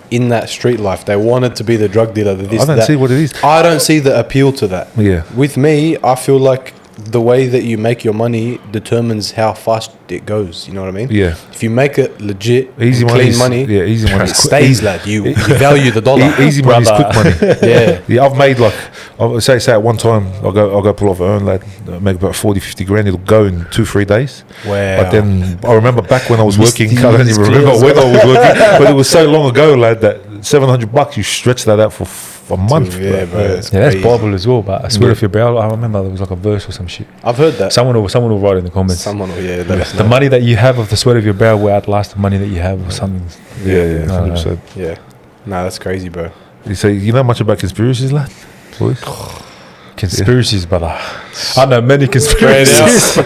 in that street life. They wanted to be the drug dealer. I don't see what it is. I don't see the appeal to that. Yeah. With me, I feel like the way that you make your money determines how fast it goes. You know what I mean? Yeah. If you make it legit, Easy and money clean is- money, yeah, easy money it is quick- stays, easy- lad. You value the dollar. Easy money is quick money. Yeah. Yeah, I've made like, I'll say at one time, I'll go pull off an earn, lad, make about 40, 50 grand. It'll go in 2-3 days. Wow. But then I remember back when I was working, Misty I don't even remember clears. when I was working, but it was so long ago, lad, that $700, you stretch that out for a month. Yeah, bro. It's Yeah, that's crazy. Bible as well. But I swear, if you're brow, I remember there was like a verse or some shit. I've heard that. Someone will write in the comments. Someone will, yeah. let us The know. money that you have of the sweat of your brow will outlast the money that you have or something. Yeah, No, 100%. Yeah. Nah, that's crazy, bro. You say, you know much about conspiracies, lad? Boys? Conspiracies, brother. I know many conspiracies.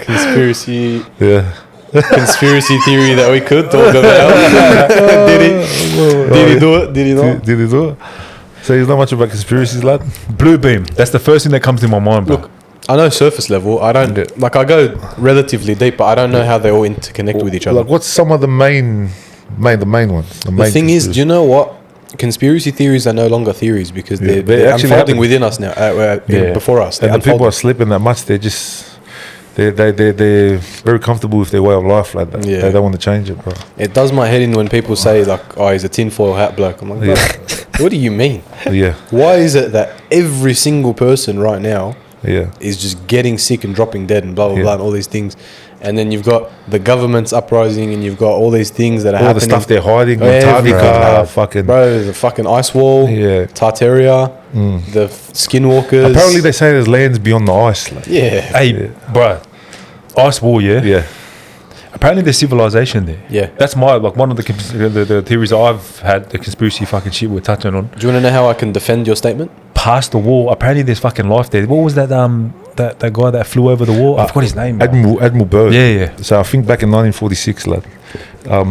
Conspiracy. Yeah. conspiracy theory that we could talk about. Did he do it? Did he not? Did he do it? So he's not much about conspiracies, lad. Blue beam. That's the first thing that comes to my mind, bro. Look, I know surface level. I don't like. I go relatively deep, but I don't know how they all interconnect with each other. Like, what's some of the main ones? The thing is, do you know what? Conspiracy theories are no longer theories because they're actually unfolding happen. within us now, before us. And They're the people are unfolding. sleeping that much. They're very comfortable with their way of life like that. Yeah. They don't want to change it, bro. It does my head in when people say like, "Oh, he's a tinfoil hat bloke." I'm like, bro, what do you mean? Yeah, Why is it that every single person right now yeah. is just getting sick and dropping dead and blah blah Yeah. blah and all these things, and then you've got the government's uprising and you've got all these things that are All the happening. stuff they're hiding, Everything, Antarctica, fucking. bro, the fucking ice wall, Yeah. Tartaria, the skinwalkers. Apparently, they say there's lands beyond the ice. Like. yeah, Hey, bro. Ice wall, yeah? Yeah. Apparently there's civilization there. Yeah. That's my, like, one of the theories I've had, the conspiracy fucking shit we're touching on. Do you want to know how I can defend your statement? Past the wall, apparently there's fucking life there. What was that, that guy that flew over the wall? I forgot his name. bro. Admiral Byrd. Yeah, yeah. So I think back in 1946, like,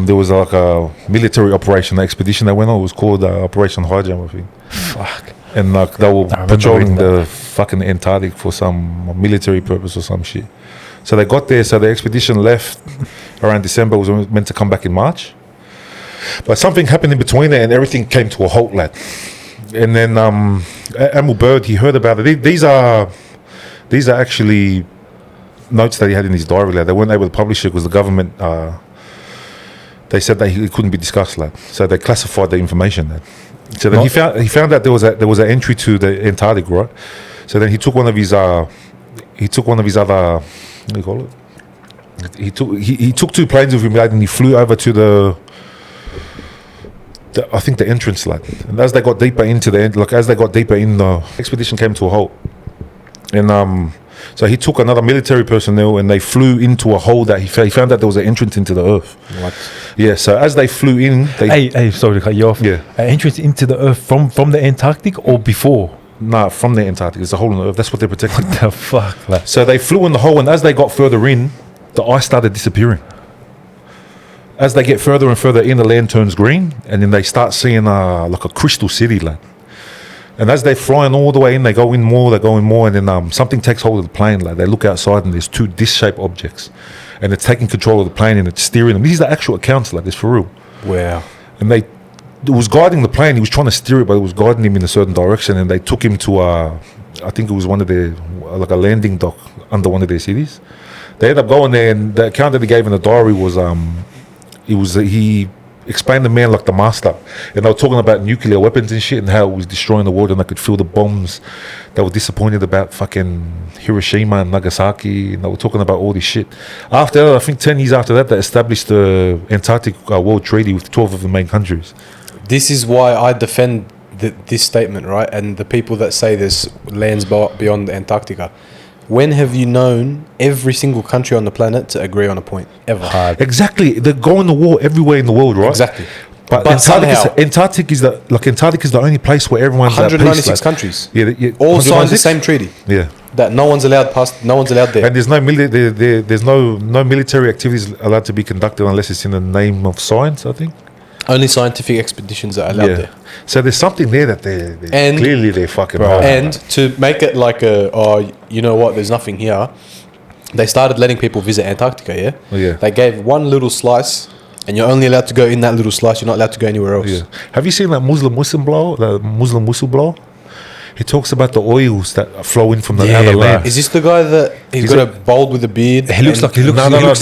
there was like a military operation, an expedition that went on. It was called Operation High Jump, I think. Fuck. And like they were I remember patrolling reading the fucking Antarctic for some military purpose or some shit. So they got there. So the expedition left around December. Was meant to come back in March, but something happened in between there, and everything came to a halt, lad. And then Admiral Byrd, he heard about it. These are actually notes that he had in his diary, lad. They weren't able to publish it because the government. They said that it couldn't be discussed, lad. So they classified the information, lad. So then he found that there was an entry to the Antarctic, right? So then he took one of his other, what do you call it? He took two planes with him, lad, and he flew over to the I think the entrance, lad. And as they got deeper into the expedition came to a halt, and so he took another military personnel and they flew into a hole that he found that there was an entrance into the earth. What? Yeah. So as they flew in, Hey, sorry to cut you off. Yeah. An entrance into the earth from the Antarctic or before? Nah, from the Antarctic. There's a hole in the earth. That's what they're protecting. The fuck, like. So they flew in the hole, and as they got further in, the ice started disappearing. As they get further and further in, the land turns green, and then they start seeing like a crystal city, lad. And as they're flying all the way in, they go in more, and then something takes hold of the plane, lad. They look outside, and there's two disc-shaped objects, and it's taking control of the plane, and it's steering them. These are actual accounts, lad. This for real. Wow. And it was guiding the plane. He was trying to steer it, but it was guiding him in a certain direction. And they took him to I think it was one of their, like a landing dock under one of their cities. They ended up going there, and the account that he gave in the diary was, he explained the man like the master. And they were talking about nuclear weapons and shit and how it was destroying the world, and they could feel the bombs. They were disappointed about fucking Hiroshima and Nagasaki, and they were talking about all this shit. After that, I think 10 years after that, they established the Antarctic World Treaty with 12 of the main countries. This is why I defend this statement, right? And the people that say there's lands beyond Antarctica. When have you known every single country on the planet to agree on a point ever? Exactly. They're going to war everywhere in the world, right? Exactly. But Antarctic is the only place where everyone's at peace, 196 like. countries. Yeah, All signed 196? the same treaty. Yeah. That no one's allowed there. And there's there's no military activities allowed to be conducted unless it's in the name of science, I think. Only scientific expeditions are allowed there. So there's something there that And- clearly they're fucking hard. And to make it like you know what, there's nothing here, they started letting people visit Antarctica, yeah? Yeah. They gave one little slice, and you're only allowed to go in that little slice, you're not allowed to go anywhere else. Yeah. Have you seen that Muslim whistleblower? He talks about the oils that flow in from the outer bro. land. Is this the guy that he's got a bald with a beard? He looks like he looks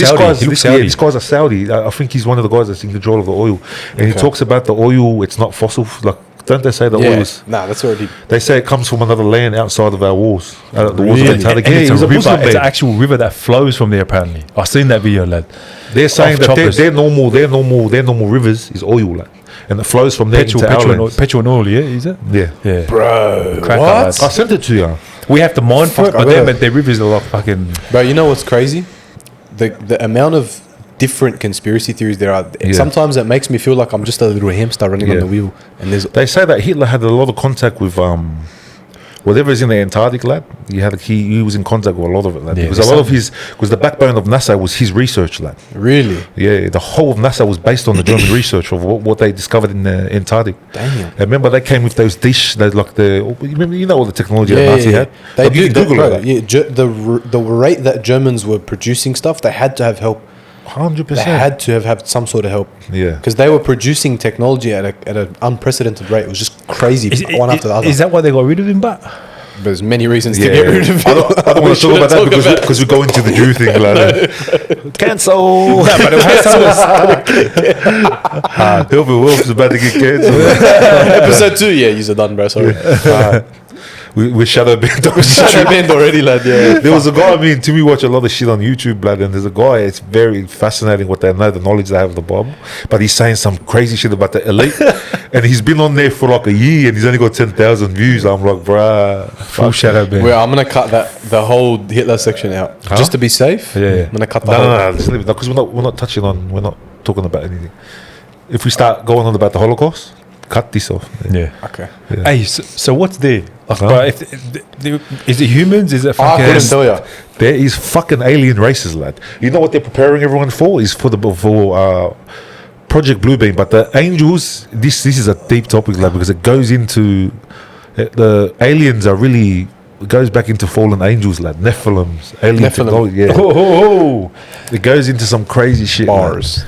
Saudi. This guy's a Saudi. I think he's one of the guys that's in control of the oil. And he talks about the oil, it's not fossil. Like, don't they say the oil is... Nah, that's already... They say it comes from another land outside of our walls. The walls of And Antarctica. it's He's a river. Muslim It's man. an actual river that flows from there. Apparently, I've seen that video, lad. They're saying Off that choppers. their normal rivers is oil, like, and it flows from there into our lands. Petrol and oil. Yeah, is it? Yeah. Yeah, Bro, Crack what? lads. I sent it to you. We have to mine for it, Fuck, but I then bet. their rivers are like fucking. Bro, you know what's crazy? The amount of different conspiracy theories there are. Yeah. Sometimes it makes me feel like I'm just a little hamster running on Yeah. the wheel. And there's... They say that Hitler had a lot of contact with whatever is in the Antarctica, lad, he was in contact with a lot of it, lad. Yeah, Because a lot of because the backbone of NASA was his research, lad. Really? Yeah, the whole of NASA was based on the German research of what they discovered in the Antarctica. Damn. And remember, they came with those like you know all the technology that Yeah, Nazi yeah. had. They Like, you do, can Google bro. it. Yeah, the rate that Germans were producing stuff, they had to have help. 100%. They had to have had some sort of help. Yeah. Because they were producing technology at an unprecedented rate. It was just crazy, one after the other. Is that why they got rid of him? But There's many reasons to Yeah. get rid of I it. don't want to talk about that because we go into the Jew thing, lad. Cancel. no, but it has Hilbert Wolf's about to get cancelled. Episode 2, yeah, you're done, bro. Sorry. We're shadow banned. Shadow banned already, lad. Yeah. There was a guy, me and Timmy watch a lot of shit on YouTube, lad, and there's a guy, it's very fascinating what they know, the knowledge they have of the Bible, but he's saying some crazy shit about the elite, and he's been on there for like a year, and he's only got 10,000 views. I'm like, bruh, full shadow ban. Well, I'm going to cut the whole Hitler section out. Huh? Just to be safe. Yeah, yeah. I'm going to cut the whole... No, just leave it, because we're not touching on, we're not talking about anything. If we start going on about the Holocaust, cut this off. Yeah. Okay. Yeah. Hey, so what's there? Like, Huh? bro, is it humans? Is it I fucking? couldn't tell you. There is fucking alien races, lad. You know what they're preparing everyone for? Is for Project Bluebeam. But the angels, this is a deep topic, lad, because it goes into the aliens are really. It goes back into fallen angels, lad. Nephilims, alien Nephilim. technology. Yeah, Oh, it goes into some crazy shit. Bars. Lad.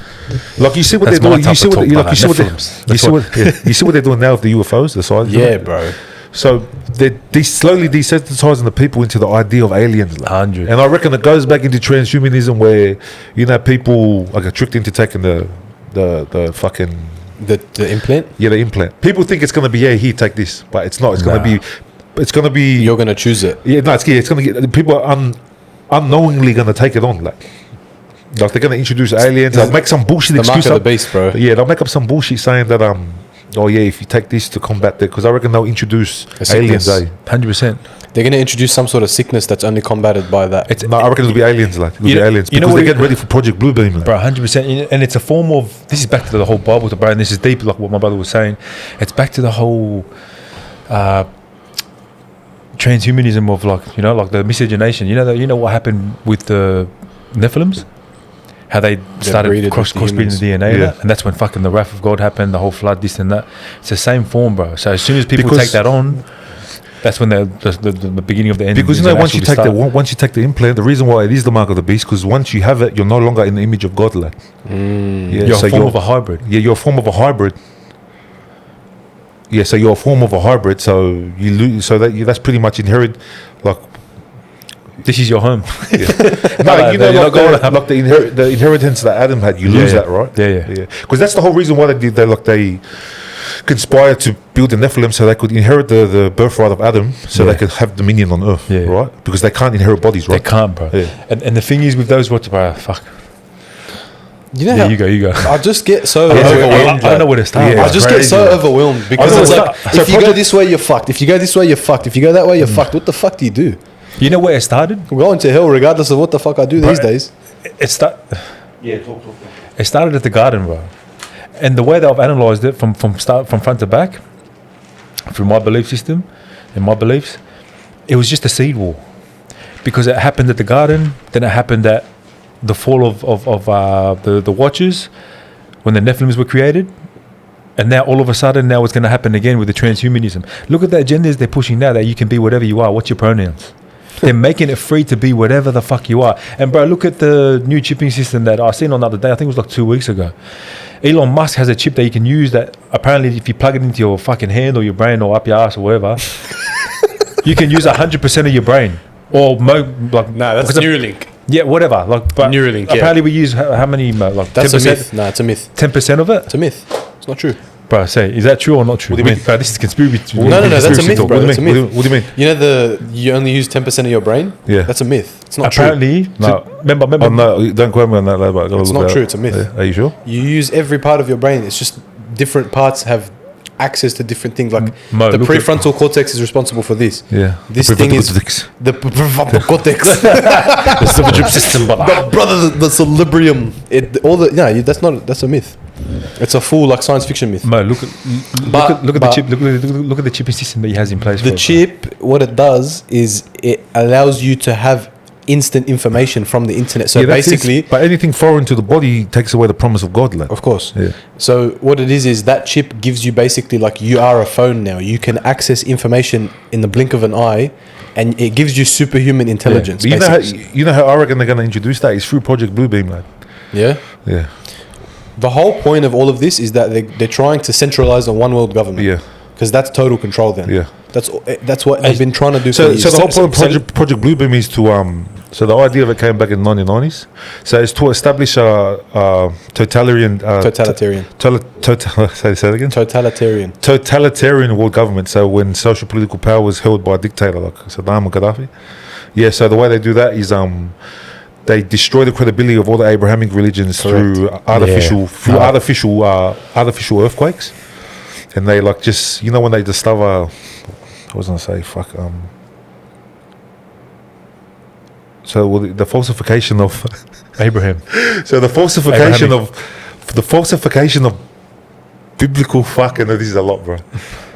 Like you see what That's they're doing. my You see type what of they, talk, like, you see what they, Nephilims. you see what you see what they're doing now with the UFOs, the size. Yeah, bro. So they're slowly desensitizing the people into the idea of aliens. Like. 100. And I reckon it goes back into transhumanism where, you know, people like are tricked into taking the fucking... The implant? Yeah, the implant. People think it's going to be, yeah, here, take this. But it's not. It's going to be... It's going to be... You're going to choose it. Yeah, no, it's going to get... People are unknowingly going to take it on, like they're going to introduce aliens. They'll make some bullshit The excuse mark of up. the beast, bro. Yeah, they'll make up some bullshit saying that oh yeah, if you take this to combat that, because I reckon they'll introduce aliens. 100%. They're going to introduce some sort of sickness that's only combated by that. No, I reckon it'll be aliens, like it'll You be know- aliens you know because what they're it- getting ready for Project Bluebeam. Like. Bro, 100%. And it's a form of, this is back to the whole Bible, bro, and this is deep, like what my brother was saying. It's back to the whole transhumanism of, like, you know, like the miscegenation. You know what happened with the Nephilims? How they started breeded with the crossbreeding the humans. DNA, Yeah. and that's when fucking the wrath of God happened, the whole flood, this and that. It's the same form, bro. So as soon as people Because- take that on, that's when the beginning of the end. Because is you know, an once you actual take start. once you take the implant, the reason why it is the mark of the beast, because once you have it, you're no longer in the image of God. Like, yeah, You're a form of a hybrid. Yeah, you're a form of a hybrid. Yeah, so you're a form of a hybrid. So you lose. So that's pretty much inherent. Like, This is your home. no, you know, you're not going like the inheritance that Adam had. You lose yeah. that, right? Yeah. Because that's the whole reason why they conspired to build the Nephilim so they could inherit the birthright of Adam, so they could have dominion on Earth, Yeah. right? Because they can't inherit bodies, They right? can't, bro. Yeah. And the thing is with those watches, bro, fuck. You know Yeah, how you go. I just get so I overwhelmed. don't know where to start. Yeah, I It's just get crazy, so bro. overwhelmed because I know it's it's like, not- so if you go project- this way, you're fucked. If you go this way, you're fucked. If you go that way, you're fucked. What the fuck do you do? You know where it started? I'm going to hell regardless of what the fuck I do these days. It Yeah, talk. It started at the garden, bro. And the way that I've analysed it from front to back, through my belief system and my beliefs, it was just a seed war. Because it happened at the garden, then it happened at the fall of the Watchers, when the Nephilims were created, and now all of a sudden, now it's going to happen again with the transhumanism. Look at the agendas they're pushing now, that you can be whatever you are. What's your pronouns? They're making it free to be whatever the fuck you are. And bro, look at the new chipping system that I seen on the other day. I think it was like 2 weeks ago. Elon Musk has a chip that you can use that apparently if you plug it into your fucking hand or your brain or up your ass or whatever, you can use 100% of your brain. Or like No, that's because Neuralink. yeah, whatever. Like, but Neuralink, yeah. apparently we use how many? Like That's 10%, a myth. No, it's a myth. 10% of it. It's a myth. It's not true. Bro, say, is that true or not true? What do you mean? Bro, this is conspiracy. No, that's a conspiracy myth, talk. bro. What do That's you a mean? myth. What do you mean? You know you only use 10% of your brain? Yeah. That's a myth. It's not Apparently, No. remember. Oh no, don't quote me on that. But I gotta It's look not it true, up. it's a myth. Yeah. Are you sure? true. You use every part of your brain. It's just different parts have access to different things. Like Mo, the look at- prefrontal cortex is responsible for this. Yeah. This The thing is prefrontal the prefrontal cortex. The silver drip system, but the cerebrium. That's a myth. It's a full like science fiction myth. Mo, look at the chip. Look at the chipping system that he has in place. The for it, chip, what it does is it allows you to have instant information from the internet. So that's basically, it. But anything foreign to the body takes away the promise of God, lad. of course. Yeah. So what it is that chip gives you basically like you are a phone now. You can access information in the blink of an eye, and it gives you superhuman intelligence. But basically. you know how I reckon they're going to introduce that is through Project Bluebeam, lad. Yeah. Yeah. The whole point of all of this is that they're trying to centralize a one world government. Yeah. Because that's total control then. Yeah. That's what they've been trying to do. So for years. the whole point of Project Bluebeam is to so the idea of it came back in the 1990s. So it's to establish a totalitarian. Say that again. Totalitarian. Totalitarian world government. So when social political power was held by a dictator like Saddam or Gaddafi. Yeah. So the way they do that is they destroy the credibility of all the Abrahamic religions through artificial earthquakes, and they like just when they discover. I was gonna say So the falsification of Abraham. So the falsification of biblical fucking. This is a lot, bro.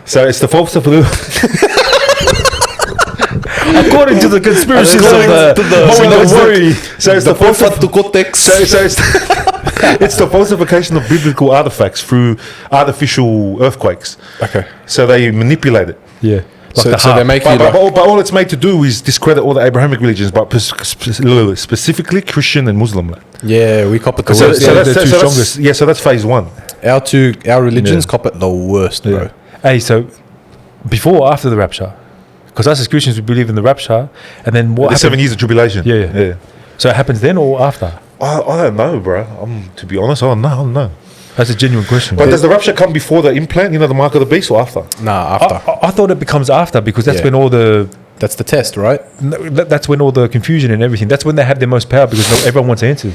So it's the falsification. According to the conspiracies So it's the it's the falsification of biblical artifacts through artificial earthquakes. Okay. So they manipulate it. Yeah. Like So they make you But all it's made to do is discredit all the Abrahamic religions, but specifically Christian and Muslim. yeah, we cop it the So worst. that's phase one. Our religions cop it the worst, bro. Yeah. Hey, so before or after the rapture? Because us as Christians, we believe in the rapture, and then what? The 7 years of tribulation. Yeah. So it happens then or after? I don't know, bro. To be honest, I don't know. That's a genuine question. But does the rapture come before the implant? The mark of the beast, or after? Nah, after. I thought it becomes after because that's when all the That's the test, right? that's when all the confusion and everything. That's when they have their most power because everyone wants answers.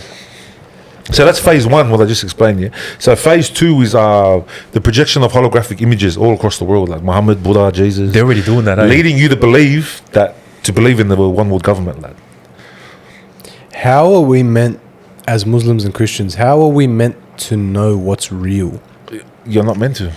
So that's phase one, what I just explained here. So phase two is the projection of holographic images all across the world, like Muhammad, Buddha, Jesus. They're already doing that, leading you to believe in the one world government, lad. How are we meant, as Muslims and Christians, how are we meant to know what's real? You're not meant to.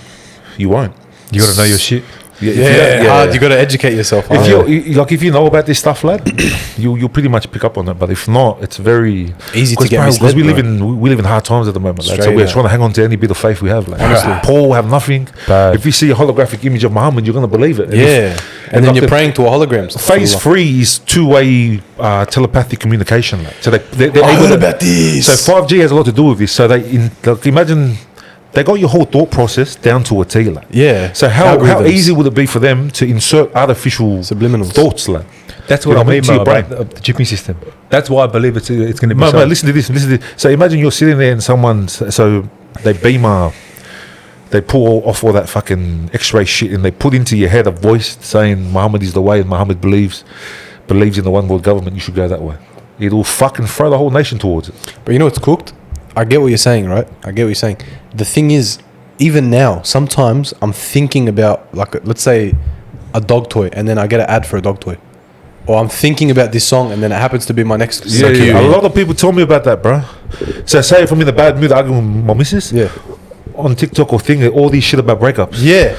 You won't. You got to know your shit. Hard. You got to educate yourself. If you know about this stuff, lad, you'll pretty much pick up on it. But if not, it's very easy to get misled, because we live in hard times at the moment, lad. So we're trying to hang on to any bit of faith we have. Like. Honestly, Paul have nothing. Bad. If you see a holographic image of Muhammad, you're gonna believe it. And then you're praying to a hologram. Phase 3 is two-way telepathic communication. Lad. So they're able to, about this. So 5G has a lot to do with this. So imagine. They got your whole thought process down to a T, like. Yeah. So how easy would it be for them to insert artificial subliminals thoughts, like? That's what I mean about the chipping system. That's why I believe it's going to be. No, listen to this. So imagine you're sitting there and so they they pull off all that fucking X-ray shit and they put into your head a voice saying Muhammad is the way and Muhammad believes in the one world government. You should go that way. It'll fucking throw the whole nation towards it. But you know what's cooked? I get what you're saying, right? I get what you're saying. The thing is, even now, sometimes I'm thinking about, like, let's say, a dog toy, and then I get an ad for a dog toy. Or I'm thinking about this song, and then it happens to be my next... Yeah. A lot of people tell me about that, bro. So say if I'm in a bad mood arguing with my missus, on TikTok or thing, all these shit about breakups. Yeah.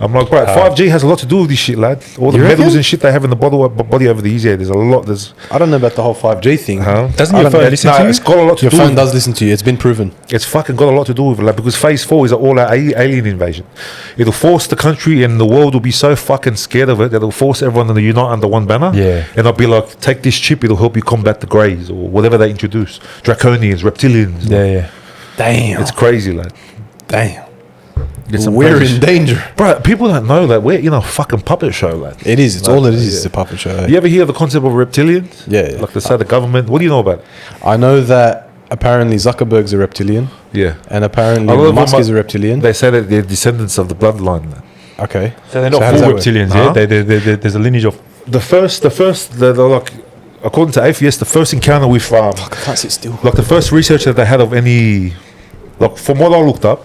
I'm like, bro, 5G has a lot to do with this shit, lad. All the metals and shit they have in the body over the years, there's a lot. I don't know about the whole 5G thing. Doesn't your phone listen to you? It's got a lot to do with it. Your phone does listen to you. It's been proven. It's fucking got a lot to do with it, like, because phase 4 is an all-out alien invasion. It'll force the country and the world will be so fucking scared of it that it'll force everyone to unite under one banner. Yeah. And I'll be like, take this chip, it'll help you combat the Greys or whatever they introduce. Draconians, reptilians. Yeah. Damn. It's crazy, lad. Damn. We're in danger. Bro, people don't know that we're in a fucking puppet show, lad. It is. It's all it is. It's a puppet show. You ever hear the concept of reptilians? Yeah. Like they say the government. What do you know about it? I know that apparently Zuckerberg's a reptilian. Yeah. And apparently Musk is a reptilian. They say that they're descendants of the bloodline, lad. Okay. So they're not full reptilians, yeah? There's a lineage of... The first, like, according to atheists, the first encounter with... I can't sit still. Like the first research that they had of any... Like, from what I looked up,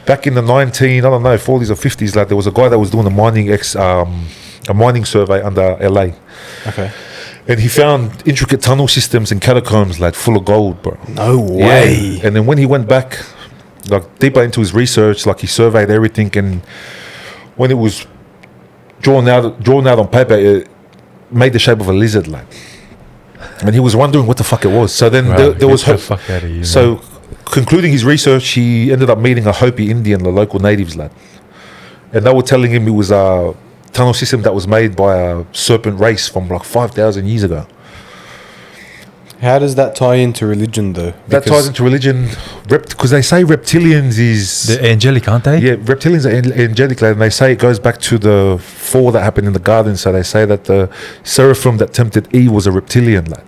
back in the 40s or 50s, like there was a guy that was doing a mining survey under LA. Okay. And he found intricate tunnel systems and catacombs like full of gold, bro. No way. Yeah. And then when he went back, like deeper into his research, like he surveyed everything, and when it was drawn out on paper, it made the shape of a lizard, like. And he was wondering what the fuck it was. So then there was hope. Fuck out of here, So concluding his research, he ended up meeting a Hopi Indian, the local natives, lad. And they were telling him it was a tunnel system that was made by a serpent race from like 5,000 years ago. How does that tie into religion, though? That ties into religion, because they say reptilians is... They're angelic, aren't they? Yeah, reptilians are angelic, lad, and they say it goes back to the fall that happened in the garden. So they say that the seraphim that tempted Eve was a reptilian, lad.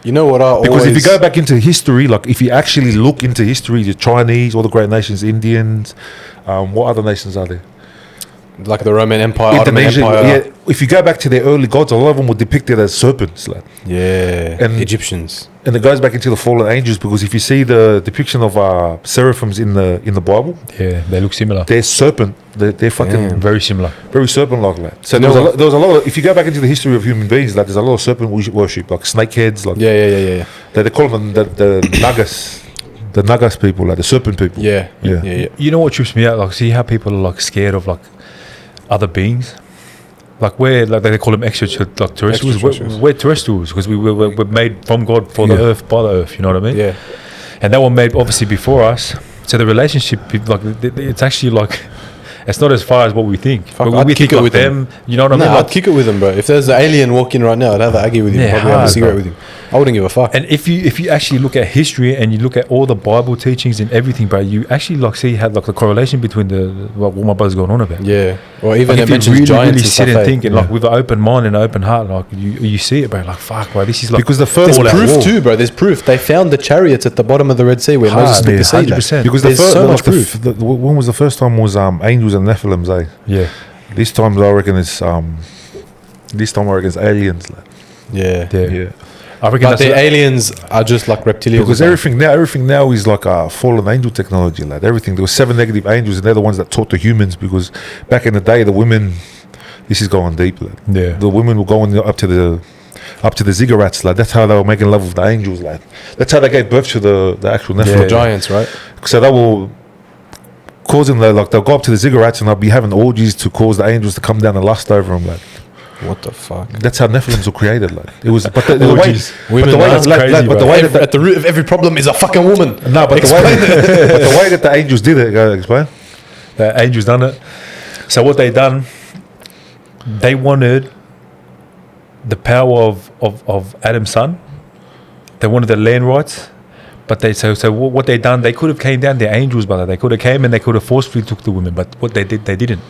You know what I Because always... if you go back into history, like if you actually look into history, the Chinese, all the great nations, Indians, what other nations are there? Like the Roman Empire, Ottoman Indonesia, Empire. yeah. If you go back to their early gods, a lot of them were depicted as serpents, like. Yeah. And- Egyptians. And it goes back into the fallen angels, because if you see the depiction of seraphims in the Bible, Yeah, they look similar. they're serpent. They're fucking Very similar. very serpent-like. Like. So You know there was a lot of. If you go back into the history of human beings, like there's a lot of serpent worship, like snakeheads, like Yeah. they call them the Nagas, the Nagas people, like the serpent people. Yeah. Yeah. You know what trips me out? Like, see how people are like scared of like other beings? Like they call them terrestrials. Extraterrestrials. We're terrestrials because we're made from God for the earth, by the earth. You know what I mean? Yeah. And they were made obviously before us. So the relationship, like, it's actually like, it's not as far as what we think. Fuck, But I'd we kick think it like with them. You know what I No, mean? I'd Like, kick it with him, bro. If there's an alien walking right now, I'd have an Aggie with him. Yeah, Probably have a hard, cigarette bro. with him. I wouldn't give a fuck. and if you actually look at history and you look at all the Bible teachings and everything, bro, you actually like see how like the correlation between what my brother's going on about. Yeah. Or even Like it if you mentions really, giants really and sit stuff. and think, and like with an open mind and an open heart, like you see it, bro. Like fuck, bro, this is like Because the first There's all out proof war. too, bro. There's proof. They found the chariots at the bottom of the Red Sea where Moses split the sea. like. 100%. Because There's so much proof. when was the first time was angels and Nephilims, eh? Yeah, This time I reckon it's aliens, like. yeah. Yeah. I reckon But that's the aliens are just like reptilians. Because everything now is like fallen angel technology, like everything. There were 7 negative angels, and they're the ones that taught the humans. Because back in the day, the women, this is going deep, like, Yeah. the women were going up to the ziggurats, like that's how they were making love with the angels, like that's how they gave birth to the actual Nephilim. the giants, right? So they were causing they'll go up to the ziggurats and they'll be having orgies to cause the angels to come down and lust over them, like. What the fuck? That's how Nephilims were created, like it was. But the way, Orgies. but the way, That's like, crazy, but the bro. way that At the root of every problem is a fucking woman. no, but the way that the angels did it, explain. The angels done it. So what they done? They wanted the power of Adam's son. They wanted the land rights. But so what they done? They could have came down. They're angels, brother. They could have came and they could have forcefully took the women. But what they did, they didn't.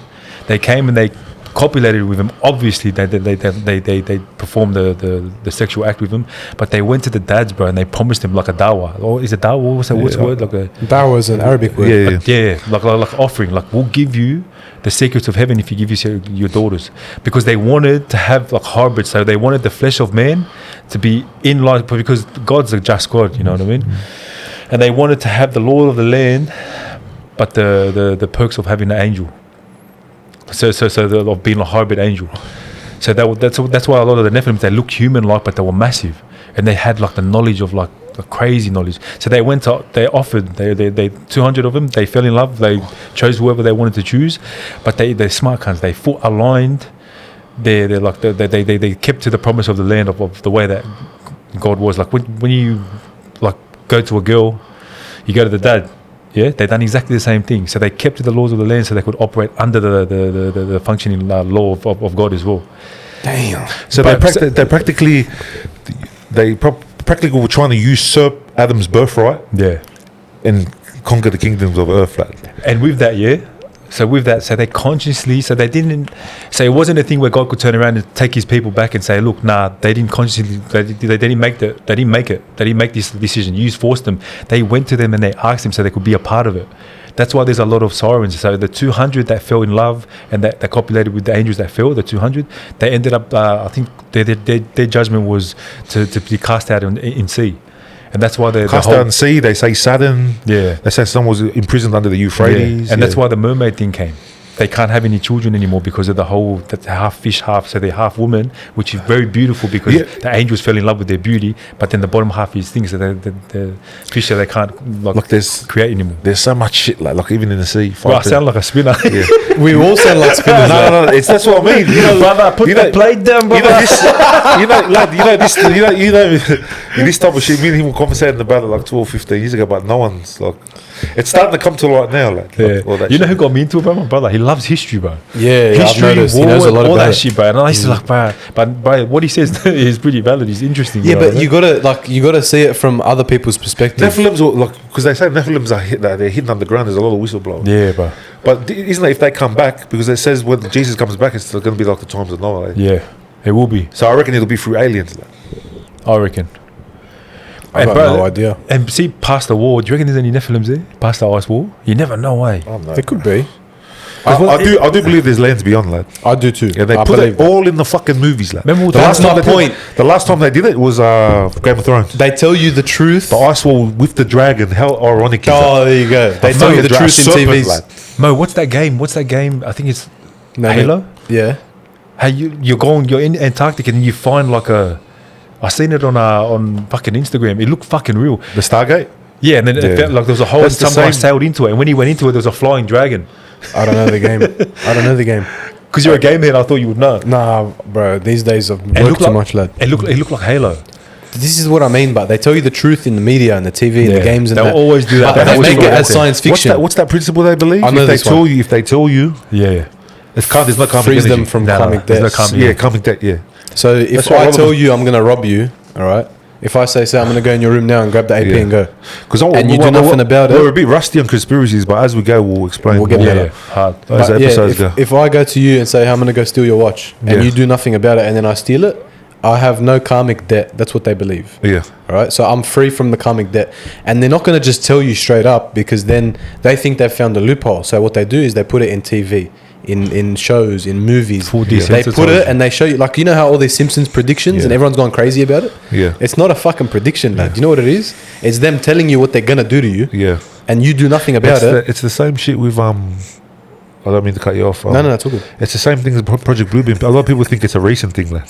They came and they copulated with him. Obviously, they performed the sexual act with him. But they went to the dads, bro, and they promised him like a dawa. Or is it dawa? What's the word? Like a Dawa is an Arabic word. Yeah. like offering. Like we'll give you the secrets of heaven if you give your daughters, because they wanted to have like hybrid. So they wanted the flesh of man to be in line, because God's a just God. You know what I mean? And they wanted to have the Lord of the land, but the perks of having an angel. So of being a hybrid angel. So that's why a lot of the Nephilims, they look human-like, but they were massive, and they had like the knowledge of like the crazy knowledge. So they offered 200 of them. They fell in love. They chose whoever they wanted to choose, but they're smart cunts. They full aligned. They kept to the promise of the land of the way that God was. Like when you like go to a girl, you go to the dad. Yeah, they done exactly the same thing. So they kept to the laws of the land, so they could operate under the functioning law of God as well. Damn. So But- they practically were trying to usurp Adam's birthright Yeah. and conquer the kingdoms of earth. Like. And with that, so they consciously, so it wasn't a thing where God could turn around and take his people back and say, look, nah, they didn't consciously, they didn't make this decision. You forced them. They went to them and they asked them so they could be a part of it. That's why there's a lot of sirens. So the 200 that fell in love and that copulated with the angels that fell, the 200, they ended up, I think their judgment was to be cast out in sea. And that's why the Cast whole, out in sea, they say Saturn. Yeah. They say someone was imprisoned under the Euphrates. and that's why the mermaid thing came. They can't have any children anymore because of the whole, that's half fish, half, so they're half woman, which is very beautiful because the angels fell in love with their beauty, but then the bottom half is things that the fish that they can't create anymore. There's so much shit like even in the sea. Well, I sound like a spinner. Yeah. We all sound like spinners. no, that's what I mean. You know, brother, put the plate down, brother. This type of shit. Me and him were conversating about it like 12, 15 years ago, but no one's like. It's starting to come to light now, like. All that You know shit. who got me into it, bro? My brother. He loves history, bro. Yeah, I've History, noticed. He war, knows a lot all about that it. shit, bro. And I used to like, but what he says is pretty valid. He's interesting. Yeah, you know but what I mean? you gotta see it from other people's perspective. Nephilims, because they say Nephilims they're hidden underground. There's a lot of whistleblowers. Yeah, bro. But isn't it if they come back? Because it says when Jesus comes back, it's going to be like the times of Noah. Eh? Yeah, it will be. So I reckon it'll be through aliens. Like. I reckon. I got no idea. And see, past the war, do you reckon there's any Nephilims there? Past the ice wall? You never know, eh? There could be. I do believe there's lands beyond, lad. I do too. Yeah, they I put believe it that. all in the fucking movies, lad. Remember The that's last time my they did point. it- The last time they did it was Game of Thrones. They tell you the truth. The ice wall with the dragon. How ironic is that? Oh, there you go. They tell you the truth in Serpent, TVs. lad. Mo, what's that game? I think it's Halo. Yeah. How you're in Antarctica and you find like I seen it on fucking Instagram. It looked fucking real. The Stargate? Yeah, and then it felt like there was a hole and That's the some guy same- sailed into it. And when he went into it, there was a flying dragon. I don't know the game. I don't know the game. Because you're a game head, I thought you would know. Nah, bro. These days I've It worked looked too like, much, lad. It looked like Halo. This is what I mean, but they tell you the truth in the media and the TV and the games and They'll that. always do that. But they That's make what it I as think. science fiction. What's that principle they believe? I know If they this tell one. you, Yeah. there's no karmic Frees them energy. from No, karmic there's no debts. karmic. Yeah, karmic debt, yeah. So if That's why a I lot of tell them- you I'm gonna rob you, all right? If I say I'm gonna go in your room now and grab the AP Yeah. and go, Because And you do nothing about it. We're a bit rusty on conspiracies, but as we go, we'll explain. We'll get more. better. Yeah, hard. As but episodes yeah, go. if I go to you and say I'm gonna go steal your watch and Yeah. you do nothing about it and then I steal it, I have no karmic debt. That's what they believe. Yeah. All right, so I'm free from the karmic debt, and they're not going to just tell you straight up because then they think they've found a loophole. So what they do is they put it in TV, in shows, in movies. Full They put it desensitization. and they show you, like, you know how all these Simpsons predictions and everyone's gone crazy about it. Yeah. It's not a fucking prediction, lad. Do you know what it is? It's them telling you what they're gonna do to you, Yeah. and you do nothing about it. It's the same shit with I don't mean to cut you off. No, it's all good. It's the same thing as Project Bluebeam. A lot of people think it's a recent thing, lad.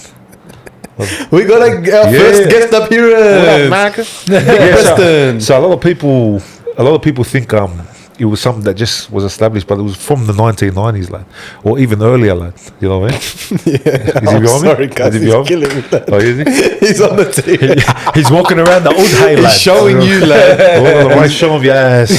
We got our first guest appearance. Preston. So a lot of people think it was something that just was established, but it was from the 1990s, lad, or even earlier, lad. You know what I mean? Is he I'm behind me? sorry, guys. Is he He's behind me? killing me, lad. Oh, is he? He's on the team. He's walking around the old hay, He's lad. showing you, lad. Oh, right, show him your ass.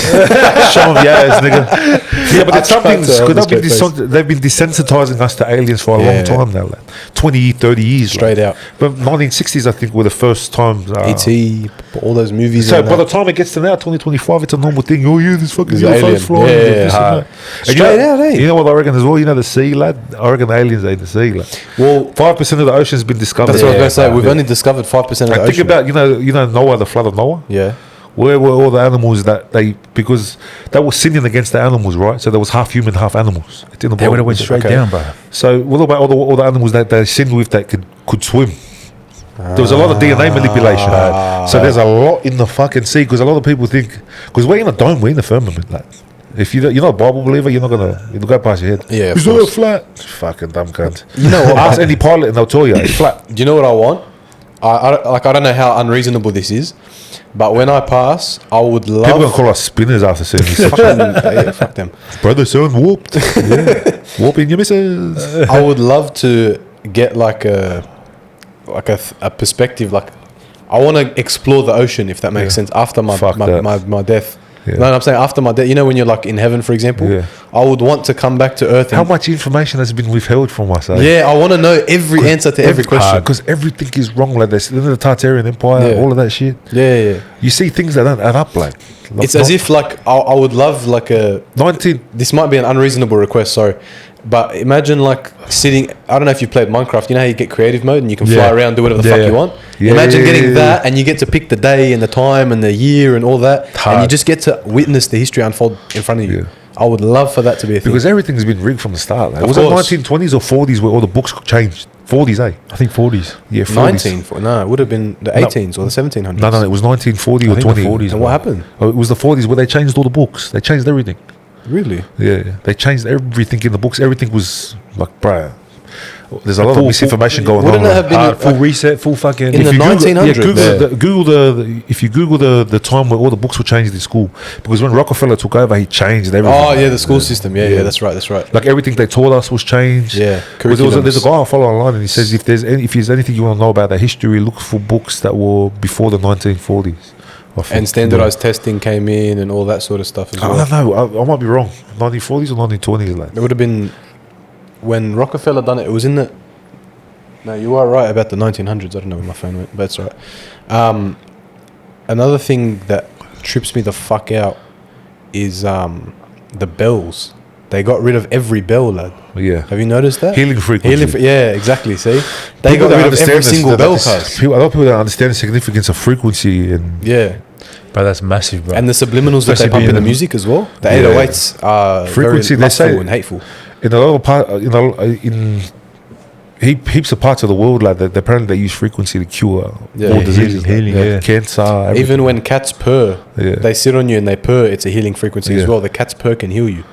Show him your ass, nigga. Yeah, but it's something, because they've been desensitizing us to aliens for a long time now, lad. 20, 30 years. Straight out. But 1960s, I think, were the first times. E.T., all those movies. So and by the that. time it gets to now, 2025, it's a normal thing. Oh, yeah, this fucking There's an alien. UFO's flying. Yeah, this and that. And Straight out, eh? You know what I reckon as well? You know the sea, lad? I reckon the aliens are in the sea, lad. Well, 5% of the ocean's been discovered. that's what I was going to say. Yeah. We've only discovered 5% of the And think ocean. about, you know Noah, the flood of Noah? Yeah. Where were all the animals because they were sinning against the animals, right? So there was half human, half animals. It's in the They would Bible. have went straight Okay. down, bro. So what about all the animals that they sinned with that could swim? There was a lot of DNA manipulation. So there's a lot in the fucking sea because a lot of people think, because we're in a dome, we're in the firmament, like. If you're not a Bible believer, you're not gonna it'll go past your head. Yeah, of it's all course. flat. Fucking dumb cunt. You know what? Ask any pilot and they'll tell you it's flat. Do you know what I want? I don't know how unreasonable this is, but when I pass, I would People gonna love. call us spinners after seeing this. Yeah, fuck them. Brother, son, warped. Yeah. Warping your missus. I would love to get like a perspective. Like, I want to explore the ocean, if that makes sense, after my Fuck that. my death. Yeah. No, I'm saying after my death. You know, when you're like in heaven, for example, Yeah. I would want to come back to Earth. How And, much information has been withheld from us? Eh? yeah, I want to know every answer to every question. Because everything is wrong, like this. The Tartarian Empire, Yeah. all of that shit. Yeah. You see things that don't add up, like. It's as if like I would love like a. 19. This might be an unreasonable request, sorry, but imagine like sitting. I don't know if you played Minecraft. You know how you get creative mode and you can fly Yeah. around, do whatever the Yeah, fuck yeah. you want. Yeah, Imagine yeah, getting yeah, that, and you get to pick the day and the time and the year and all that, and you Hard. just get to witness the history unfold in front of you. Yeah. I would love for that to be a thing. Because everything's been rigged from the start. Like. Of Was it course. 1920s or 40s where all the books changed? 40s, eh? I think 40s. Yeah, 40s. 19, no, it would have been the 18s or the 1700s. No, it was 1940 or I think 20. the 40s. And what happened? Oh, it was the 40s where they changed all the books. They changed everything. Really? Yeah, they changed everything in the books. Everything was like, bruh. There's a lot of misinformation going Wouldn't on. it have been Full reset, full fucking... in the If you 1900s? Google if you Google the time where all the books were changed in school, because when Rockefeller took over, he changed everything. Oh yeah, the school system. Yeah, that's right. Like everything they taught us was changed. Yeah, Because there's a guy I follow online, and he says if there's anything you want to know about the history, look for books that were before the 1940s. And standardized testing came in and all that sort of stuff as I well. don't know. I might be wrong. 1940s or 1920s, like. It would have been when Rockefeller done it. It was in the. No, you are right about the 1900s. I don't know where my phone went, but it's right. Another thing that trips me the fuck out is the bells. They got rid of every bell, lad. Yeah. Have you noticed that? Healing frequency. Yeah, exactly. See, they People got don't rid of every understand this, single that- bell that- cast. A lot of people don't understand the significance of frequency and Yeah, Bro, that's massive, bro. and the subliminals that Especially they pump in being the in- music as well. The Yeah. 808s are Frequency, very they lustful say- and hateful. in a lot of part, in heaps of parts of the world, like that, apparently they use frequency to cure Yeah, all yeah, diseases, healing, like yeah. cancer. Everything. Even when cats purr, Yeah. they sit on you and they purr. It's a healing frequency as Yeah. well. The cat's purr can heal you.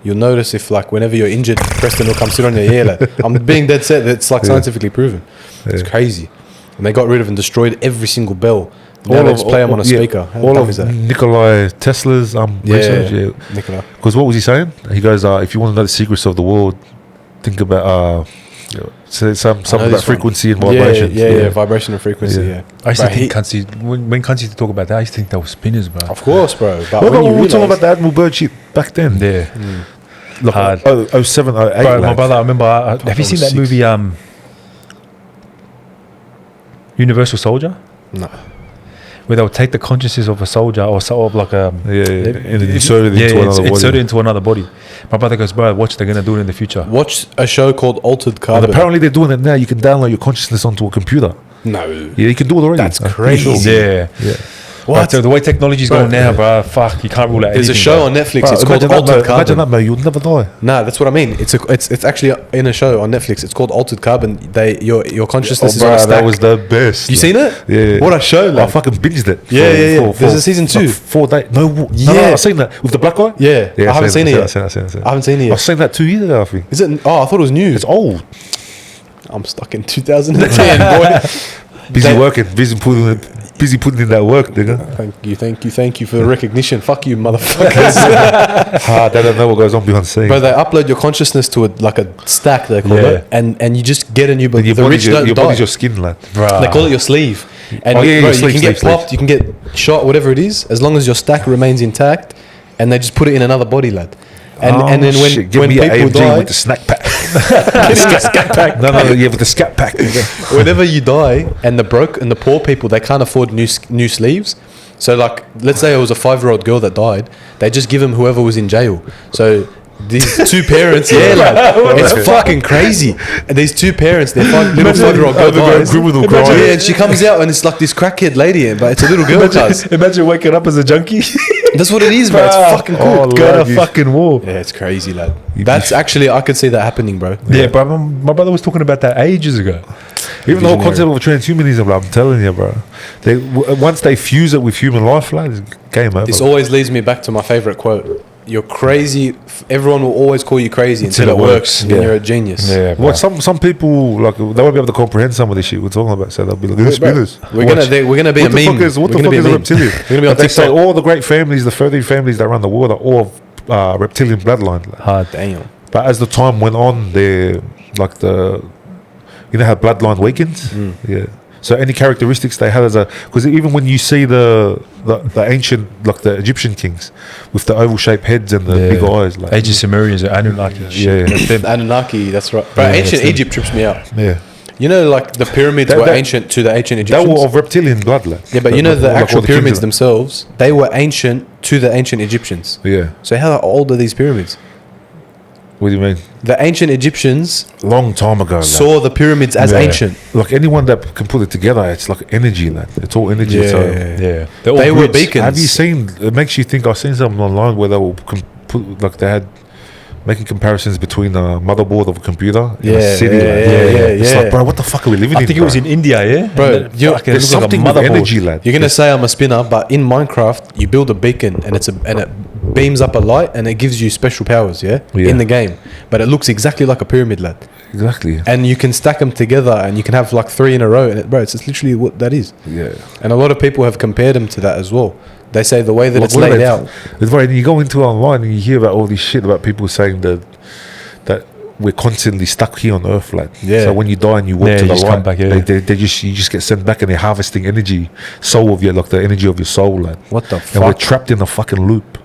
You'll notice if, like, whenever you're injured, Preston will come sit on your ear. Like, I'm being dead set. It's like scientifically proven. It's crazy. And they got rid of and destroyed every single bell. Now they just play them on a speaker. How all tough of is that? Nikolai Tesla's research. Yeah. Nicola. Because what was he saying? He goes, if you want to know the secrets of the world, think about some know about this frequency and Yeah, vibrations. yeah, vibration and frequency. Yeah. Yeah. I used to Bro, think cunts, when cunts used to talk about that, I used to think they were spinners, bro. of course, bro. But What when about you we were talking realise- about the Admiral Byrd shit back then? Yeah. Look, Hard. 07, 08. Bro, my like. brother, I remember, have you seen that 06. movie, Universal Soldier? No. Where they'll take the consciousness of a soldier or sort of like a... And insert it into another body. insert it into another body. My brother goes, bro, watch, they're going to do it in the future. Watch a show called Altered And Carbon. apparently they're doing it now. You can download your consciousness onto a computer. No. Yeah, you can do it already. That's I'm pretty crazy. sure. Yeah. Yeah. What? The way technology's Bro, going now, yeah. bro, fuck, you can't rule out There's a anything, show bro. on Netflix. Bro, It's called imagine that, Altered mate. Imagine Carbon. that, mate. You'll never die. Nah, that's what I mean. It's actually in a show on Netflix. It's called Altered Carbon. Your consciousness is on a stack. that was the best. You seen it? Yeah. What a show, I like. fucking binged it. Yeah. There's a season 2. 4 days. No, Yeah. I've seen that. With the black guy? Yeah. I haven't seen it yet. I've seen it. I haven't seen it I've yet. seen that 2 years ago, I think. Is it? Oh, I thought it was new. It's old. I'm stuck in 2010, boy. Busy putting in that work, nigga. Thank you for the recognition. Fuck you, motherfuckers. They don't know what goes on behind the scenes. But they upload your consciousnly to a stack, they call it, and you just get a new body. your The rich don't your die. body's your skin, lad. They call it your sleeve. And Oh, yeah, bro, your you sleeve, can get sleeve. popped, you can get shot, whatever it is, as long as your stack remains intact, and they just put it in another body, lad. And then when Give me people an AMG die, with the snack pack. scat pack. No, yeah, with the scat pack. nigga. Whenever you die, and the poor people, they can't afford new sleeves. So, like, let's say it was a 5-year-old girl that died, they just give them whoever was in jail. So these two parents, it's fucking crazy. And these two parents, their little 5-year-old girl dies. criminal crime. Yeah, and she comes out and it's like this crackhead lady, but it's a little girl. Cuz. Imagine waking up as a junkie. That's what it is, bro. It's fucking cool. Go to fucking war. Yeah, it's crazy, lad. That's actually, I could see that happening, bro. Yeah, bro, my brother was talking about that ages ago. Even the whole concept of transhumanism, like, I'm telling you, bro. Once they fuse it with human life, lad, it's game over. This always leads me back to my favorite quote. You're crazy. Everyone will always call you crazy until it works. And Yeah. you're a genius. Yeah, bro. Well, some people, like, they won't be able to comprehend some of this shit we're talking about, so they'll be like, "This spinners." We're gonna be What a the meme. fuck is We're gonna be a meme. reptilian? We're gonna be on But they say TikTok. all the great families, the 13 families that run the world, are all of reptilian bloodline. Like. Hard. Damn. But as the time went on, they're like you know how bloodline weakens? Yeah. So any characteristics they had because even when you see the ancient, like the Egyptian kings with the oval shaped heads and the big eyes, like Age of Sumerians, Anunnaki. Yeah. That's them. Anunnaki, that's right. But Yeah, ancient that's them. Egypt trips me out. yeah, You know, like the pyramids That- were that- ancient to the ancient they Egyptians. were of reptilian blood, like. Yeah, but you know the Like all actual kings pyramids are- themselves, they were ancient to the ancient Egyptians. Yeah. So how old are these pyramids? What do you mean? The ancient Egyptians Long time ago. Like. saw the pyramids as Yeah. ancient. Like anyone that can put it together, it's like energy, like it's all energy. So Yeah. They were beacons. have you seen? It makes you think. I've seen something online where they will they had making comparisons between the motherboard of a computer in Yeah, a city. It's like, bro, what the fuck are we living in? I think it was in India, yeah? Bro, there's something with energy, lad. You're gonna say I'm a spinner, but in Minecraft, you build a beacon and it beams up a light and it gives you special powers, in the game. But it looks exactly like a pyramid, lad. Exactly. And you can stack them together and you can have like 3 in a row. And it's literally what that is. Yeah. And a lot of people have compared them to that as well. They say the way that it's laid out. It's right. You go into online and you hear about all this shit about people saying that we're constantly stuck here on Earth, lad. Yeah. So when you die and you walk to you the just light, come back, you just get sent back and they're harvesting energy, soul of your, like the energy of your soul, lad. What the And we're fuck? trapped in a fucking loop.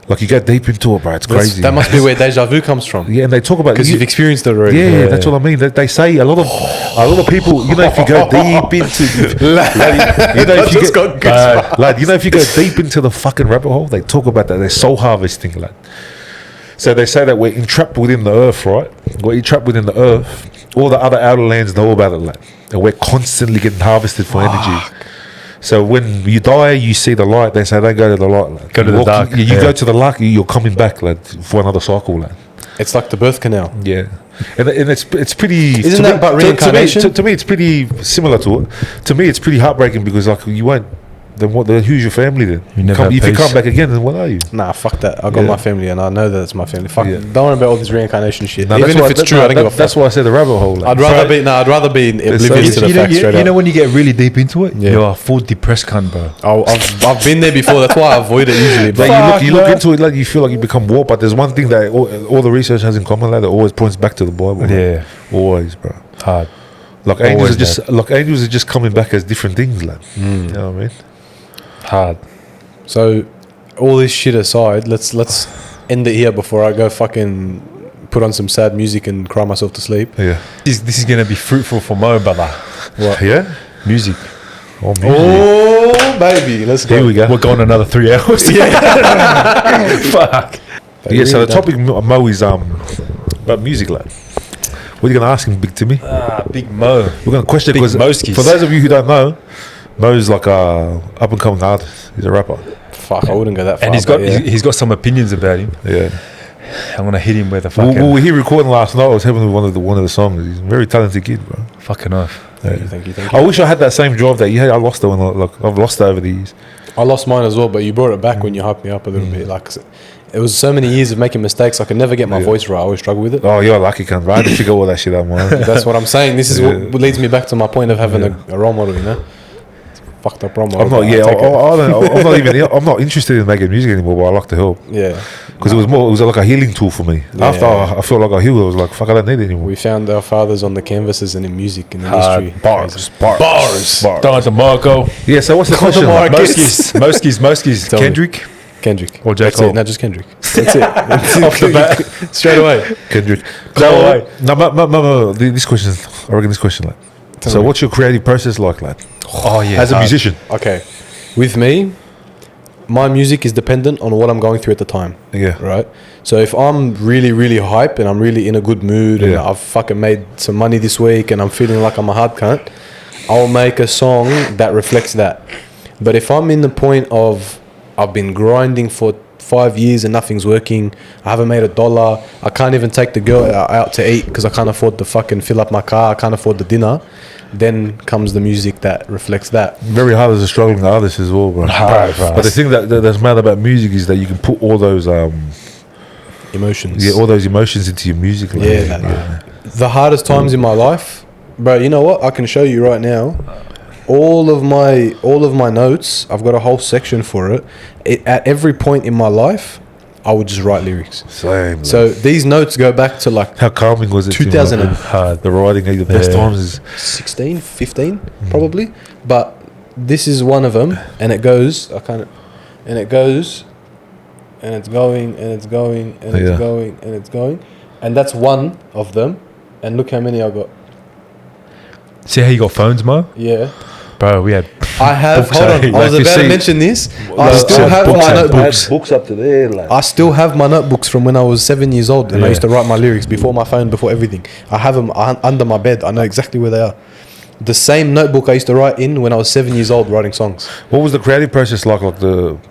Like you get deep into it, bro. It's crazy. That must be where deja vu comes from. Yeah, and they talk about Because you've experienced it already. Yeah, that's what I mean. They say a lot of people. You know, if you go deep into, you know, if you get, lad, you know, if you go deep into the fucking rabbit hole, they talk about that. They're soul harvesting, lad. So they say that we're entrapped within the earth, right? We're entrapped within the earth. All the other outer lands know about it, lad, and we're constantly getting harvested for energy. So when you die, you see the light. They say, don't go to the light, lad. Go to the dark. You go to the light, you're coming back, lad, for another cycle, lad. It's like the birth canal. Yeah, and it's pretty. Isn't that about reincarnation? To me, it's pretty similar to it. To me, it's pretty heartbreaking because like you won't. Then what? Who's your family then? If you come back again, then what are you? Nah, fuck that. I got my family and I know that it's my family. Fuck. Yeah. Don't worry about all this reincarnation shit. No, Even if it's true, I don't give a fuck. That's why I said the rabbit hole. Like. I'd rather be oblivious to the facts straight You know up. when you get really deep into it, Yeah. you're a full depressed cunt, bro. I've been there before. That's why I avoid it usually. But Like you look into it, like you feel like you become warped. But there's one thing that all the research has in common, like, that always points back to the Bible. Yeah, always, bro. hard. Like angels are just coming back as different things, like. You know what I mean? Hard. So, all this shit aside, let's end it here before I go fucking put on some sad music and cry myself to sleep. Yeah. This is gonna be fruitful for Mo, brother. What? Yeah. Music. Oh, music. Oh, baby, let's go. Here we go. We're going another 3 hours. Fuck. Yeah. So the topic, Mo, is about music, lad. What are you gonna ask him, Big Timmy? Big Mo. We're gonna question Big because Moskies. for those of you who don't know, Mo's like a up and coming artist. He's a rapper. Fuck, I wouldn't go that far. And he's got some opinions about him. Yeah. I'm gonna hit him with a fucking. We were here recording last night. I was having one of the songs. He's a very talented kid, bro. Fucking off. Thank you. I wish I had that same drive that you had. I lost it I've lost it over the years. I lost mine as well, but you brought it back when you hyped me up a little bit. Like, it was so many years of making mistakes. I could never get my voice right. I always struggle with it. Oh, you're lucky, cunt. I had to figure all that shit out, man. That's what I'm saying. This is what leads me back to my point of having a role model, you know? Fucked up role model. I'm not. but Yeah, I'll take it. I'm not even. I'm not interested in making music anymore. But I like to help Yeah. because it was like a healing tool for me. Yeah. After I felt like I healed, I was like, fuck, I don't need it anymore. We found our fathers on the canvases and in music and in history. Bars. Don DeMarco. Yeah. So what's the question? Moskies. Tell me. Kendrick. Or J. That's Cole. it. Not just Kendrick. That's it. Off the bat. Straight away. Kendrick. Go away. No. This question. I reckon this question, lad. So, what's your creative process like, lad? Oh yeah. As a musician. Okay. With me, my music is dependent on what I'm going through at the time. Yeah. Right? So if I'm really, really hype and I'm really in a good mood and I've fucking made some money this week and I'm feeling like I'm a hard cunt, I'll make a song that reflects that. But if I'm in the point of I've been grinding for 5 years and nothing's working, I haven't made $1, I can't even take the girl out to eat because I can't afford to fucking fill up my car, I can't afford the dinner, then comes the music that reflects that. Very hard as a struggling artist as well, bro. But the thing that's mad about music is that you can put all those Emotions. all those emotions into your music. Like, The hardest times in my life, bro, you know what? I can show you right now. All of my notes, I've got a whole section for it. At every point in my life, I would just write lyrics. Same. So these notes go back to like how calming was it? 2000 and the writing at the best times is 16, 15 probably. But this is one of them, and it goes. And it goes, and it's going, and it's going, and it's going, and it's going, and that's one of them. And look how many I got. See how you got phones, Mo? Yeah. Bro, we had. I have. Hold on. I was about to mention this. I still have my notebooks. Books up to there, like. I still have my notebooks from when I was 7 years old, and I used to write my lyrics before my phone, before everything. I have them under my bed. I know exactly where they are. the same notebook I used to write in when I was 7 years old, writing songs. What was the creative process like? Like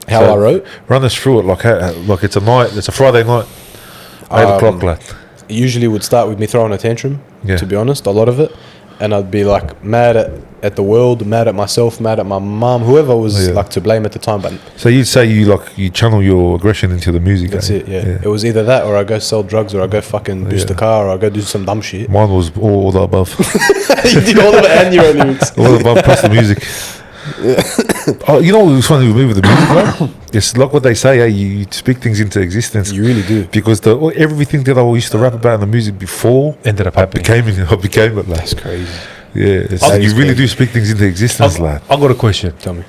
How I wrote? Run us through it. Like it's a night. It's a Friday night. 8 o'clock, like. It usually would start with me throwing a tantrum. Yeah. To be honest, a lot of it, and I'd be like mad at the world, mad at myself, mad at my mum, whoever was like to blame at the time. But so you'd say you channel your aggression into the music. that's it. Yeah. It was either that, or I go sell drugs, or I go fucking boost the car, or I go do some dumb shit. Mine was all the above. You did all of it and your own lyrics. All the above plus the music. Oh, you know what was funny with me with the music, right? It's like what they say, you speak things into existence. You really do. Because everything that I used to rap about in the music before ended up happening. I became it, like. That's crazy. Yeah, you really do speak things into existence, like. I got a question. Tell me.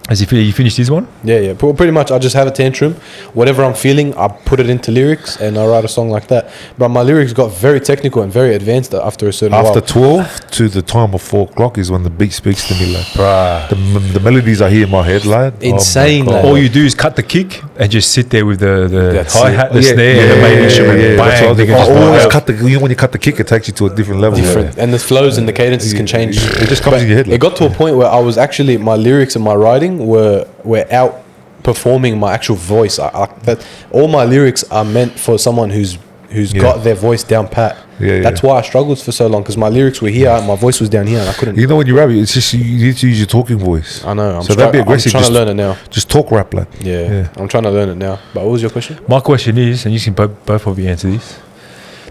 Has you finished this one? Yeah. Pretty much, I just have a tantrum. Whatever I'm feeling, I put it into lyrics, and I write a song like that. But my lyrics got very technical and very advanced after a certain while. After 12 to the time of 4 o'clock is when the beat speaks to me, like. Bruh. The melodies I hear in my head, like. Insane, oh my God. like. All you do is cut the kick and just sit there with the That's hi-hat, it. the snare, and the main instrument. That's what I Bang. think. Always cut the. You know, when you cut the kick, it takes you to a different level. Different, and the flows and the cadences can change. It just comes in your head. It got to a point where I was actually, my lyrics and my writing were outperforming my actual voice. All my lyrics are meant for someone who's got their voice down pat. That's why I struggled for so long, because my lyrics were here and my voice was down here, and I couldn't. You know, when you rap, it's just you need to use your talking voice. I know. So don't be aggressive. I'm trying to learn it now. Just talk rap, like. Yeah, I'm trying to learn it now. But what was your question? My question is, and you can both of you answer this: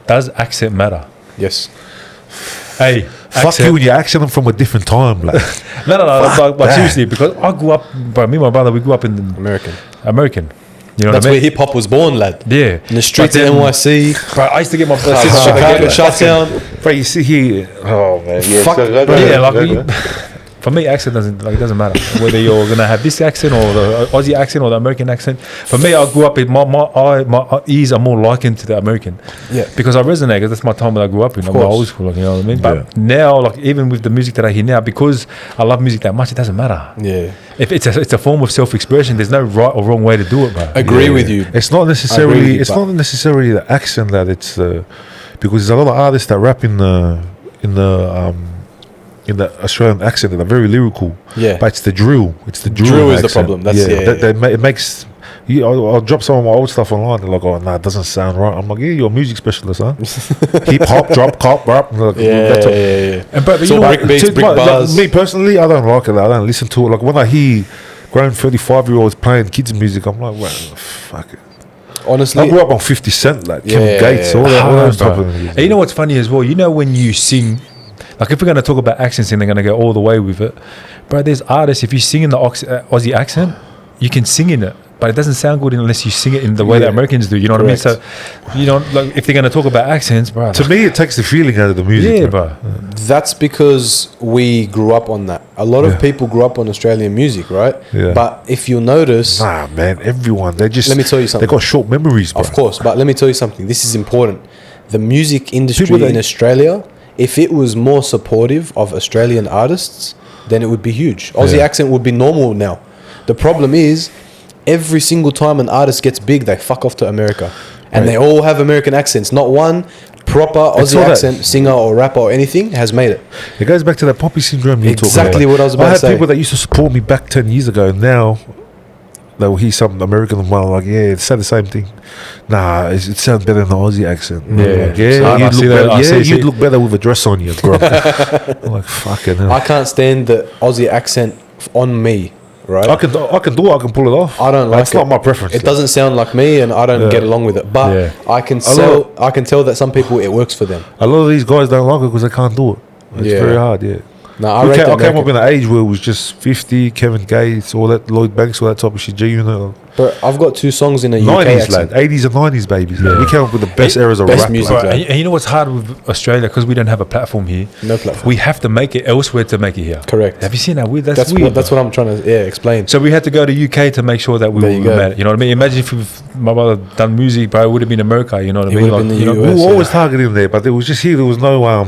does accent matter? Yes. Hey, Fuck you when you accent them from a different time, like. No, like seriously, because I grew up, me and my brother, we grew up in American. You know That's what I where mean? hip hop was born, lad. Yeah. In the streets But of then- NYC, Bro, I used to get my Chicago, Shutdown. But you see here, oh man, Fuck, for me, accent doesn't matter whether you're gonna have this accent or the Aussie accent or the American accent. For me, I grew up in my ears are more likened to the American. Yeah. Because I resonate, because that's my time that I grew up in. I'm old school, like, you know what I mean. But now, like even with the music that I hear now, because I love music that much, it doesn't matter. Yeah. If it's a form of self-expression, there's no right or wrong way to do it, bro. Agree with you. it's not necessarily with you, it's not necessarily the accent that it's because there's a lot of artists that rap in the Australian accent that are very lyrical. Yeah. But it's the drill. It's the drill. Drill is the accent. problem. That's it makes. I'll drop some of my old stuff online. They're like, "Oh, nah, it doesn't sound right." I'm like, "Yeah, you're a music specialist, huh?" Hip hop, drop, cop, rap. Like, Yeah. And but So you know brick what? beats, brick bars. Me personally, I don't like it. I don't listen to it. Like when I hear grown 35-year-olds playing kids music, I'm like, well, fuck it. Honestly, I grew up on 50 Cent, like Kevin Yeah, Gates, all those type of And you know what's funny as well? You know when you sing, like if we're going to talk about accents and they're going to go all the way with it, bro, there's artists, if you sing in the Aussie accent, you can sing in it, but it doesn't sound good unless you sing it in the way that Americans do, you know what I mean? So, you know, like if they're going to talk about accents, bro. To me, it takes the feeling out of the music. Yeah, bro. that's because we grew up on that. A lot of people grew up on Australian music, right? Yeah. But if you'll notice, Nah, man, everyone, they just... Let me tell you something. They got short memories, bro. of course, but let me tell you something. This is important. The music industry People in Australia, if it was more supportive of Australian artists, then it would be huge. Aussie accent would be normal now. The problem is, every single time an artist gets big, they fuck off to America. And they all have American accents. Not one proper Aussie accent singer or rapper or anything has made it. It goes back to that poppy syndrome you're talking about. Exactly what I was about to I say. had people that used to support me back 10 years ago, and now they will hear some American one like, yeah, it said the same thing. Nah, it sounds better than the Aussie accent. Like, you'd look better with a dress on you, bro. I'm like, fucking hell. I can't stand the Aussie accent on me, right? I can do it. I can pull it off. I don't like That's not my preference. It doesn't sound like me, and I don't get along with it. But I can tell that some people, it works for them. A lot of these guys don't like it because they can't do it. It's very hard, yeah. No, I came up in an age where it was just 50, Kevin Gates, all that, Lloyd Banks, all that type of shit. G Unit. But I've got 2 songs in a UK 90s, accent. lad. 80s and 90s, babies. Yeah. We came up with the best eras of best rap. music, Like. lad. And you know what's hard with Australia, because we don't have a platform here. No platform. We have to make it elsewhere to make it here. Correct. Have you seen that? That's weird. what I'm trying to explain. So we had to go to UK to make sure that we There you go. met. You know what I mean? Imagine if my brother done music, bro, it would have been America. You know what I It mean? would have been the We US. were always targeting there, but there was just here. There was no.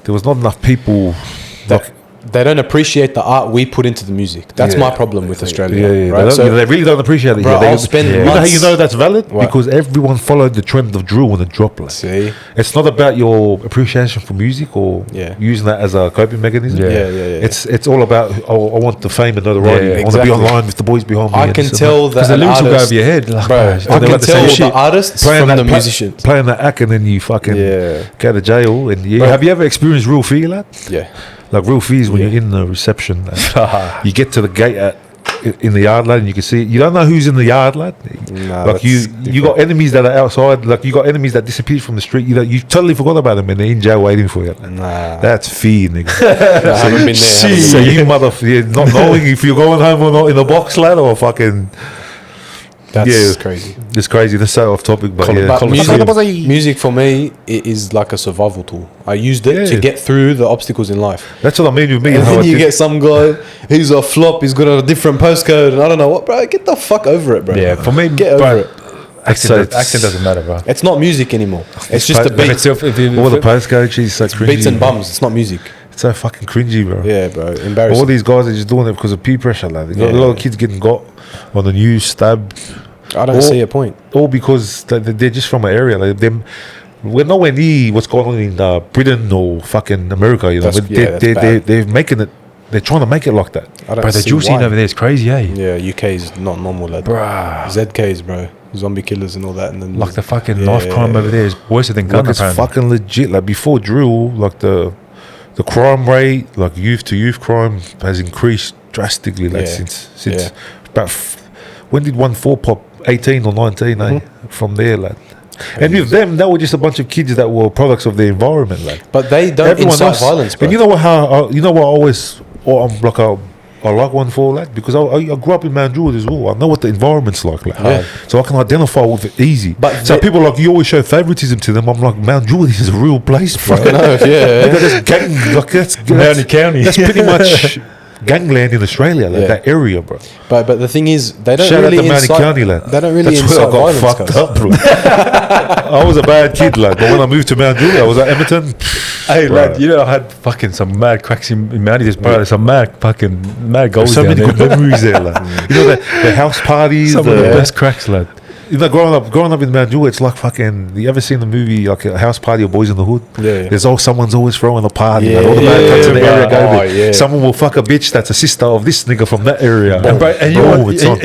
There was not enough people. they don't appreciate the art we put into the music. That's my problem with Australia. Yeah. Right? They really don't appreciate it. Bro, They I'll spend you know how months- you know that's valid? What? Because everyone followed the trend of drill when it dropped. Like. See? It's not about your appreciation for music or using that as a coping mechanism. Yeah. It's all about, I want the fame and notoriety. Yeah, I want to be exactly. online with the boys behind me. I and can this and tell that Because the an lyrics will go artist, over your head. Like, bro, oh, I they can got the tell same the shit. artists Playing from that, the musicians. playing that act and then you fucking go to jail. And have you ever experienced real fear, lad? Yeah. Like real fear is when you're in the reception. You get to the gate in the yard, lad, and you can see. You don't know who's in the yard, lad. Nah, like you got enemies that are outside. Like you got enemies that disappeared from the street. You totally forgot about them, and they're in jail waiting for you. Nah. That's fear, nigga. I haven't been there. So you not knowing if you're going home or not in a box, lad, or fucking. That's crazy. It's crazy. That's so off topic, but But music for me is like a survival tool. I used it to get through the obstacles in life. That's what I mean with me. And how then I you think- get some guy, he's a flop, he's got a different postcode, and I don't know what, bro. Get the fuck over it, bro. Yeah, for me, Get over it. accent doesn't matter, bro. It's not music anymore. It's just a If beat. all the postcode, she's so cringy. Beats and bums. It's not music. It's so fucking cringy, bro. Yeah, bro. Embarrassing. All these guys are just doing it because of peer pressure, lad. They got a lot of kids getting got on the news, stabbed. I don't see a point. All because they're just from an area. Like we're nowhere near what's going on in Britain or fucking America. You know, That's- yeah, that's bad. they're making it. They're trying to make it like that. I don't Bro, the see jewel scene why. over there is crazy, eh? Yeah, UK is not normal, lad. Bruh. ZKs, bro. Zombie killers and all that. And then Like the fucking knife crime over there is worse than gun, Like it's apparently. fucking legit. Like before drill, like the crime rate, like youth to youth crime, has increased drastically. Like since about when did 1-4 pop? 18 or 19, from there, lad. And with them, that were just a bunch of kids that were products of the environment, lad. But they don't incite violence, bro. And you know what? I like 1-4, lad, because I grew up in Mount Druitt as well. I know what the environment's like, so I can identify with it easy. But so people like, you always show favoritism to them. I'm like, Mount Druitt is a real place, bro. Fucking oath, yeah. That's gang, like that's County. That's pretty much gangland in Australia, like that area, bro. But the thing is, they don't Shout really out to incite. County, lad. They don't really That's incite where I got violence, fucked guys. up, bro. I was a bad kid, lad. But when I moved to Mount Druitt, I was at Edmonton. Hey, Bro. lad, you know, I had fucking some mad cracks in Mounties, bro. There's some mad goals So down many there. good memories there, lad. You know, the house parties. Some of the best cracks, lad. You know, growing up in Mount Druitt, it's like fucking. You ever seen the movie like a house party of Boys in the Hood? Yeah. There's someone's always throwing a party. Yeah, like, all the man comes to the area. bro. Go, someone will fuck a bitch that's a sister of this nigga from that area. And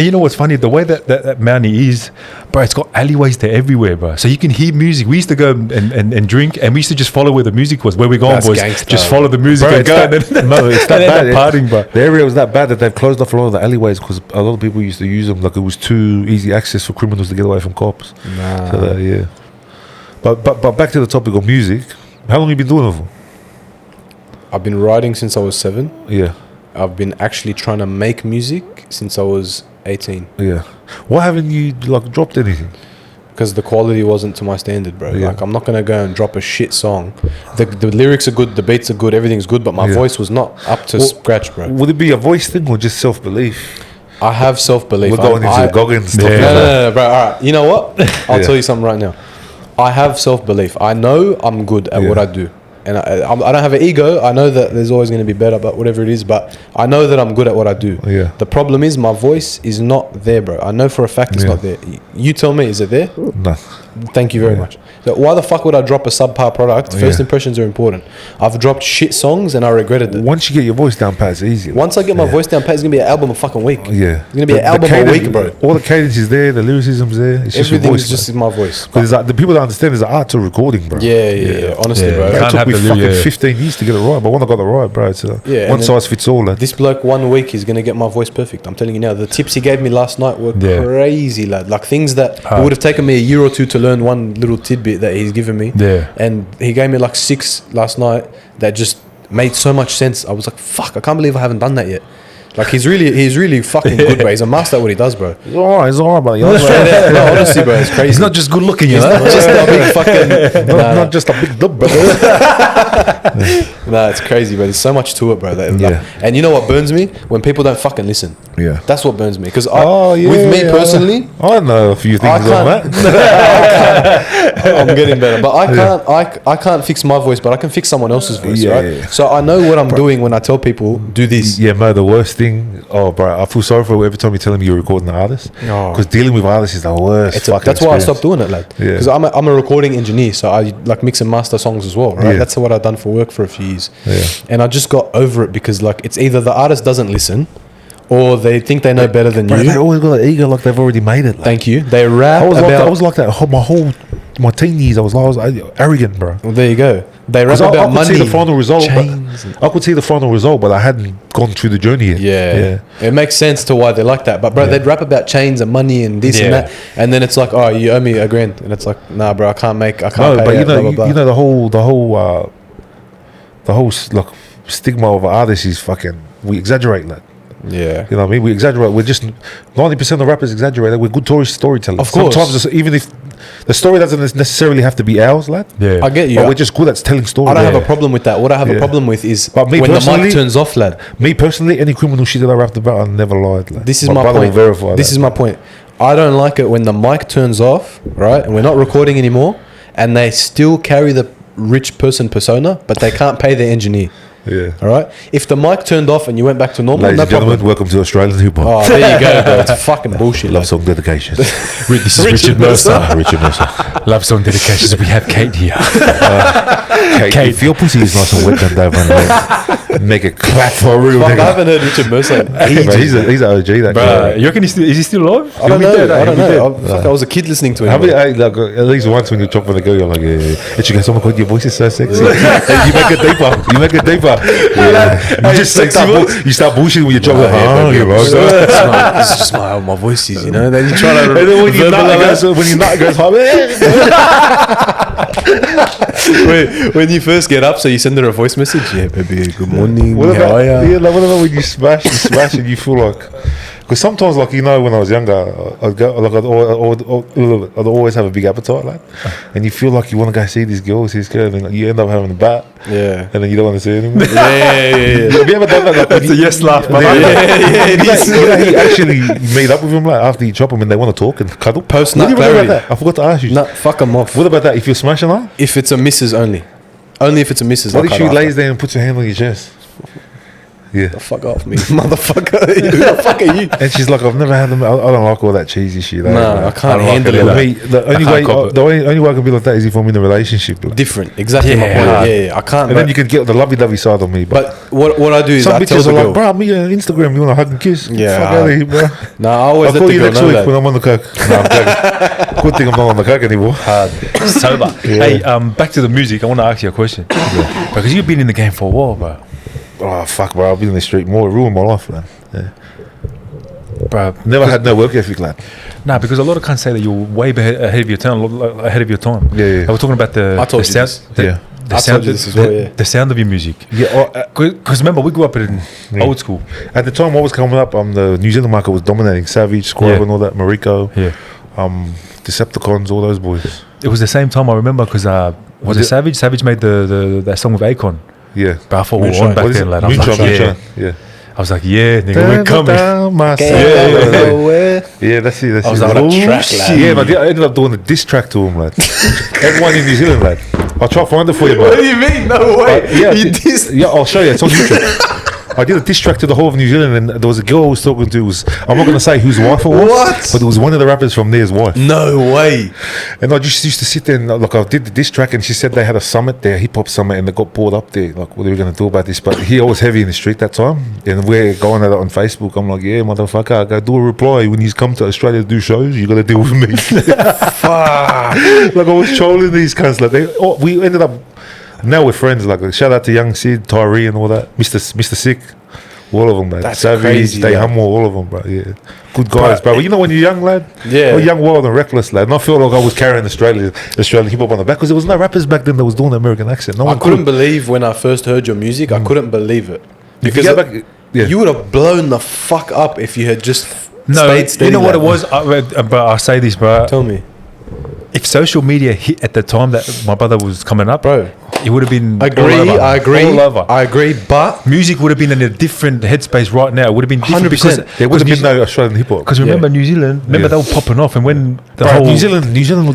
you know what's funny? The way that Mountie is, bro, it's got alleyways there everywhere, bro. So you can hear music. We used to go and drink, and we used to just follow where the music was. Where we going, That's boys? gangster. Just follow the music Bro, and go. No, it's that and bad. end up partying, bro. The area was that bad that they've closed off a lot of the alleyways because a lot of people used to use them. Like it was too easy access for criminals to get away from cops. Nah. So but back to the topic of music. How long have you been doing it for? I've been writing since I was 7. Yeah, I've been actually trying to make music since I was 18. yeah. Why haven't you like dropped anything? Because the quality wasn't to my standard, bro. Yeah. Like, I'm not going to go and drop a shit song. The lyrics are good, the beats are good, everything's good, but my Yeah. voice was not up to scratch, bro. Would it be a voice thing or just self-belief? I have self-belief. We're going into the Goggins stuff. No, bro. All right. You know what? I'll Yeah. tell you something right now. I have self-belief. I know I'm good at what I do. And I don't have an ego. I know that there's always going to be better, but whatever it is. But I know that I'm good at what I do. Yeah. The problem is my voice is not there, bro. I know for a fact it's not there. You tell me, is it there? No. Thank you very much. So why the fuck would I drop a subpar product? First impressions are important. I've dropped shit songs and I regretted it. Once you get your voice down pat, it's easy. Once I get my voice down pat, it's going to be an album a fucking week. Yeah. It's going to be an album a week, bro. All the cadence is there, the lyricism's there. It's just your Everything voice. is just in my voice. Because like, the people that understand is the art to recording, bro. Yeah. Honestly, Yeah. bro. It Can't took have me the fucking lyric. 15 years to get it right, but when I got it right, bro, it's Yeah, one and then size fits all. Lad. This bloke 1 week is going to get my voice perfect. I'm telling you now. The tips he gave me last night were crazy, lad. Like things that it would have taken me a year or two to learn one little tidbit that he's given me. Yeah. And he gave me like 6 last night that just made so much sense. I was like, fuck, I can't believe I haven't done that yet. Like he's really fucking good, bro. He's a master at what he does, bro. He's alright, but you know, Straight out. No, honestly, bro, it's crazy. He's not just good looking, you know. Not just a big fucking. not just a big dub, bro. Nah, it's crazy, bro. There's so much to it, bro. Yeah. And you know what burns me? When people don't fucking listen. Yeah. That's what burns me. Because Yeah, with me personally, I know a few things on that. I'm getting better, but I can't fix my voice, but I can fix someone else's voice, Yeah, right? yeah. So I know what I'm doing when I tell people do this. Yeah, man, the worst thing. Oh, bro, I feel sorry for every time you tell them you're recording an artist. Oh. Because dealing with artists is the worst. That's why I stopped doing it, lad. Yeah. Because I'm a recording engineer, so I like mix and master songs as well, right? Yeah. That's what I've done for work for a few years. Yeah. And I just got over it because like it's either the artist doesn't listen, or they think they know better than Bro, you. they always got an ego like they've already made it. Like. Thank you. They rap I was about. like that. My teen years. I was arrogant, bro. Well, there you go. They rap 'Cause I about could money. see the final result. chains and- I could see the final result, but I hadn't gone through the journey yet. Yeah. It makes sense to why they're like that. But bro, they'd rap about chains and money and this and Yeah. that, and then it's like, oh, you owe me $1,000, and it's like, nah, bro, I can't No, pay but it, you know, blah, blah, you blah. know the whole like stigma of an artist is fucking. We exaggerate that. Yeah. You know what I mean? We exaggerate. We're just 90% of rappers exaggerate. We're good storytellers. Of course. Sometimes even if the story doesn't necessarily have to be ours, lad. Yeah. I get you. But we're just good at telling stories. I don't have Yeah. a problem with that. What I have a Yeah. problem with is But me when the personally- mic turns off, lad. Me personally, any criminal shit that I rapped about, I never lied. Lad. This is my my brother point. will verify This that. is my point. I don't like it when the mic turns off, right? And we're not recording anymore, and they still carry the rich person persona, but they can't pay their engineer. Yeah. All right. If the mic turned off and you went back to normal, Ladies no and gentlemen, problem. welcome to Australian hip hop. Oh, there you go, bro. It's fucking bullshit. Love Like. song dedications. This is Richard Mercer. Richard Mercer. Love song dedications. We have Kate here. Kate, if your pussy is nice and wet, then dive on it. Make it clap for real. Fuck, I nigga. haven't heard Richard Mercer in Hey, bro, ages. he's an OG, that guy. Bruh, you reckon is he still alive? I don't know. I don't know. Dead. Fuck, I was a kid listening to him. Have you, like, at least once when you're chopping the girl, you're like, yeah. And she goes, oh my god, your voice is so sexy. And you make it deeper. You make it deeper. Yeah. You just you start bullshitting when you're chopping. This is just how my voice is, you know. Then you try to. And then when you nut, it goes home. When you first get up, so you send her a voice message. Yeah, baby. Good morning. What How about, are ya? yeah, like, what about when you smash and you feel like, because sometimes, like, you know, when I was younger, I'd always have a big appetite, like, and you feel like you want to go see this girl, and then you end up having a bat, Yeah. and then you don't want to see it anymore. Yeah. Have you ever done that? Like, That's a yes laugh, man. You actually meet up with them like after you chop them and they want to talk and cuddle. Post What do nut you think about clarity. that? I forgot to ask you. Nah, fuck them off. What about that? If you're smashing her, If it's a missus only. Only if it's a missus. what I'll if she cut lays after. there and puts her hand on your chest? Yeah. Fuck off me, motherfucker. Who the fuck are you? And she's like, I've never had them. I don't like all that cheesy shit. Nah, I can't handle For it. me, the only way I can be like that is if I'm in a relationship. Like. Different. Exactly my Yeah. point. Yeah. I can't. And then you can get the lovey-dovey side of me. But what I do is some I tell bitches the are like, girl. bro, meet you on Instagram. You want to hug and kiss? Yeah. Fuck out of here, bro. Nah, I always I'll let call the you girl next know week that. when I'm on the coke. No, I'm joking. Good thing I'm not on the coke anymore. Sober. Hey, back to the music. I want to ask you a question. Because you've been in the game for a while, bro. Oh, fuck, bro. I've been in the street more. It ruined my life, man. Yeah. Bro, Never had no work ethic, lad. nah, because a lot of cunts say that you're way ahead of your time. Ahead of your time. Yeah, yeah. I was talking about the. I told the you sound, this. The, Yeah. The I sound, told you this as well, yeah. the sound of your music. Yeah. Because remember, we grew up in old school. At the time I was coming up, the New Zealand market was dominating. Savage, Squirrel, Yeah. and all that. Mariko, Yeah. Decepticons, all those boys. It was the same time I remember because was it Savage? Savage made that song with Akon. Yeah. But I thought we were Moonshine. on back What is then, it? lad. I was like, Moonshine, yeah. Moonshine. Yeah. I was like, yeah, nigga, we're coming. Yeah, that's it. That's I was it. on a track, lad. Yeah, but I ended up doing a diss track to him, lad. Everyone in New Zealand, lad. I'll try to find it for you, What do bro. you mean? No way. Yeah, You dissed. yeah, I'll show you. It's on YouTube. I did a diss track to the whole of New Zealand, and there was a girl I was talking to. I'm not going to say whose wife it was, What? but it was one of the rappers from there's wife. No way. And I just used to sit there and like I did the diss track, and she said they had a summit there, hip hop summit, and they got pulled up there. Like, what are we going to do about this? But he was heavy in the street that time, and we're going at it on Facebook. I'm like, yeah, motherfucker, I got to do a reply when he's come to Australia to do shows. You got to deal with me. Fuck. Like I was trolling these cunts. Like we ended up. Now we're friends. Like shout out to Young Sid, Tyree, and all that. Mr. Sick. All of them, man. That's Savage, crazy, Stay yeah. Humble, all of them, bro. Yeah, good guys, bro. But you know when you're young, lad, Yeah. or young, wild, and reckless, lad. And I feel like I was carrying Australian hip hop on the back because there was no rappers back then that was doing the American accent. No I one couldn't could. believe when I first heard your music. I couldn't believe it If you because go back, you would have blown the fuck up if you had just No, stayed steady. you know what it like was? But I say this, bro. that. Tell me, If social media hit at the time that my brother was coming up, bro. it would have been I agree. all over. I agree, but Music would have been in a different headspace right now. It would have been different 100%. because There wouldn't have been no Australian hip hop. Because remember New Zealand, remember they were popping off, and when the whole New Zealand,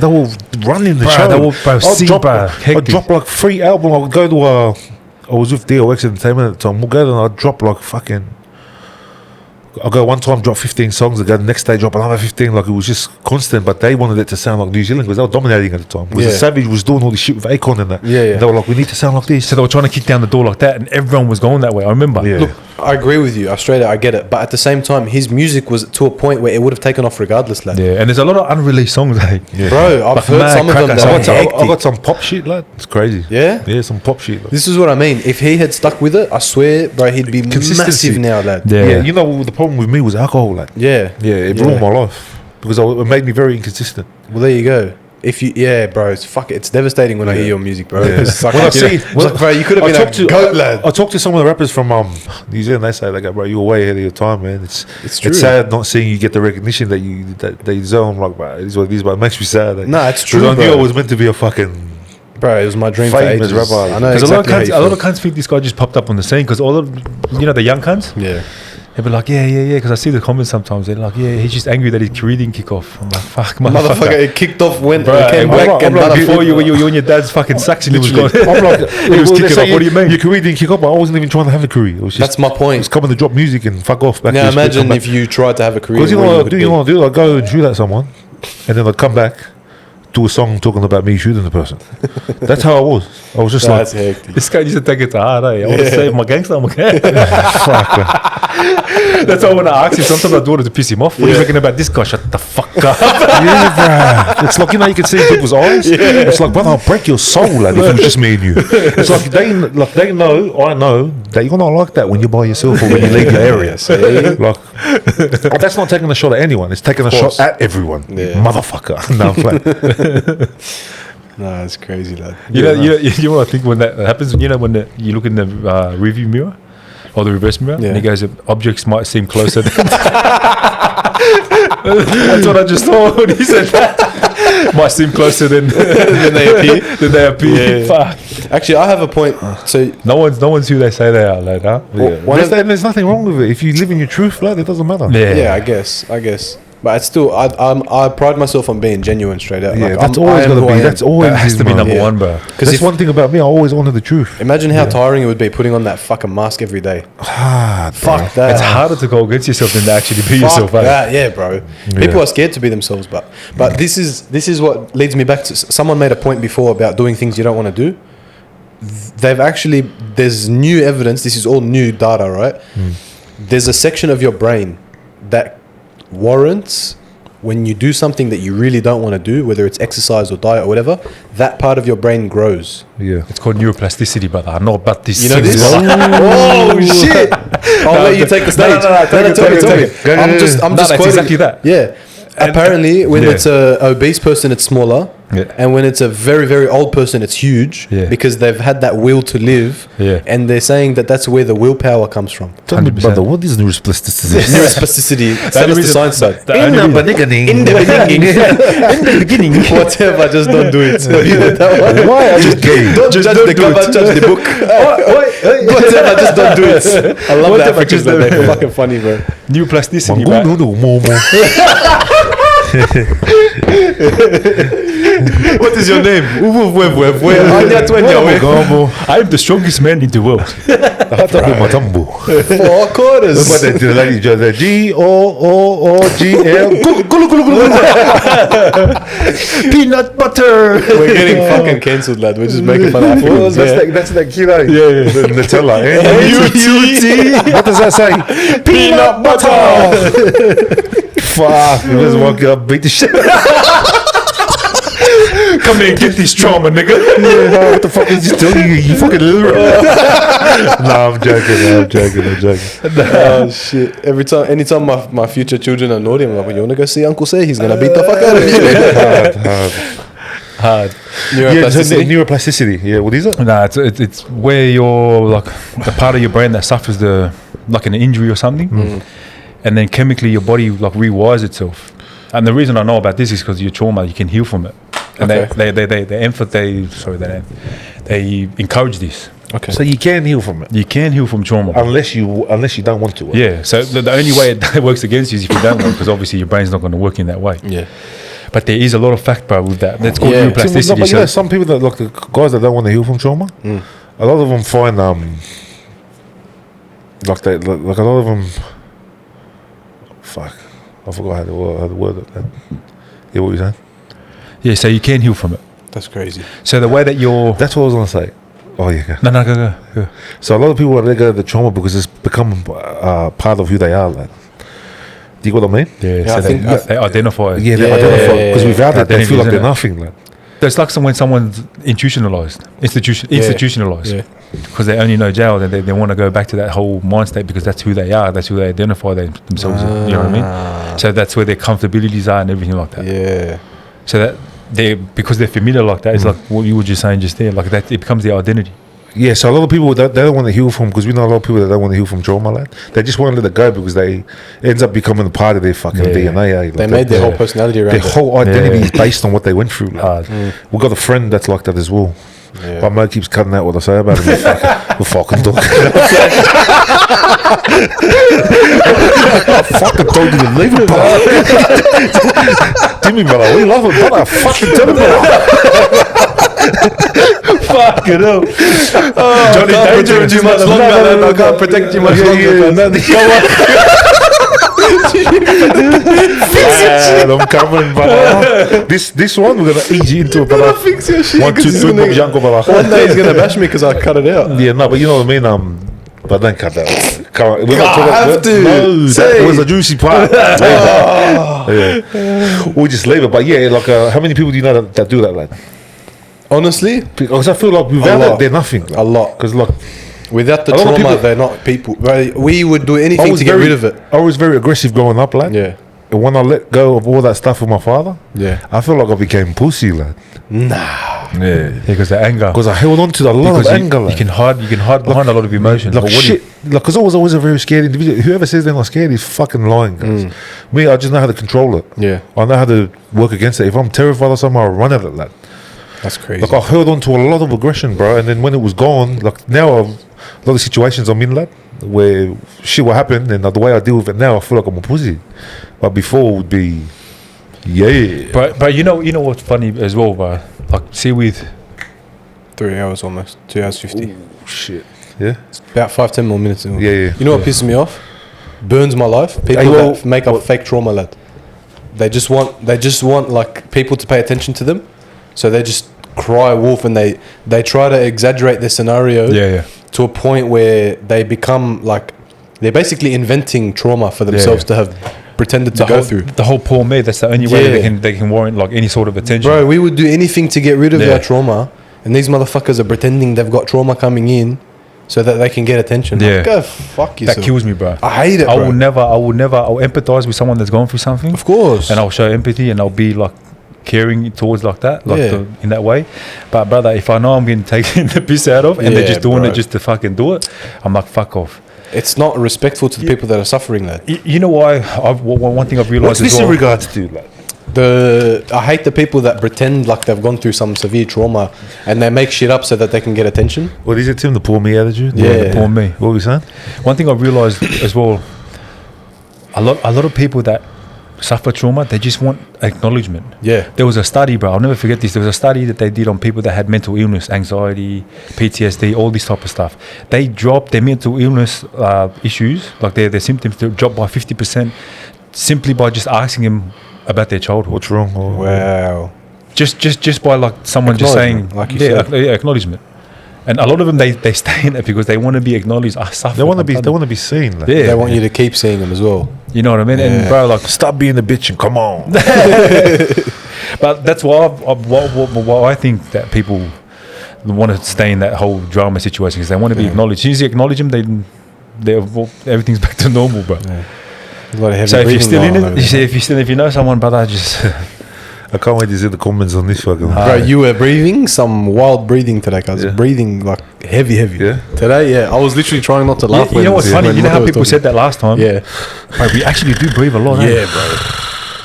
they were running the Bruh, show. they were- bro, I'd sing, drop, bruh, I'd hectic. drop like 3 albums. I would go to I was with DOX Entertainment at the time. We'll go there and I'd drop like fucking. I'll go one time, drop 15 songs. I go the next day, drop another 15. Like it was just constant. But they wanted it to sound like New Zealand because they were dominating at the time. Because Yeah. the Savage was doing all this shit with Akon and that. Yeah, yeah. And they were like, we need to sound like this. so they were trying to kick down the door like that, and everyone was going that way. I remember. Yeah. look, I agree with you. Australia, I get it, but at the same time, his music was to a point where it would have taken off regardless, lad. Yeah, and there's a lot of unreleased songs. Like, Yeah. Bro, I've But heard mad some of them. crackers. That I are got, some, I hectic. got some pop shit, lad. It's crazy. Yeah? Yeah, some pop shit. Lad. This is what I mean. If he had stuck with it, I swear, bro, he'd be Consistency. massive now, lad. yeah. Yeah, you know, the problem with me was alcohol, lad. Yeah. Yeah, it Yeah. ruined my life. Because it made me very inconsistent. Well, there you go. If you, yeah, bro, it's devastating when I hear your music, bro. Yeah. It's like, When I you know, see- it's like, bro, you could have been a goat, lad. I talked to some of the rappers from New Zealand. They say, bro, you were way ahead of your time, man. It's true. sad not seeing you get the recognition that you deserve. I'm like, bro, it is what it is, but it makes me sad. Like, Nah, it's true, because I knew bro. I was meant to be a fucking Bro, it was my dream for famous ages. rapper. I know Because exactly a lot of cunts think this guy just popped up on the scene because all of the young cunts, Yeah. they'll be like, yeah. Because I see the comments sometimes. They're like, yeah, he's just angry that his career didn't kick off. I'm like, fuck, Motherfucker, it kicked off, went, Bro, came I'm back, like, and before you were in your dad's fucking suction, it was gone. I'm like, It was well, they kicking say off. What do you mean? Your career didn't kick off, but I wasn't even trying to have a career. It was just, That's my point. It's coming to drop music and fuck off. Back Now to your shit, come imagine back. if you tried to have a career. Because you know where what I would do? be. You know what I do? I go and shoot at someone, and then I come back, do a song talking about me shooting the person. That's how I was. I was just That's like, hectic. This guy used to take it to heart, eh? I want to save my gangster, I'm okay. fuck, man. That's why when I ask him, sometimes I do it to piss him off. What are you thinking about this guy? Shut the fuck up. Yeah, bro. It's like, you know, you can see in people's eyes. It's like, brother, I'll break your soul, lad, if it was just me and you. It's like they know, I know that you're not like that when you're by yourself or when you leave your area. Like, but that's not taking a shot at anyone. It's taking a shot at everyone. Yeah. Motherfucker. No, I'm playing. Nah, it's crazy, lad. You know what I think when that happens? You know when you look in the review mirror or the reverse mirror, Yeah. and he goes, objects might seem closer. That's what I just thought when he said that. Might seem closer than they appear. than they appear. Yeah. Fuck. Actually, I have a point. So, No one's who they say they are, lad, huh? one There's nothing wrong with it. If you live in your truth, lad, it doesn't matter. yeah, I guess. But it's still, I pride myself on being genuine, straight out. Yeah, Like, that's I always am got who to be. I am. That's always That has to be number Yeah. one, bro. That's if- one thing about me. I always honour the truth. Imagine how tiring it would be putting on that fucking mask every day. Hard, Fuck that. It's harder to go against yourself than to actually be Fuck yourself, eh? that, yeah, bro. People are scared to be themselves, but this is what leads me back to someone made a point before about doing things you don't want to do. There's new evidence. This is all new data, right? There's a section of your brain that warrants when you do something that you really don't want to do, whether it's exercise or diet or whatever, that part of your brain grows. Yeah. It's called neuroplasticity, brother. I know about this. You know this? Oh shit! I'll let you take the stage. Tell me. I'm just No, that's quoting. exactly that. Yeah. Apparently, when yeah. it's a obese person, it's smaller, Yeah. and when it's a very, very old person, it's huge Yeah. because they've had that will to live. Yeah. And they're saying that that's where the willpower comes from. Tell me, 100%. brother, what is neuroplasticity? Neuroplasticity. Tell us the science side. In the beginning. In the beginning. Whatever, just don't do it. You know that one? Why are you gay? Don't Just judge don't the do cover, it. judge the book. Whatever, just don't do it. I love the Whatever, Africans, just man. don't- They're fucking funny, bro. Neuroplasticity, bro. What is your name? I am the strongest man in the world. Four quarters. Peanut butter. We're getting fucking cancelled, lad. We're just making fun of Africans. That's that kid, yeah. Nutella. N-U-T. What does that say? Peanut butter. Fuck. You just walk up, beat the shit. Come here and get this trauma, nigga. Yeah, what the fuck is this doing? You fucking little. No, I'm joking. Oh shit! Anytime my future children are naughty, I'm like, well, you wanna go see Uncle Say? He's gonna beat the fuck out of you. Hard. Yeah, so Neuroplasticity. neuroplasticity. Yeah, what is it? Nah, it's where you're like the part of your brain that suffers the like an injury or something, and then chemically your body like rewires itself. And the reason I know about this is because your trauma, you can heal from it. And they encourage this. Okay. So you can heal from it You can heal from trauma. unless you don't want to. Yeah. So the only way it works against you is if you don't want, because obviously your brain's not going to work in that way. Yeah. But there is a lot of fact, bro, with that. That's called Yeah. neuroplasticity. But you know, some people that like the guys that don't want to heal from trauma, a lot of them find like a lot of them. Fuck, I forgot how the word that. Yeah, what you saying? Yeah, so you can heal from it. That's crazy. So the way that you're... That's what I was gonna say. Oh yeah. No, go. So a lot of people are let go of the trauma because it's become part of who they are. Like, do you get what I mean? Yeah, I so think they identify. Yeah, they identify because without it, they Identity, feel like isn't they're it? nothing. Like, It's like when someone's institutionalized. Yeah. Because they only know jail, then they want to go back to that whole mind state because that's who they are. That's who they identify themselves as. You know what I mean? So that's where their comfortabilities are and everything like that. Yeah. So that because they're familiar like that, it's like what you were just saying just there. Like that, it becomes their identity. yeah, so a lot of people they don't want to heal from, because we know a lot of people that don't want to heal from trauma. Like, they just want to let it go because it ends up becoming a part of their fucking DNA. Eh? Like They made their whole personality around their it. whole identity is based on what they went through. Like. We got a friend that's like that as well. Yeah. But Mo keeps cutting out what I say about him. We're fucking talking. I fucking told you to leave it, brother. Jimmy, brother, we love it, brother. Fucking tell him, brother. Fucking hell. Johnny, can't protect too much longer, man. I can't protect too much longer. I'm coming, brother. This one, we're going to ease you into it, brother. Fix your shit. 1, 2, 3, Bob Janko, brother. One day he's going to bash me because I cut it out. Yeah, no, but you know what I mean. But don't cut that. Come on, we're not I have to. No, Say. that was a juicy part. Yeah. We'll just leave it. But yeah, like, how many people do you know that do that, lad? Honestly, Because I feel like without lot. it, they're nothing. A lot. Because like, without the A lot of trauma, people- they're not people. Right? We would do anything to get rid of it. I was very aggressive growing up, lad. Yeah. And when I let go of all that stuff with my father, Yeah. I feel like I became pussy, lad. Yeah, because the anger. Because I held on to a lot of anger, you lad. can hide behind a lot of emotions. Like But what shit, like, because I was always a very scared individual. Whoever says they're not scared is fucking lying, guys. Me, I just know how to control it. Yeah. I know how to work against it. If I'm terrified of something, I'll run at it, lad. That's crazy. Like, I held on to a lot of aggression, bro. And then when it was gone, like, now a lot of situations I'm in, lad, where shit will happen, and the way I deal with it now, I feel like I'm a pussy. But before would be, yeah. But you know what's funny as well, bro? Like, see with 3 hours almost. 2 hours 50. Shit. Yeah. About 5-10 more minutes. Yeah, yeah. You know what pisses me off? Burns my life. People Hey, well, that make up fake trauma, lad. They just want like people to pay attention to them, so they just cry wolf, and they try to exaggerate their scenario to a point where they become like they're basically inventing trauma for themselves to have pretended to go through. the whole poor me. That's the only way Yeah. they can warrant like any sort of attention. Bro, we would do anything to get rid of Yeah. our trauma, and these motherfuckers are pretending they've got trauma coming in so that they can get attention. Yeah. Like, go fuck yourself. That kills me, bro. I hate it, I bro. will never. I'll empathize with someone that's gone through something, Of course. and I'll show empathy, and I'll be like caring towards like that, like Yeah. in that way. But brother, if I know I'm getting taken the piss out of, and they're Yeah, just doing bro. it just to fucking do it, I'm like, fuck off. It's not respectful to the people that are suffering, lad. You know why? One thing I've What's realized this as in well. regards to, like? I hate the people that pretend like they've gone through some severe trauma and they make shit up so that they can get attention. What is it, Tim? The poor me attitude? Yeah. The poor me. What were you saying? One thing I've realized as well, a lot of people that suffer trauma, they just want acknowledgement. Yeah. There was a study, bro, I'll never forget this. There was a study that they did on people that had mental illness, anxiety, PTSD, all this type of stuff. They dropped their mental illness issues, like their symptoms, they dropped by 50% simply by just asking them about their childhood. What's wrong? Or, Wow. Just by like someone just saying, Acknowledgement, like you said. acknowledgement. And a lot of them, they stay in it because they want to be acknowledged. I suffer. They want to be seen. Like. Yeah. They want you to keep seeing them as well. You know what I mean? And bro, like, Stop being a bitch and come on. but that's why why I think that people want to stay in that whole drama situation because they want to be acknowledged. As soon as you acknowledge them, everything's back to normal, bro. A lot of heavy So if you're breathing still in going on it, over there. if you know someone, brother, just I can't wait to see the comments on this fucking. Bro, you were breathing some wild breathing today, cuz. Breathing like heavy. Yeah. Today, yeah. I was literally trying not to laugh. You know what's funny? You know how people said that last time? Yeah. Bro, we actually do breathe a lot. Yeah, bro.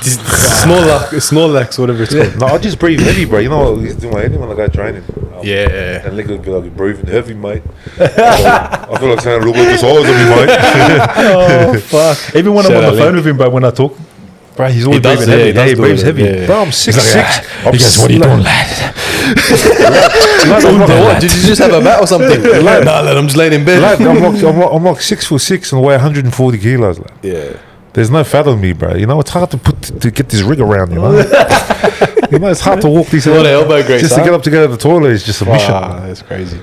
Snorlax, whatever it's called. No, I just breathe heavy, bro. You know what I used to do my head when I go training. Yeah. And Nick would be like, "You're breathing heavy, mate." I feel like saying a little bit of size on me, mate. Oh, fuck. Even when I'm on the phone with him, bro, when I talk, bro, he's always breathing heavy. Yeah, he breathes heavy. Yeah. Bro, I'm 6'6". He goes, "What are you doing, lad?" What? Did you just have a bat or something? Nah, lad, I'm just laying in bed. Lad, I'm like 6'6" and weigh 140 kilos. Lad. Yeah. There's no fat on me, bro. You know, it's hard to get this rig around, you know. You know, it's hard to walk these. A lot of elbow grease. Just to get up to go to the toilet is just a mission. That's crazy.